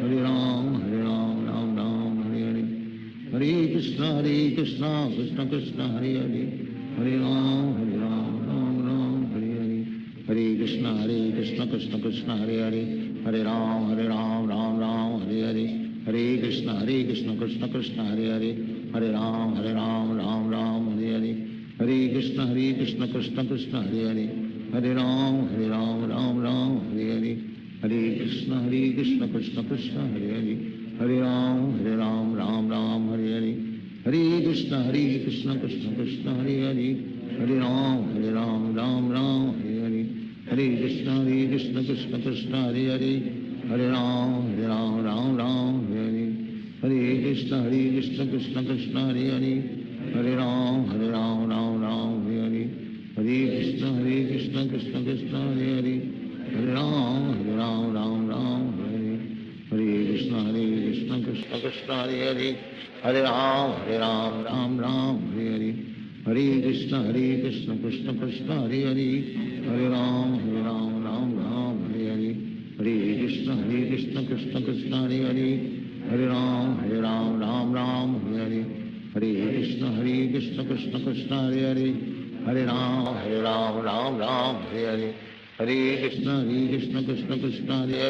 Hare Ram Ram Ram Hare Hare, Hare Krishna Krishna Krishna Hare Hare, Hare Ram Ram Ram Hare Hare, Hare Krishna Krishna Krishna Hare Hare, Hare Ram Ram Ram Hare Hare, Hare Krishna Krishna Krishna Hare Hare, Hare Ram Ram Ram Hare Hare, Hare Krishna Krishna Krishna Hare Hare, Hare Ram Ram Ram Hare Hare, Hare Krishna Krishna Krishna Hare Hare, Hare Ram Ram Ram Hare Hare, Hare Krishna Krishna Krishna Hare Hare, Hare Ram Ram Ram Hare Hare, Hare Krishna Krishna Krishna Hare Hare, Hare Ram Ram Ram Hare Hare, Hare Krishna Krishna Krishna Hare Hare, Hare Ram Ram Ram Hare Hare, Hare Krishna Krishna Krishna Hare Hare, Hare Ram Ram Ram Hare Hare, Hare Krishna Krishna Krishna Hare Hare, Hare Ram Ram Ram Hare Hare, Hare Krishna Krishna Krishna Hare Hare, Hare Ram Ram Ram Hare Hare, Hare Krishna Krishna Krishna Hare Hare, Hare Ram Ram Ram Hare Hare, Hare Krishna Krishna Krishna Hare Hare, Hare Ram Ram Ram Hare Hare, Hare Krishna Krishna Krishna Hare Hare, Hare Ram Ram Ram Hare Hare, Hare Krishna Krishna Krishna Hare Hare, Hare Ram Ram Ram Hare Hare, Hare Krishna Krishna Krishna Hare Hare, Hare Ram Ram Ram Hare Hare, Hare Krishna Krishna Krishna Hare Hare,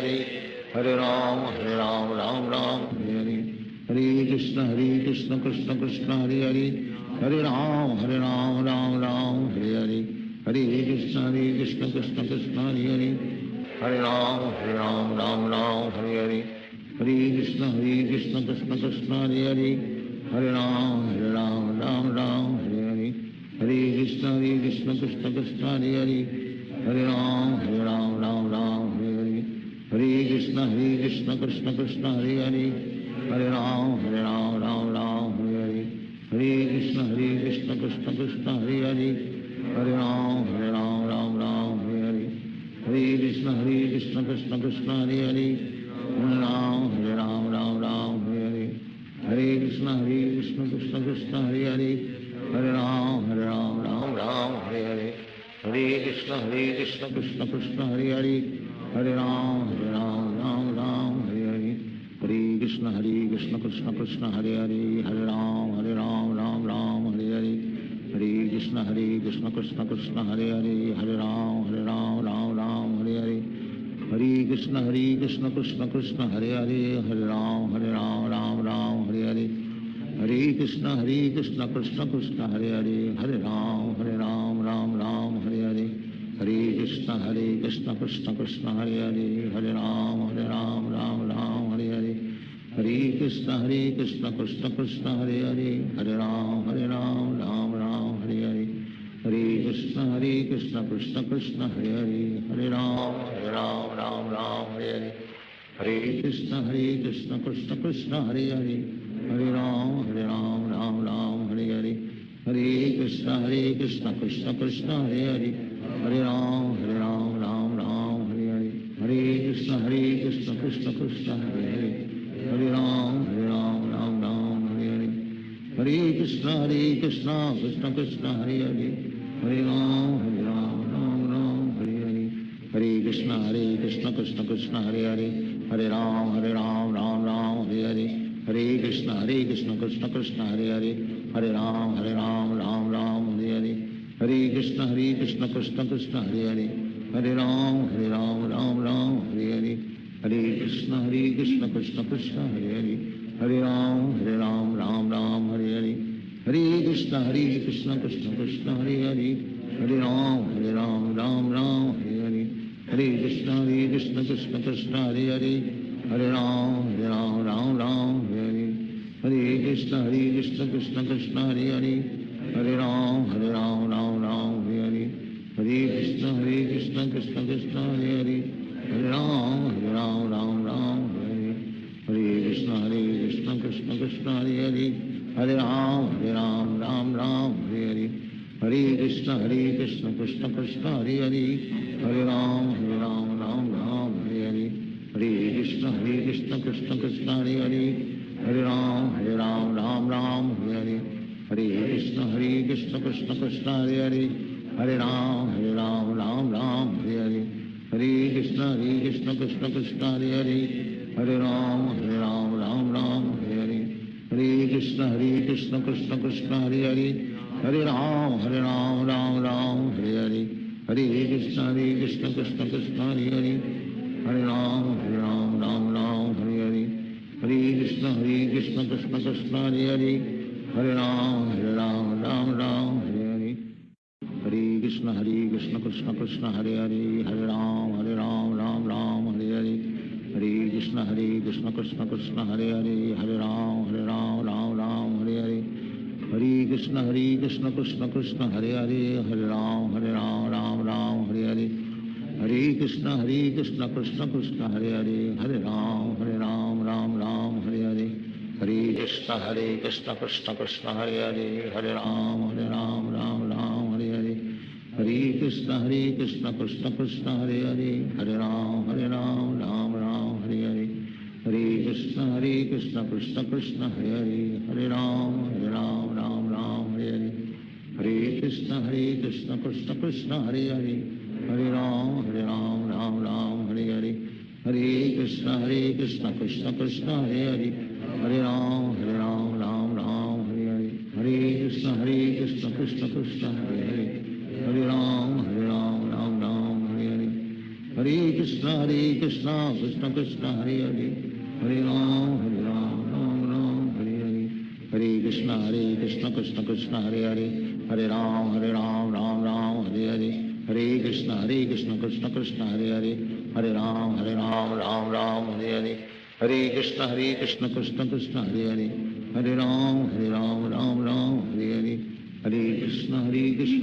Hare Ram Ram Ram Hare Hare, Hare Krishna Krishna Krishna Hare Hare, Hare Ram Ram Ram Hare Hare, Hare Krishna Krishna Krishna Hare Hare, Hare Ram Ram Ram Hare Hare, Hare Krishna Krishna Krishna Hare Hare, Hare Ram Ram Ram Hare Hare, Hare Krishna Krishna Krishna Hare Hare, Hare Ram Ram Ram Hare Hare, Hare Krishna Krishna Krishna Hare Hare, Hare Ram Ram Ram Hare Hare, Hare Krishna Krishna Krishna Hare Hare, Hare Ram Ram Ram Hare Hare, Hare Krishna Krishna Krishna Hare Hare, Hare Ram Ram Ram Hare Hare, Hare Krishna Krishna Krishna Hare Hare, Hare Ram Ram Ram Hare Hare, Hare Krishna Krishna Krishna Hare Hare, Hare Ram Ram Ram Hare Hare, Hare Krishna Krishna Krishna Hare Hare, Hare Ram Ram Ram Hare Hare, Hare Krishna Krishna Krishna Hare Hare, Hare Ram Ram Ram Hare Hare, Hare Krishna Krishna Krishna Hare Hare, Hare Ram Ram Ram Hare Hare, Hare Krishna Krishna Krishna Hare Hare, Hare Ram Ram Ram Hare Hare, Hare Krishna Krishna Krishna Hare Hare, Hare Ram Ram Ram Hare Hare, Hare Krishna Krishna Krishna Hare Hare, Hare Ram Ram Ram Hare Hare, Hare Krishna Krishna Krishna Hare Hare, Hare Ram Ram Ram Hare Hare, Hare Krishna Krishna Krishna Hare Hare, Hare Ram Ram Ram Hare Hare, Hare Krishna Krishna Krishna Hare Hare, Hare Ram Ram Ram Hare Hare, Hare Krishna Krishna Krishna Hare Hare, Hare Ram Ram Ram Hare Hare, Hare Krishna Krishna Krishna Hare Hare, Hare Ram Ram Ram Hare Hare, Hare Krishna Krishna Krishna Hare Hare, Hare Ram Ram Ram Hare Hare, Hare Krishna Krishna Krishna Hare Hare, Hare Ram Ram Ram Hare Hare, Hare Krishna Krishna Krishna Hare Hare, Hare Ram Ram Ram Hare Hare, Hare Krishna Krishna Krishna Krishna Hare Hare, Hare Ram Ram Ram Hare Hare, Hare Krishna Krishna Krishna Hare Hare, Hare Ram Ram Ram Hare Hare, Hare Krishna Krishna Krishna Hare Hare, Hare Ram Ram Hare Hare, Hare Krishna Krishna Krishna Hare Hare, Hare Ram Ram Hare Hare, Hare Krishna Krishna Krishna Hare Hare, Hare Ram Ram Hare Hare, Hare Krishna Krishna Krishna Hare Hare, Hare Ram Ram Hare Hare, Hare Krishna Krishna Krishna Hare Hare, Hare Ram Ram Hare Hare, Hare Krishna Krishna Krishna Hare Hare, Hare Ram Ram Hare Hare, Hare Krishna Krishna Krishna Hare Hare, Hare Ram Ram Hare Hare, Hare Krishna Krishna Krishna Hare Hare, Hare Ram Ram Hare Hare, Hare Krishna Krishna Krishna Hare Hare, Hare Ram Ram Hare Hare, Hare Krishna Krishna Krishna Hare Hare, Hare Ram Ram Hare Hare, Hare Krishna Krishna Krishna Hare Hare, Hare Ram Ram Hare Hare, Hare Krishna Krishna Krishna Hare Hare, Hare Ram Ram Hare Hare, Hare Krishna Krishna Krishna Hare Hare, Hare Ram Ram Hare Hare, Hare Krishna Krishna Krishna Hare Hare, Hare Ram Ram Hare Hare, Hare Krishna Krishna Krishna Hare Hare, Hare Ram Ram Hare Hare, Hare Krishna Krishna Krishna Hare Hare, Hare Ram Ram Hare Hare, Hare Krishna Krishna Krishna Hare Hare, Hare Ram Ram Hare Hare, Hare Krishna Krishna Krishna Hare Hare, Hare Ram Ram Hare Hare, Hare Krishna Krishna Krishna Hare Hare, Hare Ram Ram Hare Hare, Hare Krishna Krishna Krishna Hare Hare, Hare Ram Ram Hare Hare, Hare Krishna Krishna Krishna Hare Hare, Hare Ram Ram Hare Hare, Hare Krishna Krishna Krishna Hare Hare, Hare Ram Ram Hare Hare, Hare Krishna Krishna Krishna Hare Hare, Hare Ram Ram Hare Hare, Hare Krishna Krishna Krishna Hare Hare, Hare Ram Ram Hare Hare, Hare Krishna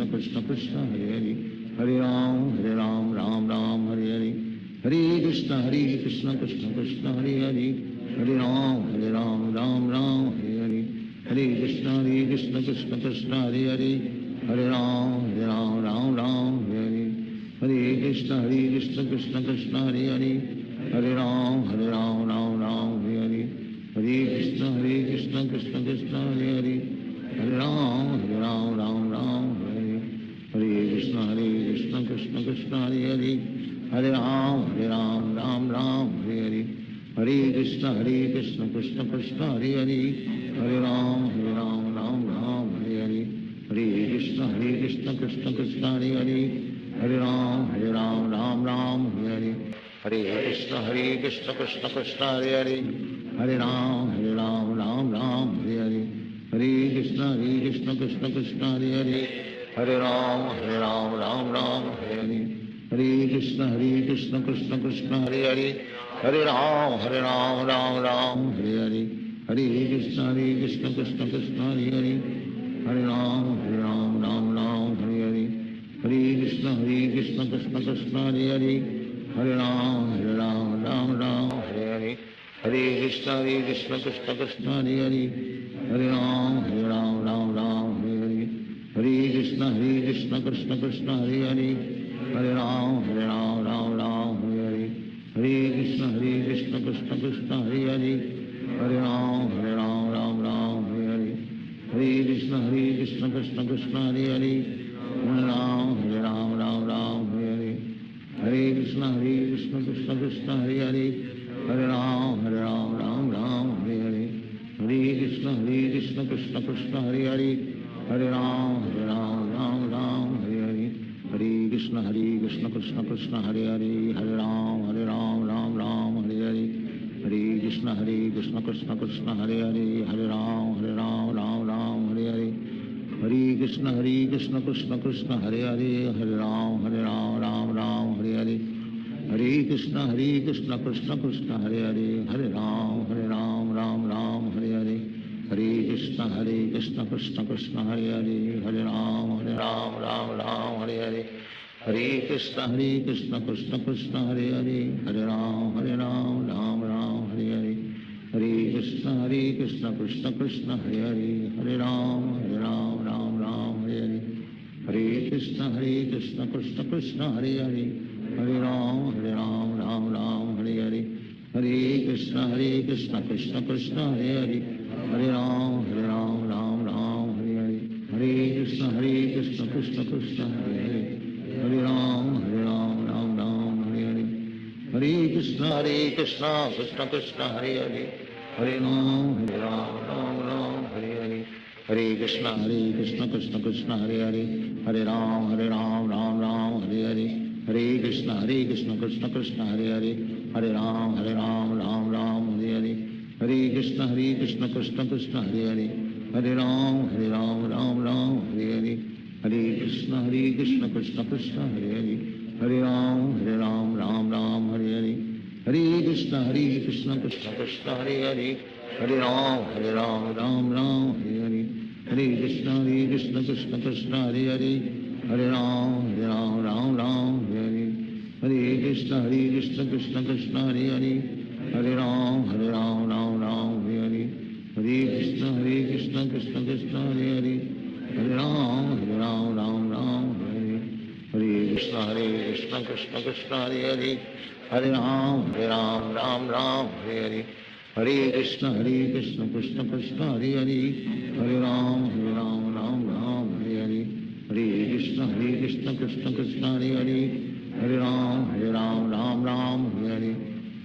Krishna Krishna Hare Hare, Hare Ram Ram Hare Hare, Hare Krishna Krishna Krishna Hare Hare, Hare Ram Ram Hare Hare, Hare Krishna Krishna Krishna Hare Hare, Hare Ram Ram Hare Hare, Hare Krishna Krishna Krishna Hare Hare, Hare Ram Ram Hare Hare, Hare Krishna Krishna Krishna Hare Hare, Hare Ram Ram Hare Hare, Hare Krishna Krishna Krishna Hare Hare, Hare Ram Ram Hare Hare, Hare Krishna Krishna Krishna Hare Hare, Hare Ram Ram Hare Hare, Hare Krishna Krishna Krishna Hare Hare, Hare Ram Ram Hare Hare, Hare Krishna Krishna Krishna Hare Hare, Hare Ram Hare Hare, Hare Krishna Krishna Krishna Hare Hare, Hare Ram Ram Hare Hare, Hare Krishna Krishna Krishna Hare Hare, Hare Ram Hare Hare, Hare Krishna Krishna Krishna Hare Hare, Hare Ram Hare Hare, Hare Krishna Krishna Krishna Hare Hare, Hare Ram Hare Hare, Hare Krishna Krishna Krishna Hare Hare, Hare Ram Hare Hare, Hare Krishna Krishna Krishna Hare Hare, Hare Ram Hare Hare, Hare Krishna Krishna Krishna Hare Hare, Hare Ram Hare Hare, Hare Krishna Krishna Krishna Hare Hare, Hare Ram Hare Hare, Hare Krishna Krishna Krishna Hare Hare, Hare Ram Hare Hare, Hare Krishna Krishna Krishna Hare Hare, Hare Ram Hare Hare, Hare Krishna Krishna Krishna Hare Hare, Hare Ram Ram Hare Hare, Hare Krishna Krishna Krishna Hare Hare, Hare Ram Ram Hare Hare, Hare Krishna Krishna Krishna Hare Hare, Hare Ram Ram Ram Hare Hare, Hare Krishna Krishna Krishna Hare Hare, Hare Ram Ram Ram Hare Hare, Hare Krishna Krishna Krishna Hare Hare, Hare Ram Ram Ram Hare Hare, Hare Krishna Krishna Krishna Hare Hare, Hare Ram Ram Ram Hare Hare, Hare Krishna Krishna Krishna Hare Hare, Hare Ram Ram Ram Hare Hare, Hare Krishna Krishna Krishna Hare Hare, Hare Ram Ram Ram Hare Hare, Hare Krishna Krishna Krishna Hare Hare, Hare Ram Ram Hare Hare, Hare Krishna Krishna Krishna Hare Hare, Hare Ram Ram Ram Hare Hare, Hare Krishna Krishna Krishna Hare Hare, Hare Ram Ram Ram Hare Hare, Hare Krishna Krishna Krishna Hare Hare, Hare Ram Ram Ram Hare Hare, Hare Krishna Krishna Krishna Hare Hare, Hare Ram Ram Hare Hare, Hare Krishna Krishna Krishna Hare Hare, Hare Ram Ram Hare Hare, Hare Krishna Krishna Krishna Hare Hare, Hare Ram Ram Hare Hare, Hare Krishna Krishna Krishna Hare Hare, Hare Ram Ram Hare Hare, Hare Krishna Krishna Krishna Hare Hare, Hare Ram Ram Hare Hare, Hare Krishna Krishna Krishna Hare Hare, Hare Ram Ram Hare Hare, Hare Krishna Krishna Krishna Hare Hare, Hare Ram Ram Hare Hare, Hare Krishna Krishna Krishna Hare Hare, Hare Ram Ram Hare Hare, Hare Krishna Krishna Krishna Hare Hare, Hare Ram Ram Hare Hare, Hare Krishna Krishna Krishna Hare Hare, Hare Ram Ram Hare Hare,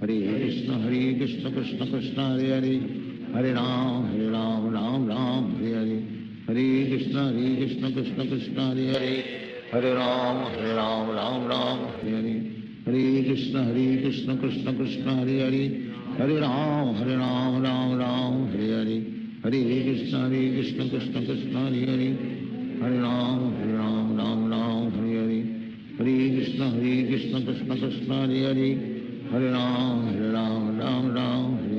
Hare Krishna Krishna Krishna Hare Hare, Hare Ram Ram Hare Hare, Hare Krishna Krishna Krishna Hare Hare, Hare Ram Ram Hare Hare, Hare Krishna Krishna Krishna Hare Hare, Hare Ram Ram Hare Hare, Hare Krishna Krishna Krishna Hare Hare, Hare Ram Ram Hare Hare, Hare Krishna Krishna Krishna Hare Hare, Hare Ram Ram Hare Hare, Hare Krishna Krishna Krishna Hare Hare, Hare Ram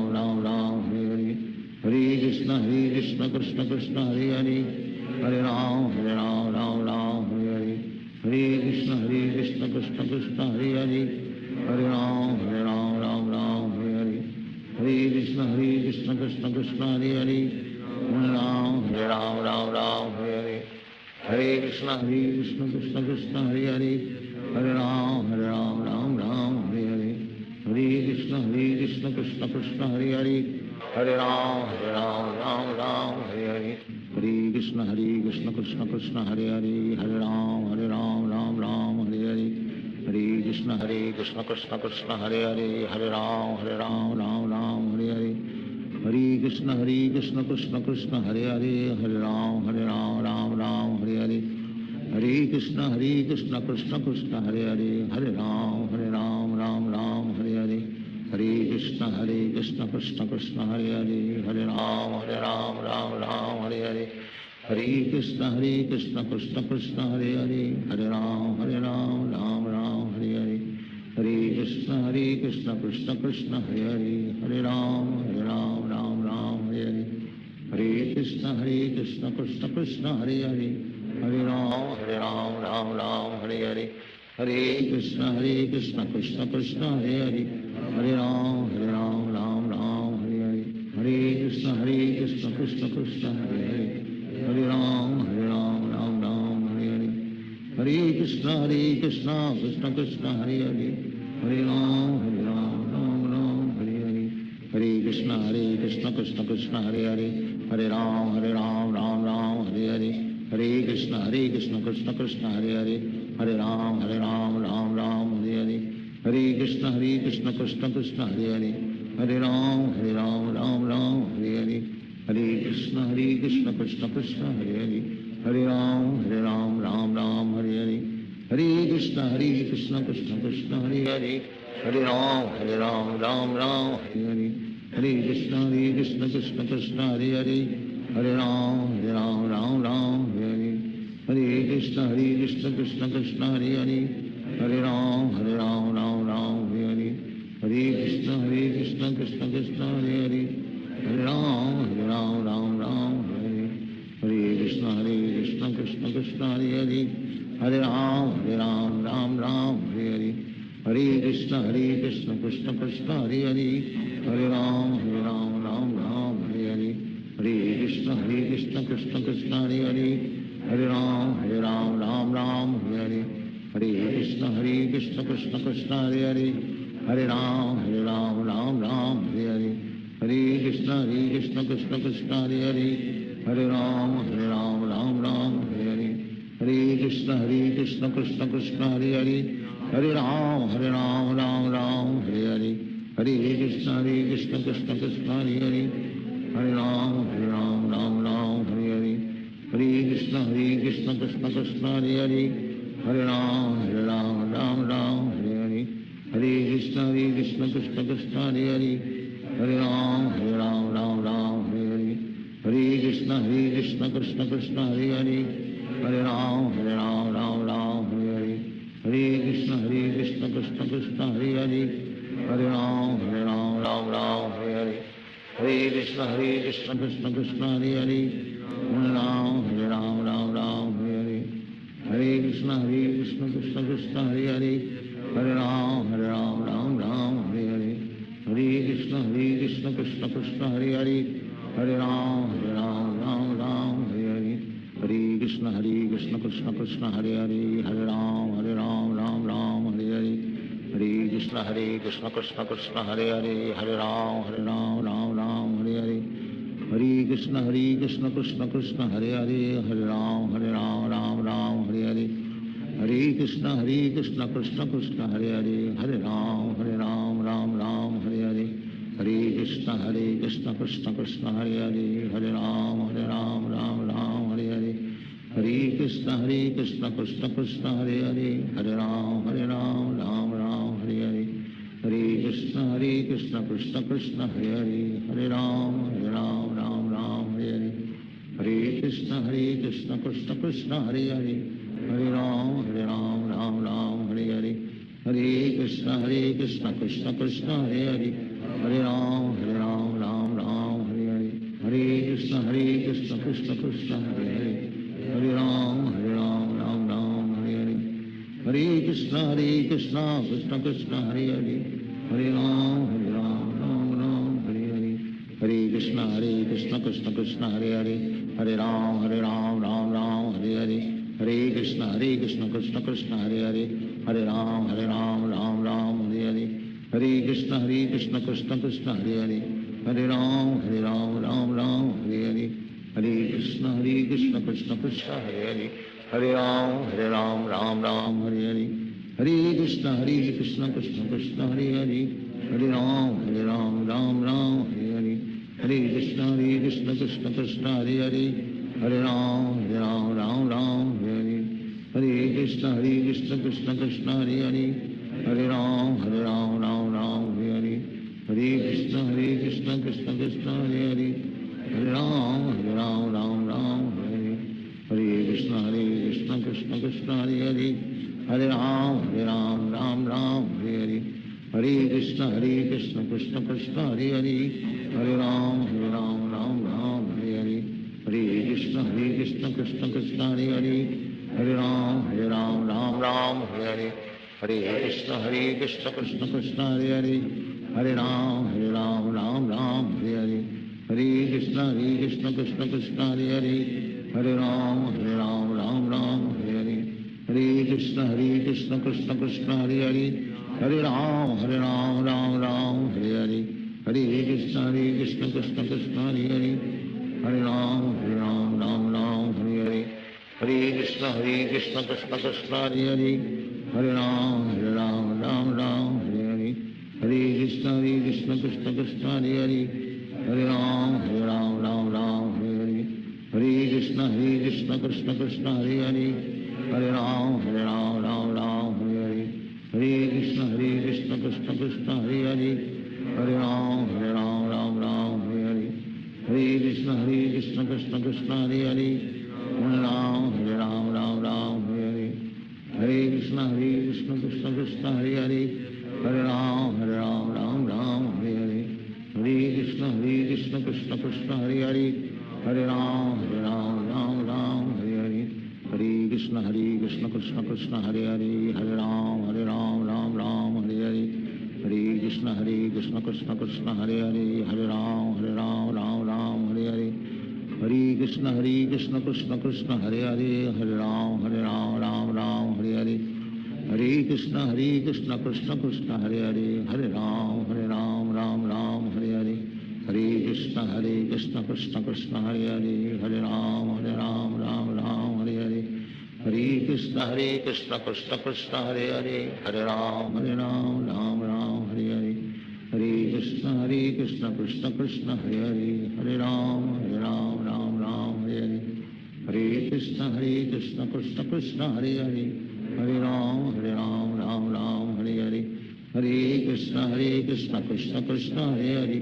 Ram Hare Hare, Hare Krishna Krishna Krishna Hare Hare, Hare Ram Hare Hare, Hare Krishna Krishna Krishna Hare Hare, Hare Ram Ram Hare Hare, Hare Krishna Krishna Krishna Hare Hare, Hare Ram Ram Hare Hare, Hare Krishna Krishna Krishna Hare Hare, Hare Ram Ram Hare Hare, Hare Krishna Krishna Krishna Hare Hare, Hare Ram Ram Hare Hare, Hare Krishna Krishna Krishna Hare Hare, Hare Ram Ram Hare Hare, Hare Krishna Krishna Krishna Hare Hare, Hare Ram Ram Hare Hare, Hare Krishna Krishna Krishna Hare Hare, Hare Ram Ram Hare Hare, Hare Krishna Krishna Krishna Hare Hare, Hare Ram Ram Hare Hare, Hare Krishna Krishna Krishna Hare Hare, Hare Ram Ram Hare Hare, Hare Krishna Krishna Krishna Hare Hare, Hare Ram Ram Hare Hare, Hare Krishna Krishna Krishna Hare Hare, Hare Ram Ram Hare Hare, Hare Krishna Krishna Krishna Hare Hare, Hare Ram Ram Hare Hare, Hare Krishna Krishna Krishna Hare Hare, Hare Ram Ram Hare Hare, Hare Krishna Krishna Krishna Hare Hare, Hare Ram Ram Hare Hare, Hare Krishna Krishna Krishna Hare Hare, Hare Ram Ram Hare Hare, Hare Krishna Krishna Krishna Hare Hare, Hare Ram Ram Hare Hare, Hare Krishna Krishna Krishna Hare Hare, Hare Ram Ram Hare Hare, Hare Krishna Krishna Krishna Hare Hare, Hare Ram Ram Hare Hare, Hare Krishna Krishna Krishna Hare Hare, Hare Ram Ram Hare Hare, Hare Krishna Krishna Krishna Hare Hare, Hare Ram Ram Hare Hare, Hare Krishna Krishna Krishna Hare Hare Hare Ram Ram Ram Hare Hare Krishna Krishna Krishna Hare Hare Hare Ram Ram Hare Hare Hare Krishna Krishna Krishna Hare Hare Hare Ram Ram Hare Hare Hare Krishna Krishna Krishna Hare Hare Hare Ram Ram Hare Hare Hare Krishna Krishna Krishna Hare Hare Hare Ram Ram Hare Hare Hare Krishna Krishna Krishna Hare Hare Hare Ram Ram Hare Hare Hare Krishna Krishna Krishna Hare Hare Hare Ram Ram Hare Hare Hare Krishna Krishna Krishna Hare Hare Hare Ram Ram Hare Hare Hare Krishna Krishna Krishna Hare Hare Hare Ram Ram Hare Hare Hare Krishna Krishna Krishna Hare Hare Hare Ram Ram Hare Hare Hare Krishna Krishna Krishna Hare Hare Hare Ram Ram Hare Hare Hare Krishna Krishna Krishna Hare Hare Hare Ram Ram Hare Hare Hare Krishna Krishna Krishna Hare Hare Hare Ram Hare Hare Hare Krishna Krishna Krishna Hare Hare Hare Ram Ram Hare Hare Hare Krishna Krishna Krishna Hare Hare Hare Ram Ram Hare Hare Hare Krishna Krishna Krishna Hare Hare Hare Ram Ram Hare Hare Hare Krishna Krishna Krishna Hare Hare Hare Ram Hare Hare Hare Krishna Krishna Krishna Hare Hare Hare Ram Hare Hare Hare Krishna Krishna Krishna Hare Hare Hare Ram Ram Hare Hare Hare Krishna Krishna Krishna Hare Hare Hare Ram Ram Hare Hare Hare Krishna Krishna Krishna Hare Hare Hare Ram Ram Hare Hare Hare Krishna Krishna Krishna Hare Hare Hare Ram Ram Hare Hare Hare Krishna Krishna Krishna Hare Hare Hare Ram Ram Hare Hare Hare Krishna Krishna Krishna Hare Hare Hare Ram Ram Hare Hare Hare Krishna Krishna Krishna Hare Hare Hare Ram Ram Hare Hare Hare Krishna Krishna Krishna Hare Hare Hare Ram Hare Hare Hare Krishna Krishna Krishna Hare Hare Hare Ram Ram Hare Hare Hare Krishna Krishna Krishna Hare Hare Hare Ram Ram Hare Hare Hare Krishna Krishna Krishna Hare Hare Hare Ram Ram Hare Hare Hare Krishna Krishna Krishna Hare Hare Hare Ram Ram Hare Hare Hare Krishna Krishna Krishna Hare Hare Hare Ram Ram Hare Hare Hare Krishna Krishna Krishna Hare Hare Hare Ram Ram Hare Hare Hare Krishna Krishna Krishna Hare Hare Hare Ram Ram Hare Hare Hare Krishna Krishna Krishna Hare Hare Hare Ram Ram Hare Hare Hare Krishna Krishna Krishna Hare Hare Hare Ram Ram Hare Hare Hare Krishna Krishna Krishna Hare Hare Hare Ram Ram Hare Hare Hare Krishna Krishna Krishna Hare Hare Hare Ram Ram Hare Hare Hare Krishna Krishna Krishna Hare Hare Hare Ram Ram Hare Hare Hare Krishna Krishna Krishna Hare Hare Hare Ram Ram Hare Hare Hare Krishna Krishna Krishna Hare Hare Hare Ram Hare Hare Hare Krishna Krishna Krishna Hare Hare Hare Ram Hare Hare Hare Krishna Krishna Krishna Hare Hare Hare Ram Hare Hare Hare Krishna Krishna Krishna Hare Hare Hare Ram Hare Hare Hare Krishna Krishna Krishna Hare Hare Hare Ram Hare Hare Hare Krishna Krishna Krishna Hare Hare Hare Ram Hare Hare Hare Krishna Krishna Krishna Hare Hare Hare Ram Hare Hare Hare Krishna Krishna Krishna Hare Hare Hare Ram Ram Hare Hare Krishna Krishna Krishna Hare Hare, Hare Ram Ram Ram Hare Hare, Hare Krishna Krishna Krishna Hare Hare, Hare Ram Ram Hare Hare, Hare Krishna Krishna Krishna Hare Hare, Hare Ram Ram Hare Hare, Hare Krishna Krishna Krishna Hare Hare, Hare Ram Ram Hare Hare, Hare Krishna Krishna Krishna Hare Hare, Hare Ram Ram Hare Hare, Hare Krishna Krishna Krishna Hare Hare, Hare Ram Ram Hare Hare, Hare Krishna Krishna Krishna Hare Hare, Hare Ram Ram Hare Hare, Hare Krishna Krishna Krishna Hare Hare, Hare Ram Ram Hare Hare, Hare Krishna Krishna Krishna Hare Hare, Hare Ram Ram Hare Hare, Hare Krishna Krishna Krishna Hare Hare,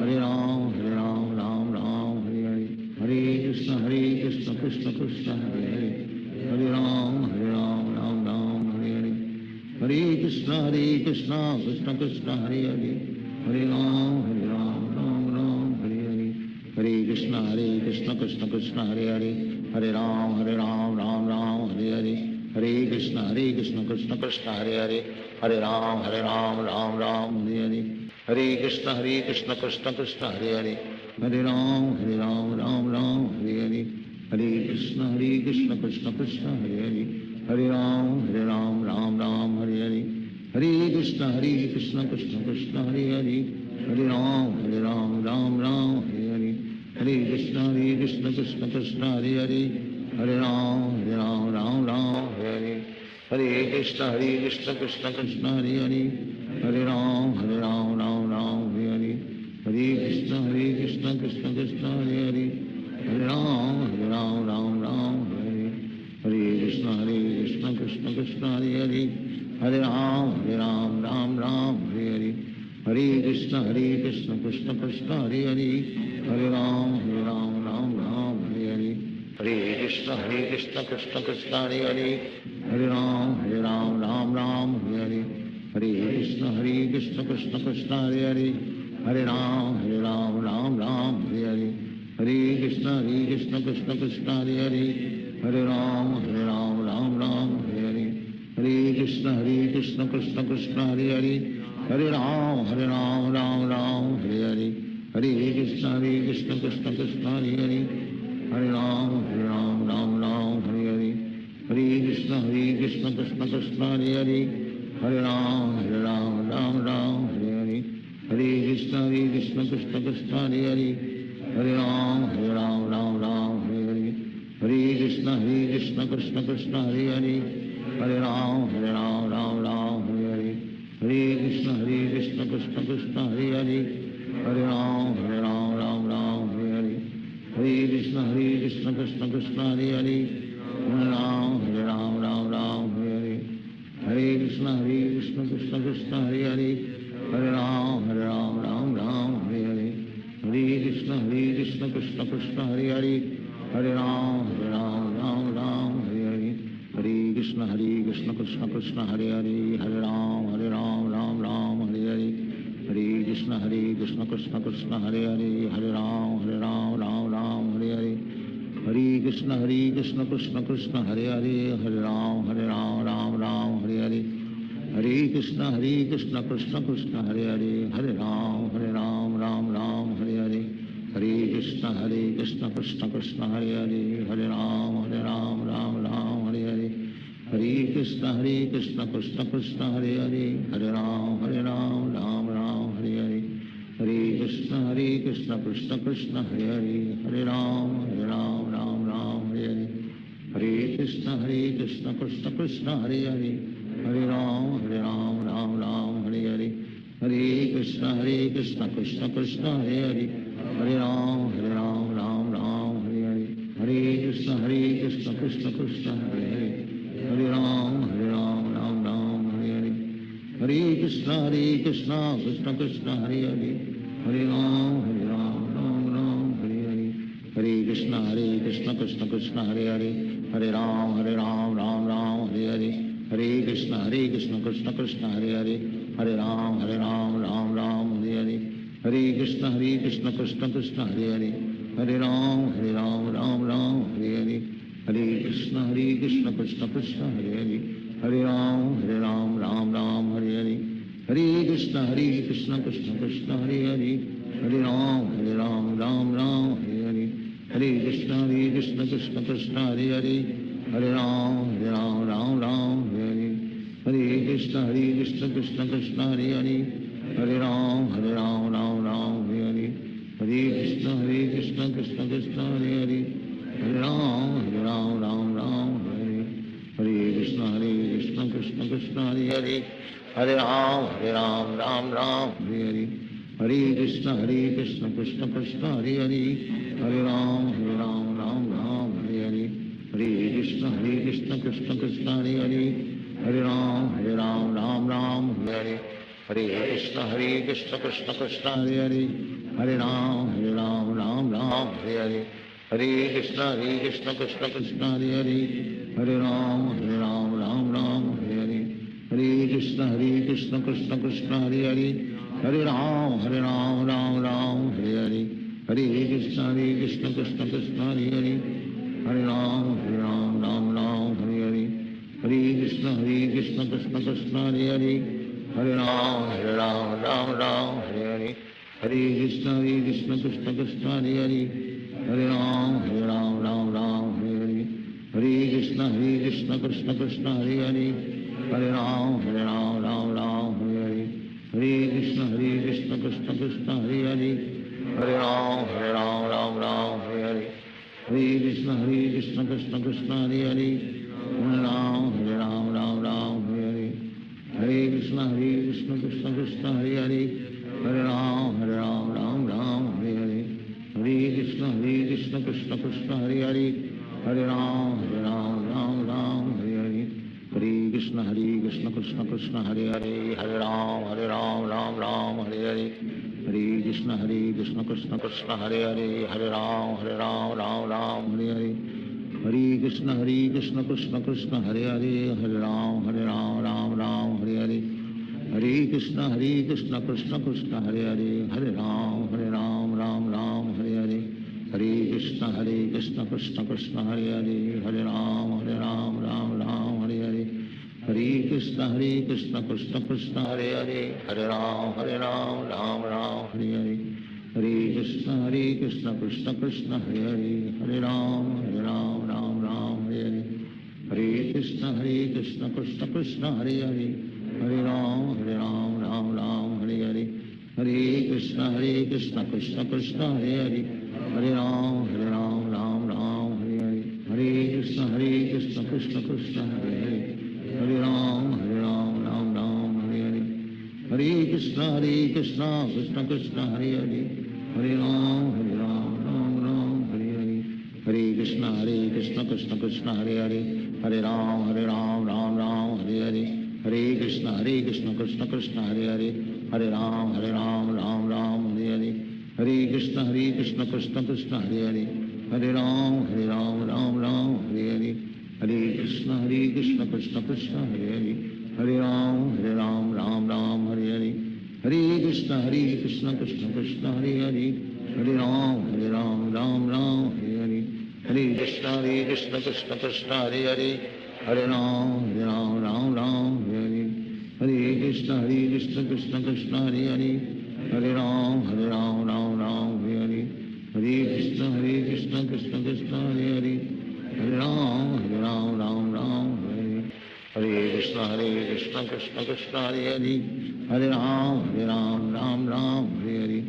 Hare Ram Ram Hare Hare, Hare Krishna Krishna Krishna Hare Hare, Hare Ram Hare Hare, Hare Krishna Krishna Krishna Hare Hare, Hare Ram Ram Hare Hare, Hare Krishna Krishna Krishna Hare Hare, Hare Ram Ram Hare Hare, Hare Krishna Krishna Krishna Hare Hare, Hare Ram Ram Hare Hare, Hare Krishna Krishna Krishna Hare Hare, Hare Ram Ram Hare Hare, Hare Krishna Krishna Krishna Hare Hare, Hare Ram Ram Hare Hare, Hare Krishna Krishna Krishna Hare Hare, Hare Ram Hare Hare, Hare Krishna Krishna Krishna Hare Hare, Hare Ram Ram Hare Hare, Hare Krishna Krishna Krishna Hare Hare, Hare Ram Ram Hare Hare, Hare Krishna Krishna Krishna Hare Hare, Hare Ram Ram Hare Hare, Hare Krishna Krishna Krishna Hare Hare, Hare Ram Ram Hare Hare, Hare Krishna Krishna Krishna Hare Hare, Hare Ram Ram Hare Hare, Hare Krishna Krishna Krishna Hare Hare, Hare Ram Ram Hare Hare, Hare Krishna Krishna Krishna Hare Hare, Hare Ram Ram Hare Hare, Hare Krishna Krishna Krishna Hare Hare, Hare Ram Ram Hare Hare, Hare Krishna Krishna Krishna Hare Hare, Hare Ram Ram Hare Hare, Hare Krishna Krishna Krishna Hare Hare, Hare Ram Ram Hare Hare, Hare Krishna Krishna Krishna Hare Hare, Hare Ram Ram Hare Hare, Hare Krishna Krishna Krishna Hare Hare, Hare Ram Ram Hare Hare, Hare Krishna Krishna Krishna Hare Hare, Hare Ram Ram Hare Hare, Hare Krishna Krishna Krishna Hare Hare, Hare Ram Ram Hare Hare, Hare Krishna Krishna Krishna Hare Hare, Hare Ram Ram Hare Hare, Hare Krishna Krishna Krishna Hare Hare, Hare Ram Ram Hare Hare, Hare Krishna Krishna Krishna Hare Hare, Hare Ram Ram Hare Hare, Hare Krishna Krishna Krishna Hare Hare, Hare Ram Ram Hare Hare, Hare Krishna Krishna Krishna Hare Hare, Hare Ram Ram Hare Hare, Hare Krishna Krishna Krishna Hare Hare, Hare Ram Ram Hare Hare, Hare Krishna Krishna Krishna Hare Hare, Hare Ram Ram Hare Hare, Hare Krishna Krishna Krishna Hare Hare, Hare Ram Ram Hare Hare, Hare Krishna Krishna Krishna Hare Hare, Hare Ram Ram Hare Hare, Hare Krishna Krishna Krishna Hare Hare, Hare Ram Ram Hare Hare, Hare Krishna Krishna Krishna Hare Hare, Hare Ram Ram Hare Hare, Hare Krishna Krishna Krishna Hare Hare, Hare Ram Ram Hare Hare, Hare Krishna Krishna Krishna Hare Hare, Hare Ram Hare Hare, Hare Krishna Krishna Krishna Hare Hare, Hare Ram Ram Hare Hare, Hare Krishna Krishna Krishna Hare Hare, Hare Ram Ram Hare Hare, Hare Krishna Krishna Krishna Hare Hare, Hare Ram Ram Hare Hare, Hare Krishna Krishna Krishna Hare Hare, Hare Ram Ram Ram Hare Hare, Hare Krishna Krishna Krishna Hare Hare, Hare Ram Ram Ram Hare Hare, Hare Krishna Krishna Krishna Hare Hare, Hare Ram Ram Ram Hare Hare, Hare Krishna Krishna Krishna Hare Hare, Hare Ram Ram Ram Hare Hare, Hare Krishna Krishna Krishna Hare Hare, Hare Ram Ram Ram Hare Hare, Hare Krishna Krishna Krishna Hare Hare, Hare Ram Ram Ram Hare Hare, Hare Krishna Krishna Krishna Hare Hare, Hare Ram Ram Ram Hare Hare, Hare Krishna Krishna Krishna Hare Hare, Hare Ram Ram Ram Hare Hare, Hare Krishna Krishna Krishna Hare Hare, Hare Ram Ram Ram Hare Hare, Hare Krishna Krishna Krishna Hare Hare, Hare Ram Ram Ram Hare Hare, Hare Krishna Krishna Krishna Hare Hare, Hare Ram Ram Hare Hare, Hare Krishna Krishna Krishna Hare Hare, Hare Ram Ram Hare Hare, Hare Krishna Krishna Krishna Hare Hare, Hare Ram Ram Hare Hare, Hare Krishna Krishna Krishna Hare Hare, Hare Ram Ram Hare Hare, Hare Krishna Krishna Krishna Hare Hare, Hare Ram Ram Hare Hare, Hare Krishna Krishna Krishna Hare Hare, Hare Ram Ram Hare Hare, Hare Krishna Krishna Krishna Hare Hare, Hare Ram Ram Hare Hare, Hare Krishna Krishna Krishna Hare Hare, Hare Ram Ram Hare Hare, Hare Krishna Krishna Krishna Hare Hare, Hare Ram Ram Hare Hare, Hare Krishna Krishna Krishna Hare Hare, Hare Ram Ram Hare Hare, Hare Krishna Krishna Krishna Hare Hare, Hare Ram Ram Hare Hare, Hare Krishna Krishna Krishna Hare Hare, Hare Ram Ram Hare Hare, Hare Krishna Krishna Krishna Hare Hare, Hare Ram Ram Hare Hare, Hare Krishna Krishna Krishna Hare Hare, Hare Ram Ram Hare Hare, Hare Krishna Krishna Krishna Hare Hare, Hare Ram Ram Hare Hare, Hare Krishna Krishna Krishna Hare Hare, Hare Ram Ram Hare Hare, Hare Krishna Krishna Krishna Hare Hare, Hare Ram Ram Hare Hare, Hare Krishna Krishna Krishna Hare Hare, Hare Ram Ram Hare Hare, Hare Krishna Krishna Krishna Hare Hare, Hare Ram Ram Hare Hare, Hare Krishna Krishna Krishna Hare Hare, Hare Ram Ram Hare Hare, Hare Krishna Krishna Krishna Hare Hare, Hare Ram Ram Hare Hare, Hare Krishna Krishna Krishna Hare Hare, Hare Ram Ram Hare Hare, Hare Krishna Krishna Krishna Hare Hare, Hare Ram Ram Hare Hare, Hare Krishna Krishna Krishna Hare Hare, Hare Ram Ram Hare Hare, Hare Krishna Krishna Krishna Hare Hare, Hare Ram Ram Hare Hare, Hare Krishna Krishna Krishna Hare Hare, Hare Ram Ram Hare Hare, Hare Krishna Krishna Krishna Hare Hare, Hare Ram Ram Hare Hare, Hare Krishna Krishna Krishna Hare Hare, Hare Ram Ram Hare Hare,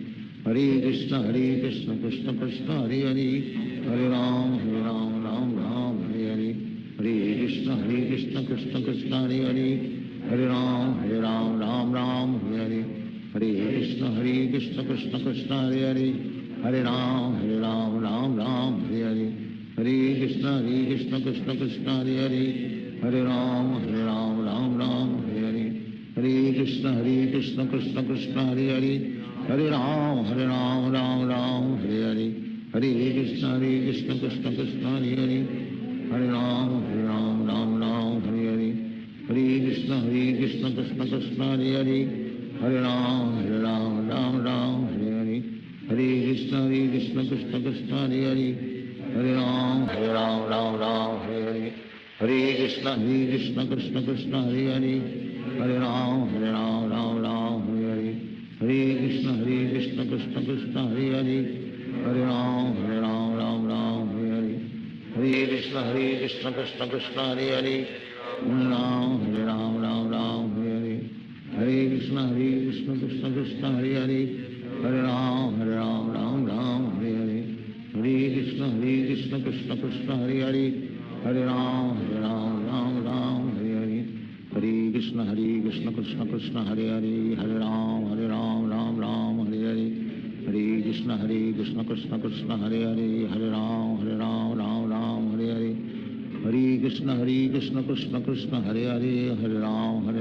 Hare Krishna Krishna Krishna Hare Hare, Hare Ram Ram Hare Hare, Hare Krishna Krishna Krishna Hare Hare, Hare Ram Ram Hare Hare, Hare Krishna Krishna Krishna Hare Hare, Hare Ram Ram Hare Hare, Hare Krishna Krishna Krishna Hare Hare, Hare Ram Ram Hare Hare, Hare Krishna Krishna Krishna Hare Hare, Hare Ram Ram Hare Hare, Hare Krishna Krishna Krishna Hare Hare, Hare Ram Ram Hare Hare, Hare Krishna Krishna Krishna Hare Hare, Hare Ram Ram Hare Hare, Hare Krishna Krishna Krishna Hare Hare, Hare Ram Ram Hare Hare, Hare Krishna Krishna Krishna Hare Hare, Hare Ram Ram Ram Hare Hare Krishna Krishna Krishna Hare Hare Hare Ram Ram Hare Hare Krishna Krishna Krishna Hare Hare Hare Ram Ram Hare Hare Krishna Krishna Krishna Hare Hare Hare Ram Hare Hare Krishna Krishna Krishna Hare Hare Hare Ram Hare Hare Hare Krishna Krishna Krishna Hare Hare Hare Ram Hare Hare Hare Krishna Krishna Krishna Hare Hare Hare Ram Hare Hare Hare Krishna Krishna Krishna Hare Hare Hare Ram Hare Hare Hare Krishna Krishna Krishna Hare Hare Hare Ram Hare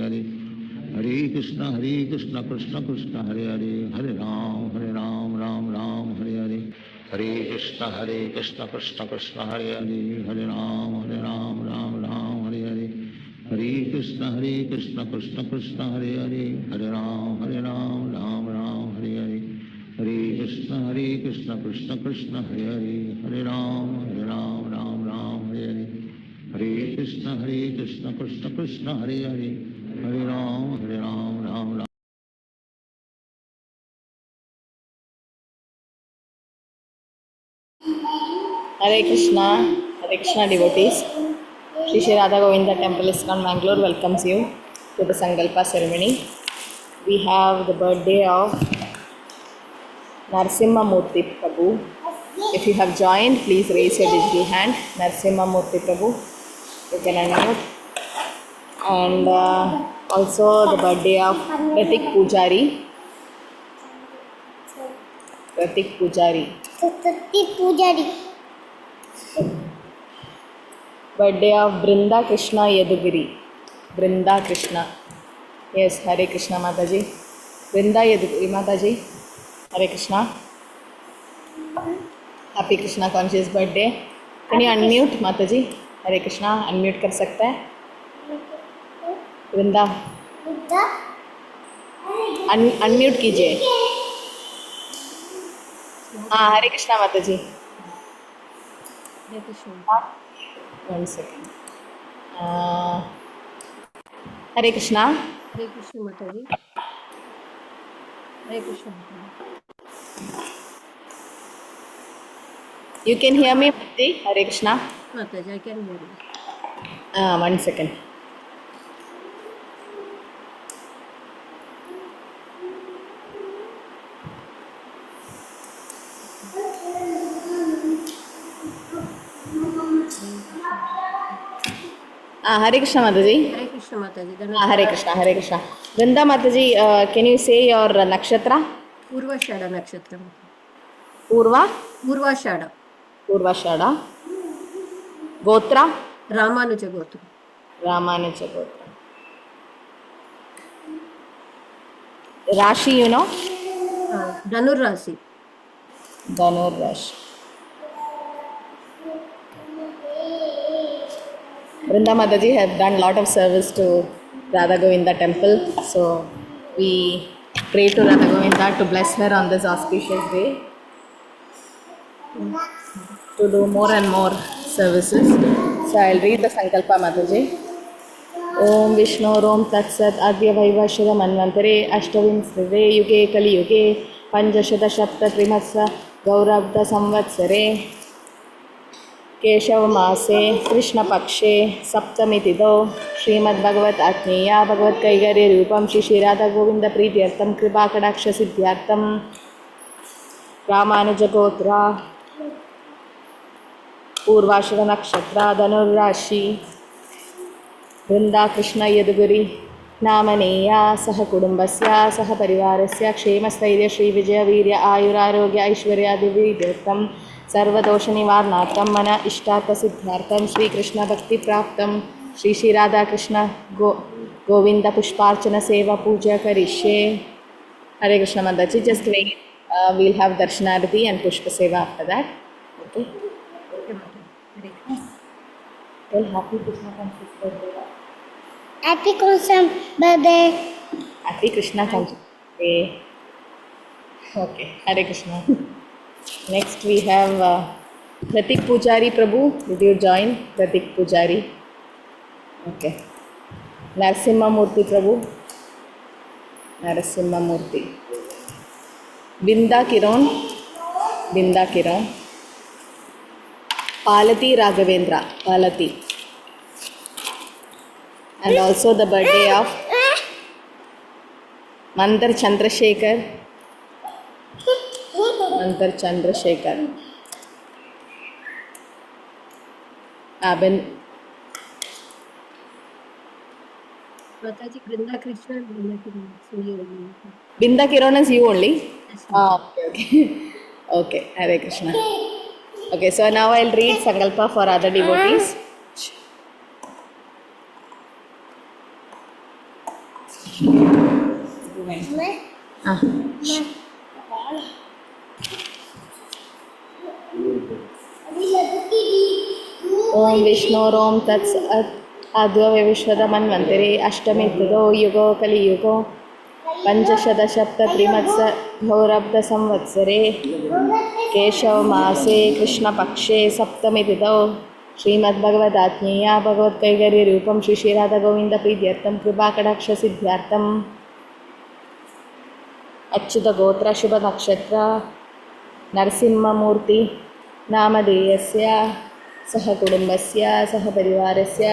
Hare Hare Krishna Krishna Krishna Hare Hare Hare Ram Hare Hare Hare Krishna Krishna Krishna Hare Hare Hare Ram Hare Hare Hare Krishna Krishna Krishna Hare Hare Hare Ram Hare Hare Hare Krishna Krishna Krishna Hare Hare Hare Ram Hare Hare Hare Krishna Krishna Krishna Hare Hare Hare Ram Hare Krishna devotees. Shri Shri Radha Govinda Temple ISKCON Mangalore welcomes you to the Sankalpa ceremony. We have the birthday of Narasimha Murthy Prabhu. If you have joined, please raise your digital hand. Narasimha Murthy Prabhu, you can unmute. And also the birthday of Pratik Pujari. Birthday of Brinda Krishna Yadugiri. Brinda Krishna. Yes, Hare Krishna Mataji. Brinda Yadugiri Mataji. Hare Krishna. Happy Krishna conscious birthday. Can you unmute Mataji? Hare Krishna. Unmute कर सकता है? Brinda. Unmute कीजिए. हाँ, Hare Krishna Mataji. Hare Krishna. 1 second. Hare Krishna. Hare Krishna Mataji. Hare Krishna Mataji. You can hear me, Mataji? Hare Krishna. Mataji, I can hear you. 1 second. Hare Krishna Mataji. Hare Krishna Mataji. Hare Krishna, Hare Krishna. Vrinda Mataji, can you say your nakshatra? Purvashada Nakshatra. Purva? Purvashada. Purvashada. Gotra? Ramanuja Gotra. Ramanuja Gotra. Rashi, you know? Dhanur Rasi. Dhanur Rashi. Vrinda Mataji have done a lot of service to Radha Govinda temple. So we pray to Radha Govinda to bless her on this auspicious day to do more and more services. So I'll read the Sankalpa Mataji. Om Vishnu Rom Tatsat Adya Vaivashada Manvantare Ashtavinsrave Yuge Kali Yuge Panjashada Shapta Trimatsa Gaurabda Samvatsare Keshav मासे कृष्ण पक्षे सप्तमी तिथौ श्रीमद् भगवत आत्मीया भगवत कैगर्य रूपम श्री श्री राधा गोविंद प्रीत्यर्थम कृपा कटाक्ष सिद्ध्यर्थम रामानुज गोत्रा पूर्वाषाढ़ नक्षत्र धनुर्राशि वृंदा कृष्ण यदुगिरी नामनेया सह कुटुंबस्य सह परिवारस्य क्षेमस्थैर्य श्री विजय वीर्य आयुरारोग्य ऐश्वर्यादिवीर्यर्थम सर्वदोष निवारणार्थम मन इष्टार्थ सिद्धार्थम श्री कृष्ण भक्ति प्राप्तम श्री श्री राधा कृष्ण गोविंद पुष्पार्चना सेवा पूजा करिष्ये. Hare Krishna Mataji, just wait. We'll have Darshanarati and Pushpa Seva after that. Okay. Tell Happy Krishna conscious birthday. Happy Krishna birthday. Happy Krishna conscious birthday. Okay. Hare Krishna. Next we have Pratik Pujari Prabhu. Did you join? Pratik Pujari. Okay. Narasimha Murthy Prabhu. Narasimha Murthy. Binda Kiran. Binda Kiran. Palati Raghavendra. Palati. And also the birthday of Mandar Chandrasekhar. Mandar Chandrasekhar. Mataji Brinda Krishna and Brinda Kiran. So you only. Binda Kiran is you only? Yes, Okay. Okay, Hare Krishna. Okay, so now I'll read Sankalpa for other devotees. ओम विष्णोरोम तत्सत् आद्वैविश्वतमन्वन्तरे अष्टमे ततो युगो कलियुगो पंचशतसप्तत्रिमत्स घोरब्धसंवत्सरे केशवमासे कृष्णपक्षे सप्तमी तिथौ श्रीमद्भगवदाज्ञेया भगवत्कैङ्कर्यरूपं श्रीराधागोविन्दप्रीत्यर्थं कृपाकटाक्षसिद्ध्यर्थम् अच्युतगोत्र शुभनक्षत्र नरसिंहमूर्ति नामधेयस्य सह कुटुम्बस्य सह परिवारस्य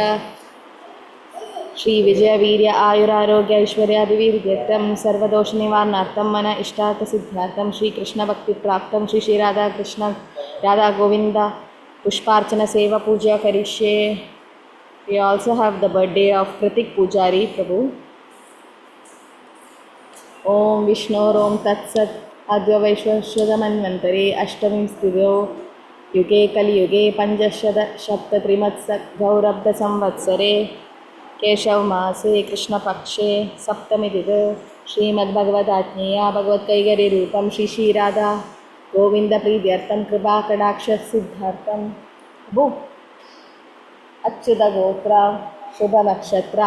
श्री विजयवीर्य आयुरारोग्य ऐश्वर्यादिवीर्यर्थं सर्वदोषनिवारणार्थं मन इष्टार्थसिद्ध्यार्थं श्रीकृष्णभक्तिप्राप्तं श्री श्री राधाकृष्ण राधा गोविंद पुष्पार्चन सेवा पूजा करिष्ये. We also have the birthday of Pratik Pujari Prabhu. ओम विष्णोरोम तत्सत् आद्वैश्वतमन्वन्तरे अष्टमीं तिथौ युगे कलियुगे पंचशतसप्तत्रिमत्स घोरब्धसंवत्सरे केशवमासे कृष्णपक्षे सप्तमी तिथौ श्रीमद्भगवदाज्ञेया भगवत्कैङ्कर्यरूपं श्री श्रीराधा गोविन्दप्रीत्यर्थं कृपाकटाक्षसिद्ध्यर्थं भू अच्युतगोत्र शुभनक्षत्र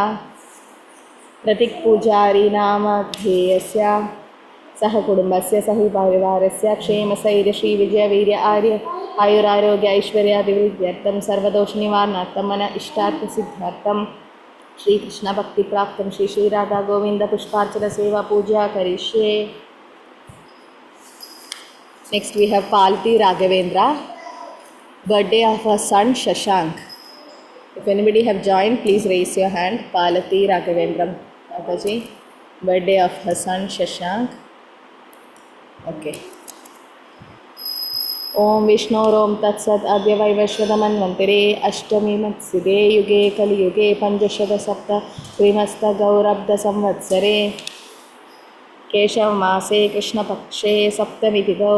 प्रतीक पूजारी नाम ध्येयस्य सह कुटुम्बस्य सह परिवारस्य क्षेमस्थैर्य श्री विजयवीर्य आयुरारोग्य ऐश्वर्यादिवृद्ध्यर्थं सर्वदोषनिवारणार्थं मन इष्टार्थसिद्ध्यर्थं श्रीकृष्णभक्तिप्राप्तं श्री श्रीराधा गोविंद पुष्पार्चन सेवा पूजा करिष्ये. Next we have Palati Raghavendra, birthday of her son Shashank. If anybody have joined, please raise your hand. Palati Raghavendra Mataji, birthday of her son Shashank. Okay. ओम विष्णोरोम तत्सत् आद्यवैवस्वतमन्वन्तरे अष्टमीमत्सिदे युगे कलियुगे पंचशतसप्तत्रिमस्तगौरब्धसंवत्सरे केशवमासे कृष्णपक्षे सप्तमी तिथौ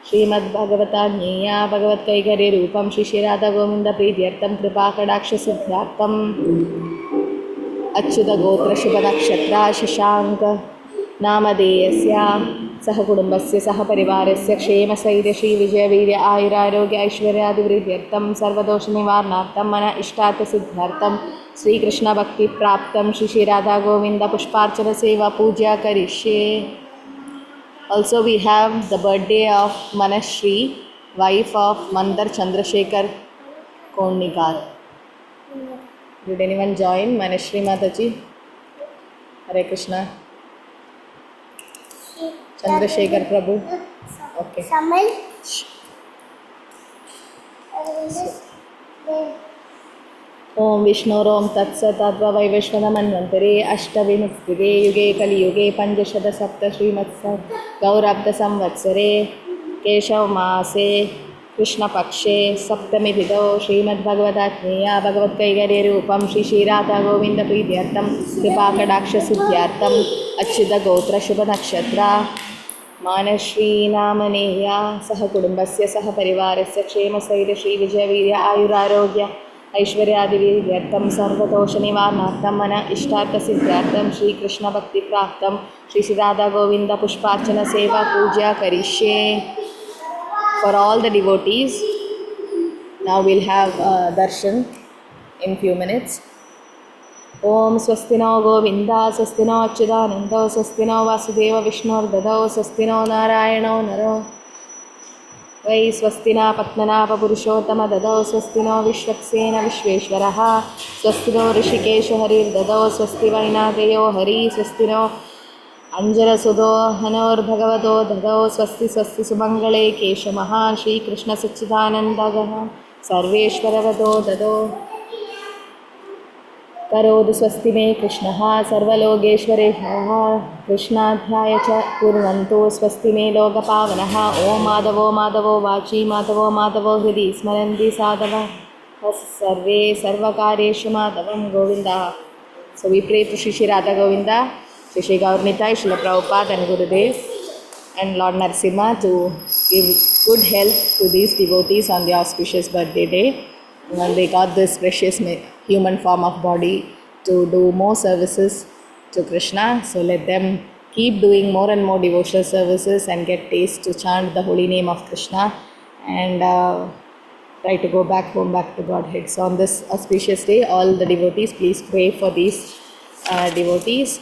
श्रीमद्भगवताज्ञेया भगवत्कैङ्कर्यरूपं श्री श्रीराधागोविन्दप्रीत्यर्थं कृपाकटाक्षसिद्ध्यार्थम् अच्युतगोत्रशुभनक्षत्र शशाङ्क नामधेयस्य सह कुटुम्बस्य सह परिवारस्य क्षेमस्थैर्य श्री विजयवीर्य आयुरारोग्य ऐश्वर्यादिवृद्ध्यर्थं सर्वदोषनिवारणार्थं मन इष्टार्थसिद्ध्यर्थं श्रीकृष्णभक्तिप्राप्तं श्री श्रीराधा गोविंद पुष्पार्चन सेवा पूजा करिष्ये. Also we have the birthday of Manashri, wife of Mandar Chandrasekhar Konikar. Did anyone join Manashri Mataji? Hare Krishna. Chandrasekhar Prabhu. Okay. Samal. ओम विष्णोरोम तत्सत् आद्वैवस्वतमन्वन्तरे अष्टविंशतितमे युगे कलियुगे पंचशतसप्तत्रिमत्स गौरब्धसंवत्सरे केशवमासे कृष्णपक्षे सप्तमी तिथौ श्रीमद्भगवदाज्ञेया भगवत्कैङ्कर्यरूपं श्री श्रीराधा गोविन्दप्रीत्यर्थं कृपाकटाक्षसिद्ध्यार्थम् अच्युतगोत्रशुभनक्षत्र मानश्री नामनेया सह कुटुम्बस्य सह परिवारस्य क्षेमस्थैर्य श्री विजयवीर्य आयुरारोग्य ऐश्वर्यादिवीर्यर्थं सर्वदोषनिवारणार्थं मन इष्टार्थसिद्ध्यार्थं श्रीकृष्णभक्तिप्राप्तं श्री श्रीराधा गोविंद पुष्पार्चन सेवा पूजा करिष्ये. For all the devotees, now we'll have darshan in few minutes. Om swasti no govinda swasti no achyutananda swasti no vasudeva vishnur dadao swasti no narayano naro वै स्वस्ति न पद्मनाभपुरुषोत्तम ददौ स्वस्ति नो विश्वक्सेन विश्वेश्वरः स्वस्ति नो ऋषिकेश हरिर्ददौ स्वस्ति वैनादयो हरि स्वस्ति नो अंजरसुधो हनोर्भगवतो ददौ स्वस्ति स्वस्ति सुमङ्गले केशमः श्रीकृष्णसच्चिदानन्दगः सर्वेश्वरवतो ददौ करोतु स्वस्ति मे कृष्णः सर्वलोकेश्वरेशः कृष्णाध्याय च कुर्वन्तु स्वस्ति मे लोकपावनः ॐ माधवो माधवो वाची माधवो माधवो हृदि स्मरन्ति साधवः सर्वे सर्वकार्येषु माधवं गोविन्दः. So we pray to Shri Shri Radha Govinda, Shri Shri Gaurnitai, Srila Prabhupada and Gurudev and Lord Narasimha to give good health to these devotees on the auspicious birthday day. When they got this precious human form of body to do more services to Krishna. So let them keep doing more and more devotional services and get taste to chant the holy name of Krishna and try to go back home, back to Godhead. So on this auspicious day, all the devotees, please pray for these devotees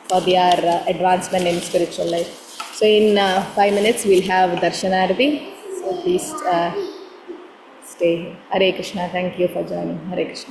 for their advancement in spiritual life. So in 5 minutes, we'll have Darshanarati. So please stay here. Hare Krishna. Thank you for joining. Hare Krishna.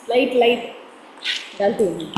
Light. Dalton.